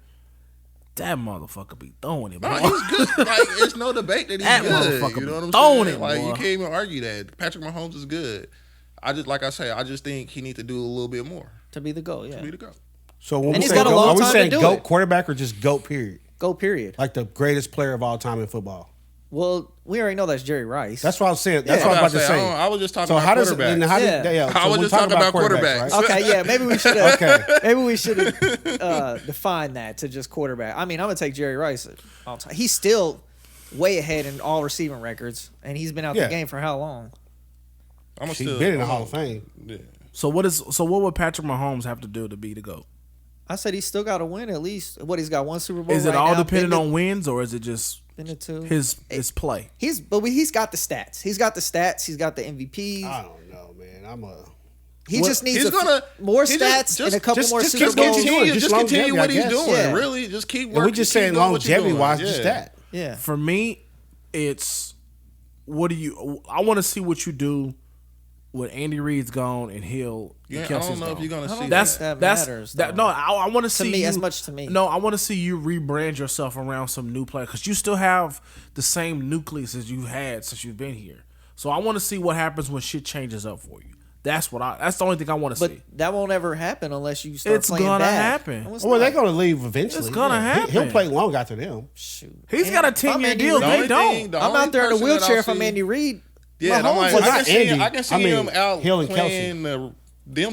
That motherfucker be throwing it, boy. No, he's good. Like, it's no debate that he's That good. motherfucker You know what I'm throwing saying? it, Like, boy. you can't even argue that. Patrick Mahomes is good. I just think he needs to do a little bit more to be the goal. Yeah, to be the GOAT. So when And we he's say got a GOAT, long are we time to saying do GOAT it. quarterback or just GOAT period? go period. Like the greatest player of all time in football. Well, we already know that's Jerry Rice. That's what I was saying. That's what I was about to say. I was just talking So about how does quarterbacks. and how Yeah. did, yeah, I so was we just talking talking about quarterbacks. right? Okay, yeah, maybe we should have. Okay. Maybe we should have defined that to just quarterback. I mean, I'm gonna take Jerry Rice all time. He's still way ahead in all receiving records, and he's been out Yeah. the game for how long? I'm He's still been in the Hall of Fame. Yeah. So what would Patrick Mahomes have to do to be the GOAT? I said he's still got to win at least. What, he's got 1 Super Bowl. Is it right all now, dependent been on wins, or is it just to- been to 2. his play? He's got the stats. He's got the MVPs. I don't know, man. He just needs He's gonna more he stats and a couple just- more just Super keep Bowls. continuing. Just Just continue what longevity, he's I guess. doing. Yeah. Really, just keep working. And we just saying longevity wise, just that. Yeah. For me, it's I want to see what you do when Andy Reid's gone and Hill and Yeah, I Kelsey's don't know gone. if you're gonna see That's that that's matters, that. though. No, I want to see me, you, as much to me. No, I want to see you rebrand yourself around some new players because you still have the same nucleus as you've had since you've been here. So I want to see what happens when shit changes up for you. That's the only thing I want to But see. that won't ever happen unless you start It's playing gonna bad. happen. No, it's Well, they're not. going to leave eventually. It's gonna happen. He'll play long after them. Shoot. He's got a I'm 10-year Andy deal. Reid. They don't. I'm out there in a wheelchair if I'm Andy Reid. Yeah, and I'm like, Mahomes was- I not can see Andy. him out Hill and playing them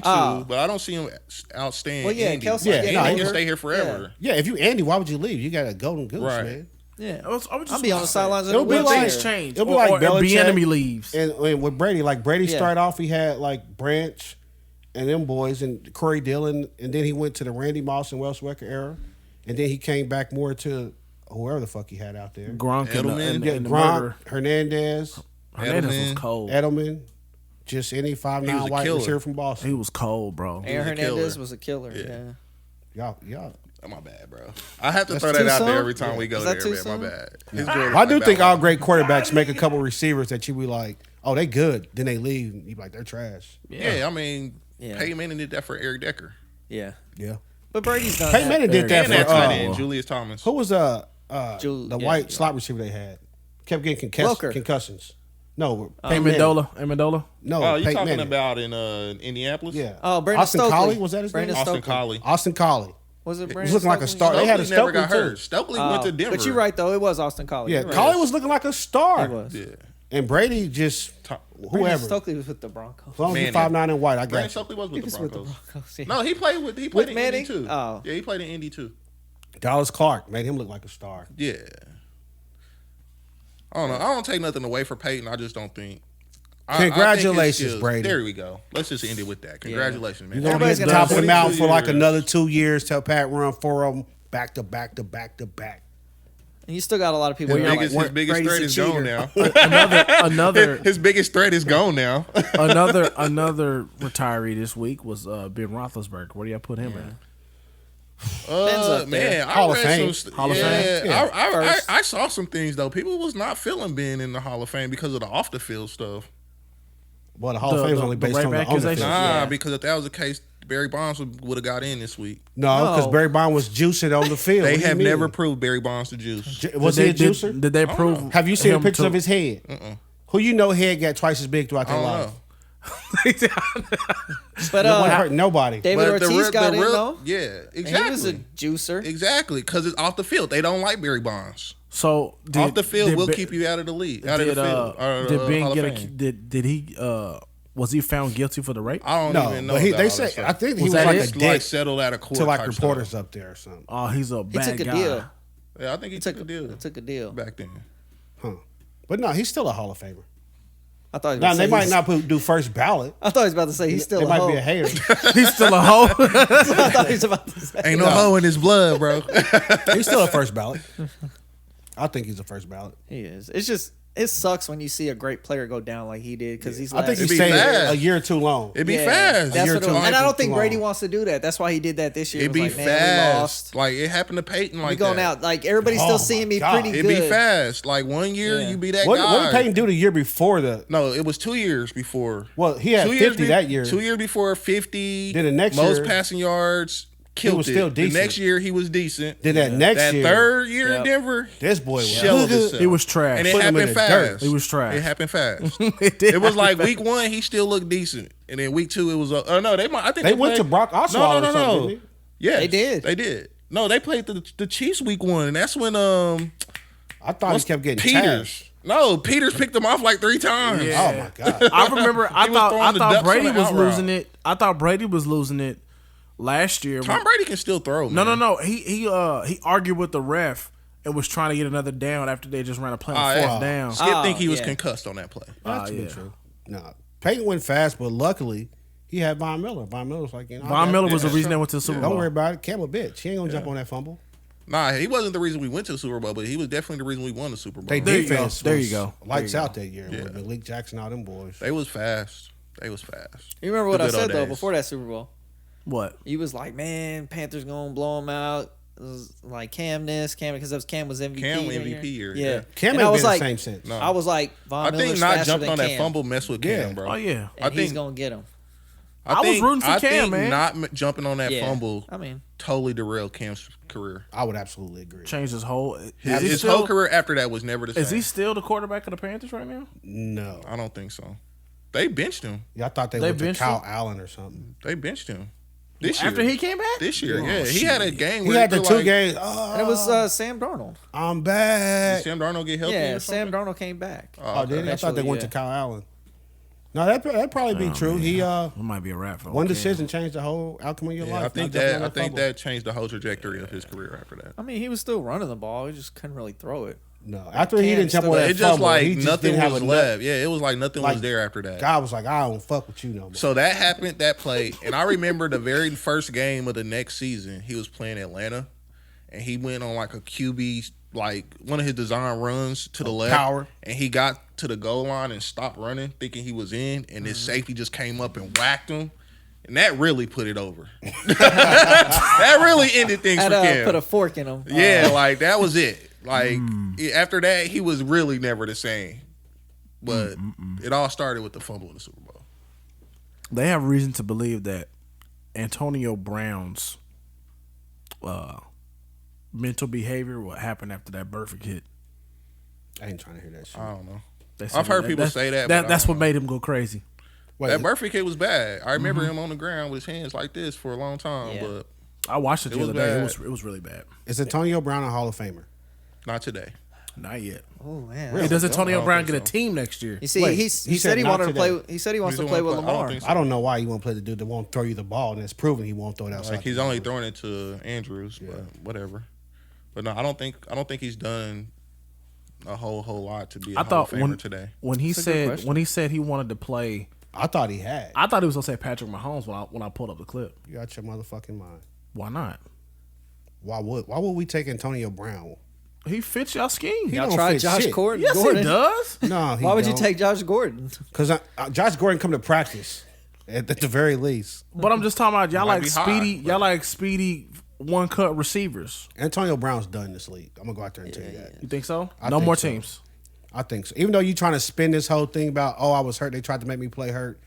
two, but I don't see him outstaying. Well, yeah, Andy. Kelsey- Yeah, Andy no, can he's- stay here forever. Yeah, if you Andy, why would you leave? You got a golden goose, Right. man. Yeah. I was I'll just be on the sidelines in a It'll be Will like- wheelchair. things change. It'll be like or Belichick. enemy leaves. And with Brady, like Brady Yeah. started off, he had like Branch and them boys and Corey Dillon, and then he went to the Randy Moss and Roethlisberger era, and then he came back more to whoever the fuck he had out there. Gronk and Edelman. the, Yeah, and the Gronk, murder. Hernandez, Hernandez was Edelman. cold. Edelman, just any He was 5'9" a white killer. receiver from Boston. He was cold, bro. Aaron was a killer. Hernandez was a killer. Yeah. Y'all. Oh, my bad, bro. I have to That's throw too that out there soon? every time we go Is that there, too man. soon? My bad. His Well, I do Jordan, think like, all great quarterbacks make a couple receivers that you be like, oh, they good. Then they leave. And you be like, they're trash. Yeah, I mean, Yeah. Peyton Manning did that for Eric Decker. Yeah. Yeah. But Brady's done Peyton that. Manning did that And that for tight end, Julius Thomas. who was yeah, the white slot receiver they had? Kept getting Welker. concussions. No, Peyton Manning. Amendola. No, Oh, you Peyton talking Manning. about in Indianapolis? Yeah. Oh, Brandon Austin Stokely. Collie, was that his Brandon name? Austin Stokely. Collie. Austin Collie. Was it He Brandon was looking like a Stokely? star. They had a Stokely never Stokely got hurt. too. Stokely went to Denver. But you're right, though. It was Austin Collie. Yeah, You're right. Collie was looking like a star. He was. Yeah. And Brady just Brandon whoever. Stokely was with the Broncos. As long as you're Manning. 5'9" and white, I Brandon got you. Stokely was He with was the with the Broncos. Broncos. Yeah. No, he played With in Indy Manning? too. Oh. Yeah, he played in Indy too. Dallas Clark made him look like a star. Yeah. I don't know. I don't take nothing away from Peyton. I just don't think. I think his Congratulations, skills- Brady. There we go. Let's just end it with that. Congratulations, man. You're going to Everybody's be gonna top have of the mountain for 22 like years. another 2 years till Pat run 4 of them back to back to back to back. And you still got a lot of people. His who are biggest, like, his biggest Brady's threat a is cheater. gone now. Another His biggest threat is gone now. another retiree this week was Ben Roethlisberger. Where do y'all put him in? up there. Man, Hall I of read Fame. some. Hall of Fame? Yeah. I saw some things though. People was not feeling Ben in the Hall of Fame because of the off the field stuff. Well, the Hall of Fame is only the based rape on the accusation? field. Nah, Yeah. because if that was the case, Barry Bonds would have got in this week. No, because No. Barry Bond was juicing on the field. They What do you have mean? never proved Barry Bonds to juice. Was he a juicer? Did they prove? Have you seen him pictures to- of his head? Who you know head got twice as big throughout I their don't life? know. But It wasn't hurting nobody. David But the Ortiz real- got the in real- though. Yeah, And exactly. he was a juicer. Exactly, because it's off the field. They don't like Barry Bonds. So did, Off the field did will Ben- keep you out of the league, out of the Did, field. did Hall Ben of get a? Fame. Did he? Was he found guilty for the rape? I don't No, even know. but about they all said that stuff. I think he Was was that like it? a It's like dick settled out of court to like type reporters stuff. up there or something. Oh, he's a He bad took a guy. deal. Yeah, I think he took a deal He took a deal. back then. Huh. But no, he's still a Hall of Famer. I thought he was Now about to they say might he's- not do first ballot. I thought he was about to say he's still They a might hoe. be a hater. He's still a hoe. I thought he was about to say. Ain't no hoe in his blood, bro. He's still a first ballot. I think he's a first ballot. He is. It's just it sucks when you see a great player go down like he did because he's. I think last- he It'd be stayed fast. a year too long. It'd be Yeah, fast. That's Year what too long. and I don't Too think Brady long. wants to do that. That's why he did that this year. It'd It be was like, man, we fast. lost. Like it happened to Peyton. We Like going that. out. Like everybody's Oh, still my seeing me God. pretty It'd good. be fast. Like 1 year, Yeah. you be that What guy. did Peyton do the year before the? No, it was 2 years before. Well, he had 2 years 50 that year. 2 years before 50. Then the next most year, passing yards. Killed was it. still The decent. next year he was decent. Then that next that year, third year in Yep. Denver, this boy was shell of himself. It was trash. And it Put him in happened the dirt. fast. It was trash. It happened fast. It did It was like happen. week 1, he still looked decent, and then week 2, it was. No, they might. I think They went played- to Brock Osweiler No, or no, something, no. didn't Yes, They did. They did. No, they played the Chiefs week 1, and that's when I thought he kept getting Peters. tashed. No, Peters picked him off like 3 times. Yeah. Oh my God. I remember. I He was thought throwing the ducks Brady on the was out route. losing it. I thought Brady was losing it last year. Tom Brady can still throw. No, man. no, no. He argued with the ref and was trying to get another down after they just ran a play on fourth yeah. down. Skip Oh, think he was yeah. concussed on that play. That's yeah. true. No, Peyton went fast, but luckily he had Von Miller. Von Miller was like, I Von got Miller it. was the reason they went to the Super Bowl. Don't worry about it. Cam a bitch. He ain't gonna jump on that fumble. Nah, he wasn't the reason we went to the Super Bowl, but he was definitely the reason we won the Super Bowl. They There you go. defense. There you was go. Lights There you out that year with Malik Jackson, all them boys. They was fast. They was fast. You remember what The I good old said though days. before that Super Bowl? What? He was like, "Man, Panthers gonna blow him out." It was like Cam because Cam was MVP. Cam that MVP year, Yeah. yeah. Cam And ain't I was been like, the same since. No. I was like, Von I Miller's think not faster jumping than on that Cam, fumble mess with Yeah. Cam, bro. Oh yeah. and he's think- gonna get him. I was rooting for I Cam, think man. not jumping on that Yeah. fumble I mean, totally derailed Cam's career. I would absolutely agree. Changed his whole. His whole career after that was never the same. Is he still the quarterback of the Panthers right now? No. I don't think so. They benched him. Y'all thought they They went to benched Kyle him? Allen or something. They benched him. This year. After he came back? This year, Oh, yeah. He had a game He where had the feel two like, games. and it was Sam Darnold. I'm Did back. Sam Darnold get healthy Yeah, or Sam something? Darnold came back. Oh, did he? I thought they Eventually, went yeah. to Kyle Allen. No, that probably be true. He It might be a wrap for one Cam. decision changed the whole outcome of your Yeah, life. I think not jumping that on I think fumble. that changed the whole trajectory of his career after that. I mean, he was still running the ball. He just couldn't really throw it. No, after he Cam didn't jump still- on that It just fumble, like he just nothing didn't have was enough. left. Yeah, it was like nothing Like, was there after that. God was like, I don't fuck with you no more. So that happened, that play, and I remember the very first game of the next season. He was playing Atlanta, and he went on like a QB like one of his design runs to the left, power. and he got to the goal line and stopped running, thinking he was in, and his safety just came up and whacked him. And that really put it over. That really ended things for Cam. Put a fork in him. Yeah, like that was it. Like after that, he was really never the same. But it all started with the fumble in the Super Bowl. They have reason to believe that Antonio Brown's mental behavior what happened after that Burfict hit. I ain't trying to hear that shit. I don't know. They I've heard people say that. That's what made him go crazy. Wait, That Burfict hit was bad. I remember him on the ground with his hands like this for a long time, but I watched it the was other day. bad. It was really bad. is Antonio Brown a Hall of Famer? not today. Not yet. Oh man. Hey, does Antonio Brown think get a so. team next year? You see, Wait, he he said said he not wanted to play. today. He said he wants He to play with wanna play- I don't Lamar. think so. I don't know why you won't play the dude that won't throw you the ball, and it's proven he won't throw it outside. Like he's only throwing it to Andrews, but whatever. But no, I don't think he's done a whole lot to be a I Hall of thought Famer today. when he That's a good said he wanted to play, I thought he had. I thought he was gonna say Patrick Mahomes when I pulled up the clip. You got your motherfucking mind. Why not? Why would we take Antonio Brown? He fits y'all scheme. He Y'all don't tried fit Josh shit. Gordon. Yes, Gordon. he does. No, Why would you take Josh Gordon? Because Josh Gordon come to practice at the very least. But I'm just talking about y'all Might like be high, speedy. but- Y'all like speedy one cut receivers. Antonio Brown's done this league. I'm gonna go out there and tell you that. You think so? I No think more so. teams. I think so. Even though you trying to spin this whole thing about, oh, I was hurt, they tried to make me play hurt.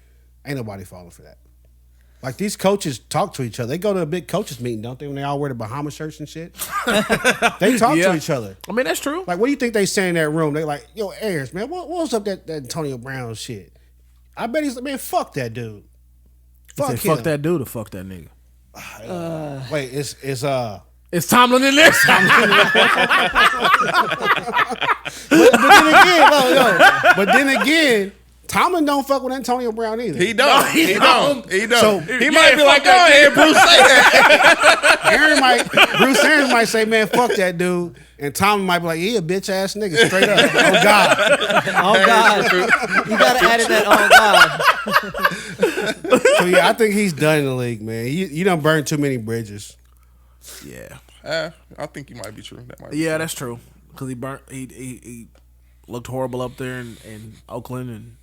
Ain't nobody falling for that. Like these coaches talk to each other. They go to a big coaches meeting, don't they? When they all wear the Bahama shirts and shit. They talk Yeah. to each other. I mean, that's true. Like, what do you think they say in that room? They like, yo, Ayers, man, what was up that Antonio Brown shit? I bet he's like, man, fuck that dude. He Fuck said, him. fuck that dude or fuck that nigga. Wait, it's It's Tomlin in there. but then again, Tomlin don't fuck with Antonio Brown either. He don't. He don't. He don't. So- he might be like, go ahead, Bruce, say that. Bruce Arians might say, man, fuck that dude. And Tomlin might be like, he a bitch ass nigga, straight up. Oh God. Oh God, you gotta add in that. Oh God. So yeah, I think he's done in the league, man. You done burned too many bridges. Yeah, I think you might be true. That might be yeah, true. that's true. Because he looked horrible up there in Oakland and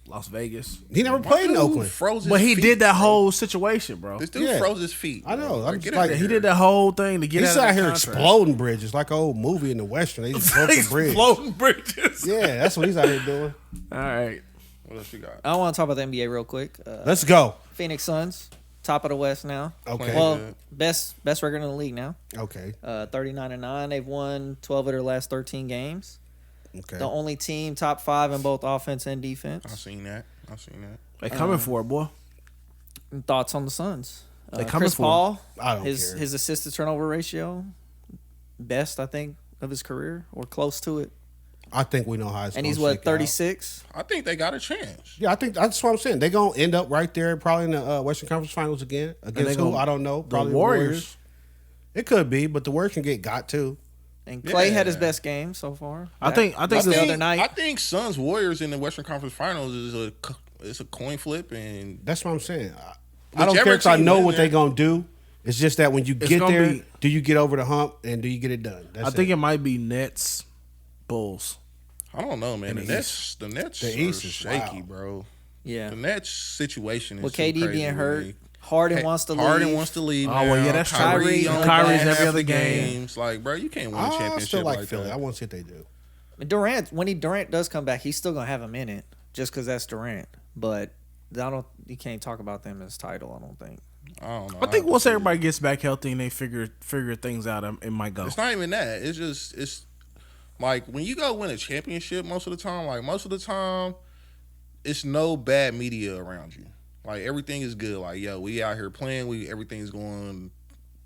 Las Vegas. He never played in Oakland. Froze his But he feet, did that bro. whole situation, bro. This dude Yeah. froze his feet. I know. Bro. I'm Like, just get like- out of He here. did that whole thing to get He's out of out the here contract. exploding bridges like an old movie in the Western. They just broke the He's bridge. floating bridges. Yeah, that's what he's out here doing. All right. What else you got? I want to talk about the NBA real quick. Let's go. Phoenix Suns, top of the West now. Okay. Well, good. best record in the league now. Okay. 39-9. They've won 12 of their last 13 games. Okay. The only team top 5 in both offense and I defense. seen that. They coming for it, boy. And thoughts on the Suns? They coming Chris for Paul, I don't his care. his assist to turnover ratio, best I think of his career or close to it. I think we know how it's And gonna he's shake what out. 36. I think they got a chance. Yeah, I think that's what I'm saying. They're gonna end up right there, probably in the Western Conference Finals again. Against they who? gonna- I don't know. The Probably Warriors. It could be, but the Warriors can get got too. And Clay had his Yeah. best game so far. I think the other night. I think Suns Warriors in the Western Conference Finals is a coin flip, and That's what I'm saying. I don't Whichever care if I team know wins what they're there. gonna do. It's just that when you get gonna there, be- do you get over the hump and do you get it done? That's I think it might be Nets, Bulls. I don't know, man. In The the Nets The are East is shaky, wild. bro. Yeah. The Nets situation is With too KD crazy being with hurt, me. Harden wants to leave. Harden wants to leave. Oh, well, now. yeah, that's true. Kyrie only Kyrie's half every the other game. games. Like, bro, you can't win a I championship still like like Philly. that. I want to see what they do. Durant, when Durant does come back, he's still gonna have a minute just because that's Durant. But you can't talk about them as title. I don't think. I don't know. I think have once to see. everybody gets back healthy and they figure things out, it might go. It's not even that. It's like when you go win a championship most of the time, it's no bad media around you. Like everything is good. Like, yo, we out here playing, everything's going,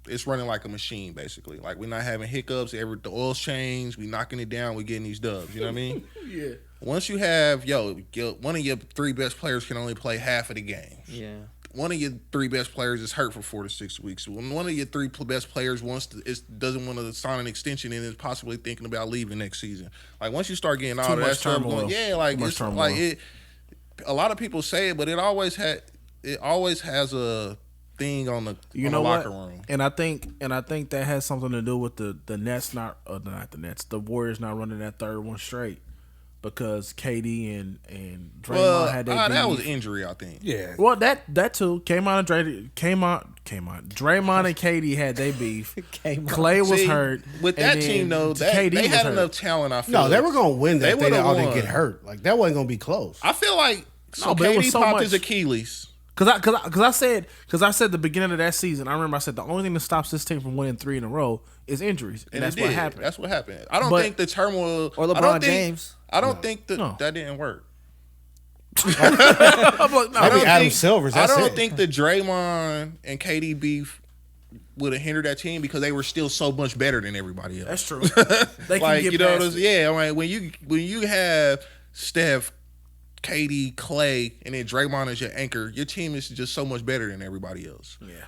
it's running like a machine basically. Like we're not having hiccups, the oil's changed, we knocking it down, we getting these dubs. You know what I mean? Yeah. Once you have, one of your 3 best players can only play half of the games. Yeah. One of your 3 best players is hurt for 4 to 6 weeks. When one of your 3 best players doesn't want to sign an extension and is possibly thinking about leaving next season. Like once you start getting all Too that much stuff turmoil. going, yeah, like Too much it's turmoil. like it. A lot of people say it, but it always has thing on the You on know the what? locker room. And I think that has something to do with the Nets not the Nets, the Warriors not running that third one straight because KD and Draymond Well, had their that was beef. injury, I think. Yeah. Well, that too came on. Draymond. Draymond and KD had their beef. Clay was See, hurt with and that then team though. KD They was had hurt. enough talent. I feel No, they were gonna win that. They all didn't won. get hurt. Like that wasn't gonna be close. I feel like No, but it was KD so popped much- his Achilles. Cause I said the beginning of that season. I remember I said the only thing that stops this team from winning 3 in a row is injuries, and that's it what did. happened. That's what happened. I don't But- think the turmoil Or I LeBron don't think- James. I don't think that No. that didn't work. I'm like, no, Maybe Adam Silver's. I That's don't it. think the Draymond and KD beef would have hindered that team because they were still so much better than everybody else. that's true. They can Like get you know, past what I'm it. saying? Yeah. I mean, when you have Steph, KD, Clay, and then Draymond as your anchor, your team is just so much better than everybody else. Yeah.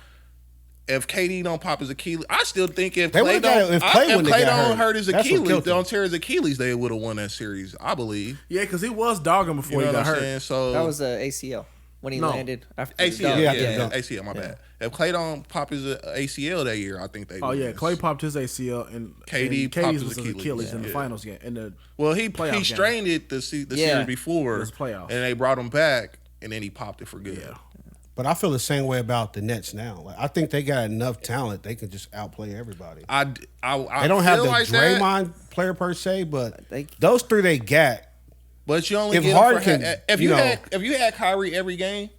If KD don't pop his Achilles, I still think if They Clay would've got don't, it if Clay if wouldn't Clay have got don't hurt. hurt his That's what Achilles, killed them. don't tear his Achilles, they would have won that series. I believe. Yeah, because he was dogging before You know he what got I'm hurt. saying? So That was the ACL when he No. landed after the ACL. dunk. Yeah, yeah. ACL. My bad. If Clay don't pop his ACL that year, I think they. Oh yeah, win. Clay popped his ACL and KD and popped KD's his was his Achilles. Achilles in the Yeah. finals game. In the Well, he playoff strained it the Yeah. series before, It was playoffs. and they brought him back, and then he popped it for good. yeah. But I feel the same way about the Nets now. Like I think they got enough talent; they can just outplay everybody. I They don't have feel the like that, Draymond player per se, but They- those three they got. but you only if get Harden him can, if you you know- had Kyrie every game.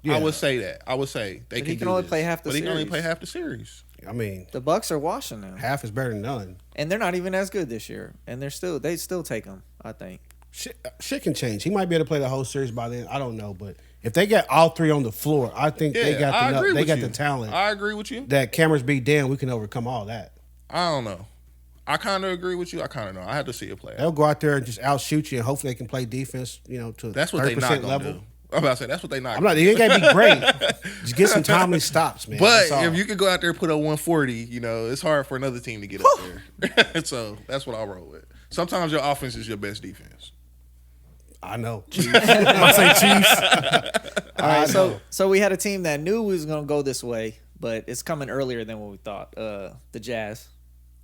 Yeah. I would say that. I would say they But he can can do only this. play half the But he can only series. play half the series. I mean, The Bucks are washing them, half is better than none. and they're not even as good this year. And they still take them. I think. Shit can change. He might be able to play the whole series by then. I don't know, but if they got all three on the floor, I think they got I the agree they with got you. the talent. I agree with you. That cameras be damn, we can overcome all that. I don't know. I kind of agree with you. I kind of know. I have to see it play. They'll go out there and just outshoot you, and hopefully they can play defense. You know, to That's what they 30% not gonna level. do. I'm about to say that's what they not. I'm not. They ain't gotta be great. Just get some timely stops, man. But That's all. if you could go out there and put up 140, you know, it's hard for another team to get up there. So that's what I'll roll with. Sometimes your offense is your best defense. I know. I say Chiefs. All right, know. so we had a team that knew we was gonna go this way, but it's coming earlier than what we thought. The Jazz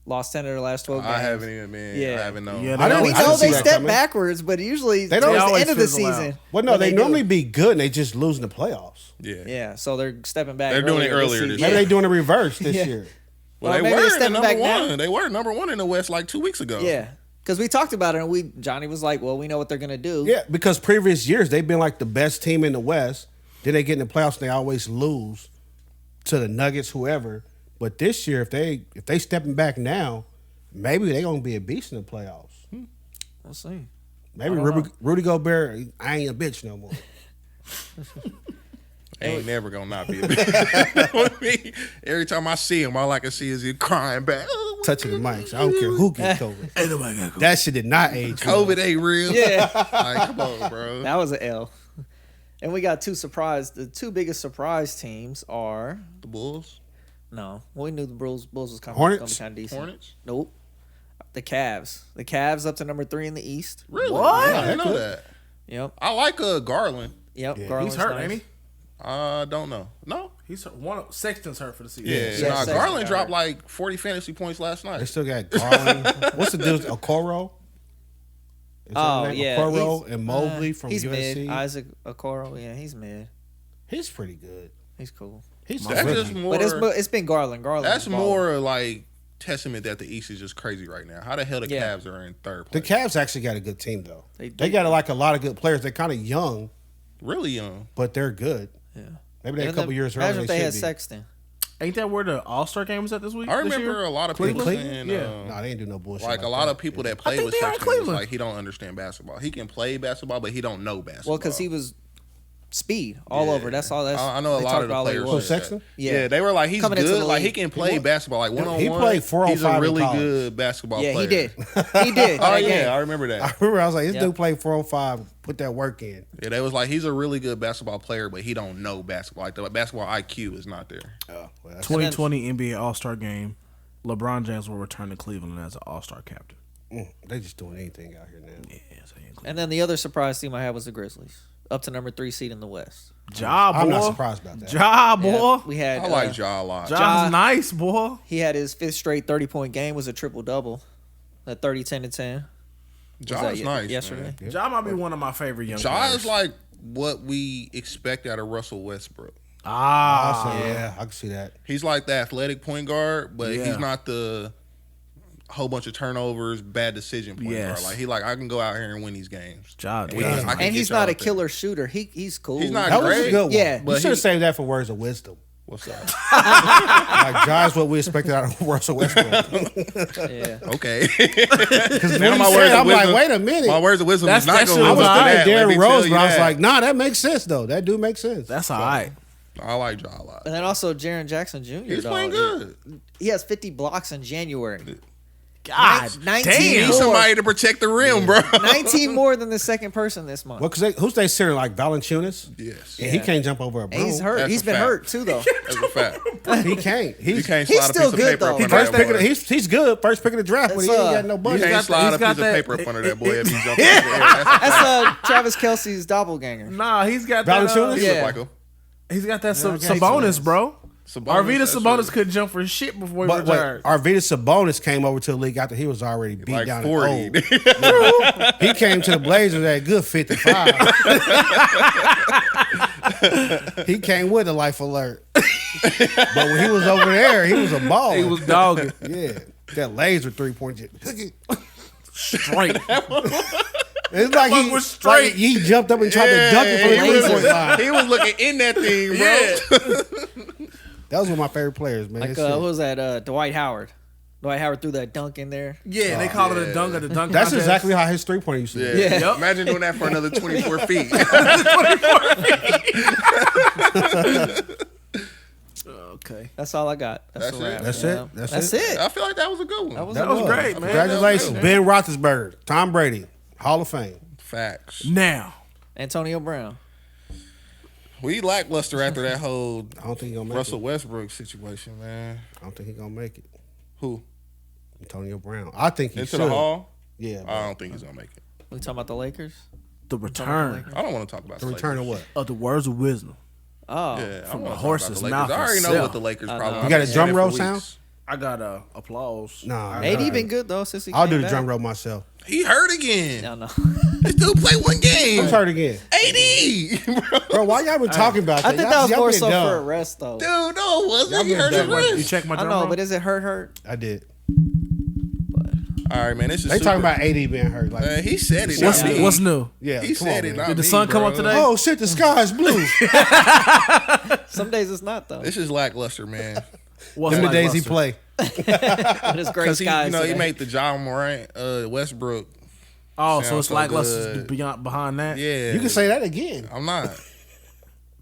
lost 10 of their last 12 games. I haven't even been. Yeah. I haven't known. Yeah, I didn't- We I didn't know see they that step coming. backwards, but usually They towards the always end of the fizzle out. season. Well, no, when they do. normally be good, and they just lose in the playoffs. Yeah. Yeah, so they're stepping back. They're doing it earlier season. this Maybe year. they doing the reverse this Yeah. year. Well, Well, they maybe were they're the stepping number back now. one. They were number one in the West like 2 weeks ago. Yeah, because we talked about it, and Johnny was like, "Well, we know what they're gonna do." Yeah, because previous years they've been like the best team in the West. Then they get in the playoffs and they always lose to the Nuggets, whoever. But this year, if they stepping back now, maybe they gonna be a beast in the playoffs. We'll see. Maybe I don't Rudy Gobert, I ain't a bitch no more. Ain't never gonna not be a bitch. With me. Every time I see him, all I can see is him crying back. Oh, Touching the mics. I don't care who gets COVID. Ain't nobody got That shit did not age. well. COVID ain't real. Yeah, Like, come on, bro. that was an L. And we got the two biggest surprise teams are The Bulls, well, we knew the Bulls was coming. Hornets? Gonna be kind of decent. Hornets. Nope. The Cavs. The Cavs up to number 3 in the East. Really? What? I didn't know that. Yep. I like Garland. Yep. Yeah. Garland's He's hurt, nice. ain't he? I don't know. No. He's hurt. Sexton's hurt for the season. Yeah. Yeah, Nah, Sexton Garland got dropped hurt. like 40 fantasy points last They night. still got Garland. What's the dude? Okoro? Is that Oh, his name? yeah. Okoro He's- and Mobley from He's USC. mid. Isaac Okoro. Yeah, he's mid. He's pretty good. He's cool. He's That's really- just more. But it's been Garland. That's is balling. more like testament that the East is just crazy right now. How the hell the Yeah. Cavs are in third The place? Cavs actually got a good team though. They They do. got like a lot of good players. They're kind of young, Really young. but they're good. Yeah. Maybe they're a And couple then years Imagine earlier. if They they had should be. Sexton. Ain't that where the All Star game was at this week? I this remember year? a lot of people Cleveland? saying, Yeah. No, they ain't do no bullshit. like a like lot that. of people that I play think with they are in Sexton was Cleveland. like he don't understand basketball. He can play basketball, but he don't know basketball. Well, because he was speed all Yeah. over. That's all. That's I know a they lot talked of the about all he players. was. said Sexton? Yeah. They were like he's Coming into good. the Like he league. can play basketball. Like one on one. He played 4 on He's 5 a in really college. good basketball Yeah, player. he did. He did. Oh that yeah, game. I remember I that. remember I was like, this Yeah. dude played 405, put that work in. Yeah, they was like he's a really good basketball player, but he don't know basketball. Like the basketball IQ is not there. Oh, well, that's 2020 NBA All Star game. LeBron James will return to Cleveland as an All Star captain. they just doing anything out here now. Yeah, so he ain't And then the other surprise team I had was the Grizzlies. up to number 3 seed in the West. Job, boy. I'm not surprised about that. Job, boy. Yeah, we had I like Ja a lot. Job's nice, boy. He had his 5th straight 30-point game. Was a triple double, at 30, 10, and 10. Ja is nice. Yesterday. Man. Job might be one of my favorite young Ja players. is like what we expect out of Russell Westbrook. Yeah, I can see that. He's like the athletic point guard, but Yeah. he's not the whole bunch of turnovers, bad decision point guard. Like I can go out here and win these games. Ja, And, yeah. I can And get he's y'all not a out there. killer shooter. He's cool. He's not That was a great. good one. Yeah. You But should have he- saved that for words of wisdom. What's up? Like, Ja's what we expected out of Russell Westbrook. Yeah. Okay. Because Now when my he words said, of I'm like, wisdom- wait a minute. My words of wisdom That's- is not that going shit I to was was thinking alright. of that. Let me Darren tell Rose, you but I was that. like, nah, that makes sense, though. That do make sense. That's all right. I like Ja a lot. And then also Jaren Jackson Jr. He's dog. playing good. He has 50 blocks in January. God 19 You damn. need somebody to protect the rim, bro. 19 more than the second person this month. Well, because who's they center, like Valanciunas? Yes, Yeah, he can't jump over a And broom. he's hurt. That's He's a been fact. hurt too, though. that's a fact. He can't. You He's can't He's slide a still piece of good, paper though. up under first that pick of boy. the, he's good. First pick of the draft, but he ain't got no You budget. can't got slide a got piece of that- paper up under that boy if he jumps in the air. That's Travis Kelce's doppelganger. Nah, he's got that. Valanciunas? He Yeah. look like him. He's got that Yeah, I guess Sabonis, so. bro. Arvidas that's Sabonis right. couldn't jump for shit before he But wait, retired. Arvidas Sabonis came over to the league after he was already beat Like down 40. and old. He came to the Blazers at a good 55. He came with a life alert. But when he was over there, he was a baller. He was dogging yeah. That laser 3-point jet. straight. It's like fuck he was straight. like he jumped up and tried to dunk it from the he 3-point line. He was looking in that thing, bro. That was one of my favorite players, man. Like, His what shit. was that? Dwight Howard. Dwight Howard threw that dunk in there. Yeah, they call it a dunk at the dunk That's contest. exactly how his 3-pointer used to be. Yeah. Yeah. Imagine doing that for another 24 feet. Okay. That's all I got. That's a wrap. it? That's Yeah. it? That's That's it? it. I feel like that was a good one. That was That a was good one. great, man. Congratulations, That was Ben Roethlisberger, Tom Brady, Hall of Fame. Facts. Now, Antonio Brown. We lackluster after that whole I don't think he's gonna make Russell it. Westbrook situation, man. I don't think he's gonna make it. Who? Antonio Brown. I think he Into should. the hall? Yeah. I don't think he's gonna make it. We talking about the Lakers? the return I don't want to talk about The return of what? of the words of wisdom. Oh. Yeah, From I the wanna talk horse's about the Lakers. mouth I already know itself. what the Lakers I problem. know. I've You got been a saying drum it for roll weeks. sound? I got applause. Nah. AD been good though since he I'll came do the back. drum roll myself. He hurt again. I know. This dude played one game. Who's hurt again? AD, bro. Bro, why y'all been talking about that? I think Y'all- that was y'all more been so dumb. for a rest though. Dude, no, it wasn't. Y'all He been hurt his dumb. You wrist. check my I drum know, roll? but is it hurt? I did. All right, man. This is They super. talking about AD being hurt. Like, Man, he said it. What's, not me. what's new? yeah, He come said on, it. man. Not Did the me, sun come up bro. today? Oh shit, the sky's blue. Some days it's not though. This is lackluster, man. What's Them the days he lackluster? play. But it's great Because he, skies. you know, he today. made the John Morant, Westbrook. Oh, so Sounds it's so lackluster good. beyond behind that. Yeah, You can say that again. I'm not.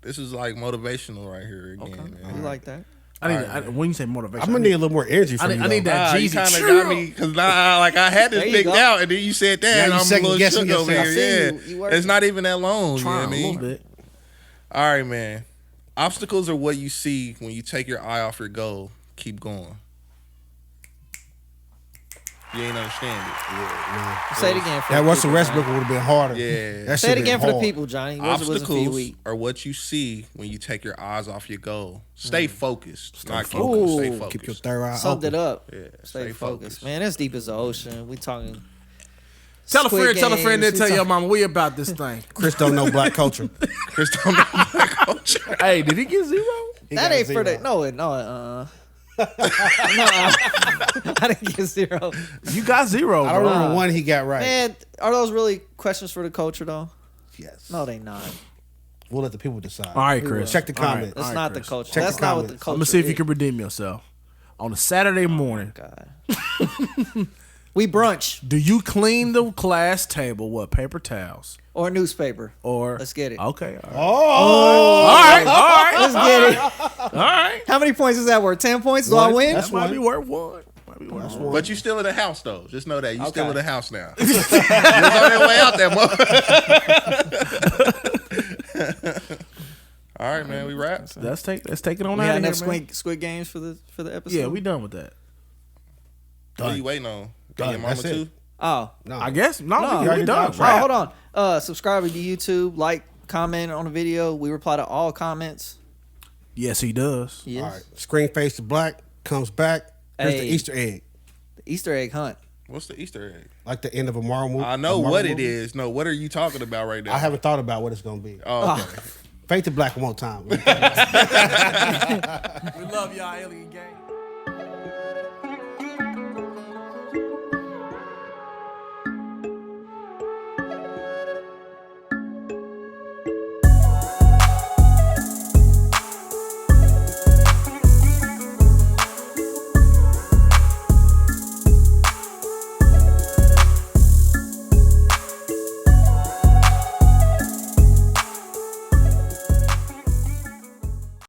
This is like motivational right here again, You man. like that? I need. When you say motivation, I'm gonna need a little more energy from you. I need though. that. You Jeezy kind of chill. got me because now, like, I had this There you picked go. out, and then you said that, Now and you I'm a little second-guessing shook over here. yourself. I Yeah, see you working. it's not even that long. You know what I Trying a mean? little bit. All right, man. Obstacles are what you see when you take your eye off your goal. Keep going. You ain't understand it. Say it again. For That the Russell people, Westbrook Johnny. would have been harder. Yeah. That Say shit it again been for the hard. people, Johnny. Wasn't for you Obstacles weak. are what you see when you take your eyes off your goal. Stay focused. Not keep focused. Stay Ooh. focused. Keep your third eye Summed open. it up. Yeah, Stay focused. Man, it's deep as the ocean. We talking. Tell a Squid friend, then Games, tell we your talk- mama we about this thing. Chris don't know black culture. Chris don't know black culture. Hey, did he get 0? He That got ain't for the. zero. No. I didn't get 0. You got 0, I don't bro. remember one he got right. Man, are those really questions for the culture though? Yes. No, they not. We'll let the people decide. All right, Chris. Check the All right. comments. That's All not right, the Chris. culture. Check That's the not what the comments. culture. I'm gonna see if you is. can redeem yourself. On a Saturday morning, God. We brunch do you clean the class table with paper towels or newspaper. or? Let's get it. Okay. All right. Oh, All right. Let's get it. All right. How many points is that worth? 10 points? Do I One. win? That's That might one. be worth one. Might be worth one. But you still in the house though. Just know that you still Okay. in the house now. You was on that way out that mother. All right, man. We wrap. Let's take it on We out had of here, enough man. squid games for the episode. Yeah, we done with that. What are you waiting on? Got Done. your mama That's it. too? Oh, no. I guess no. No. we already done. done. oh, hold on. Subscribe to YouTube, like, comment on a video, we reply to all comments. Yes, he does. Yes. All right. Screen face to black comes back. Here's the Hey. Easter egg. The Easter egg hunt. What's the Easter egg? Like the end of a Marvel movie. I know what it is. No, what are you talking about right now? I haven't thought about what it's gonna be. Oh, okay. Fade to black one more time. We love y'all, Alien Gang.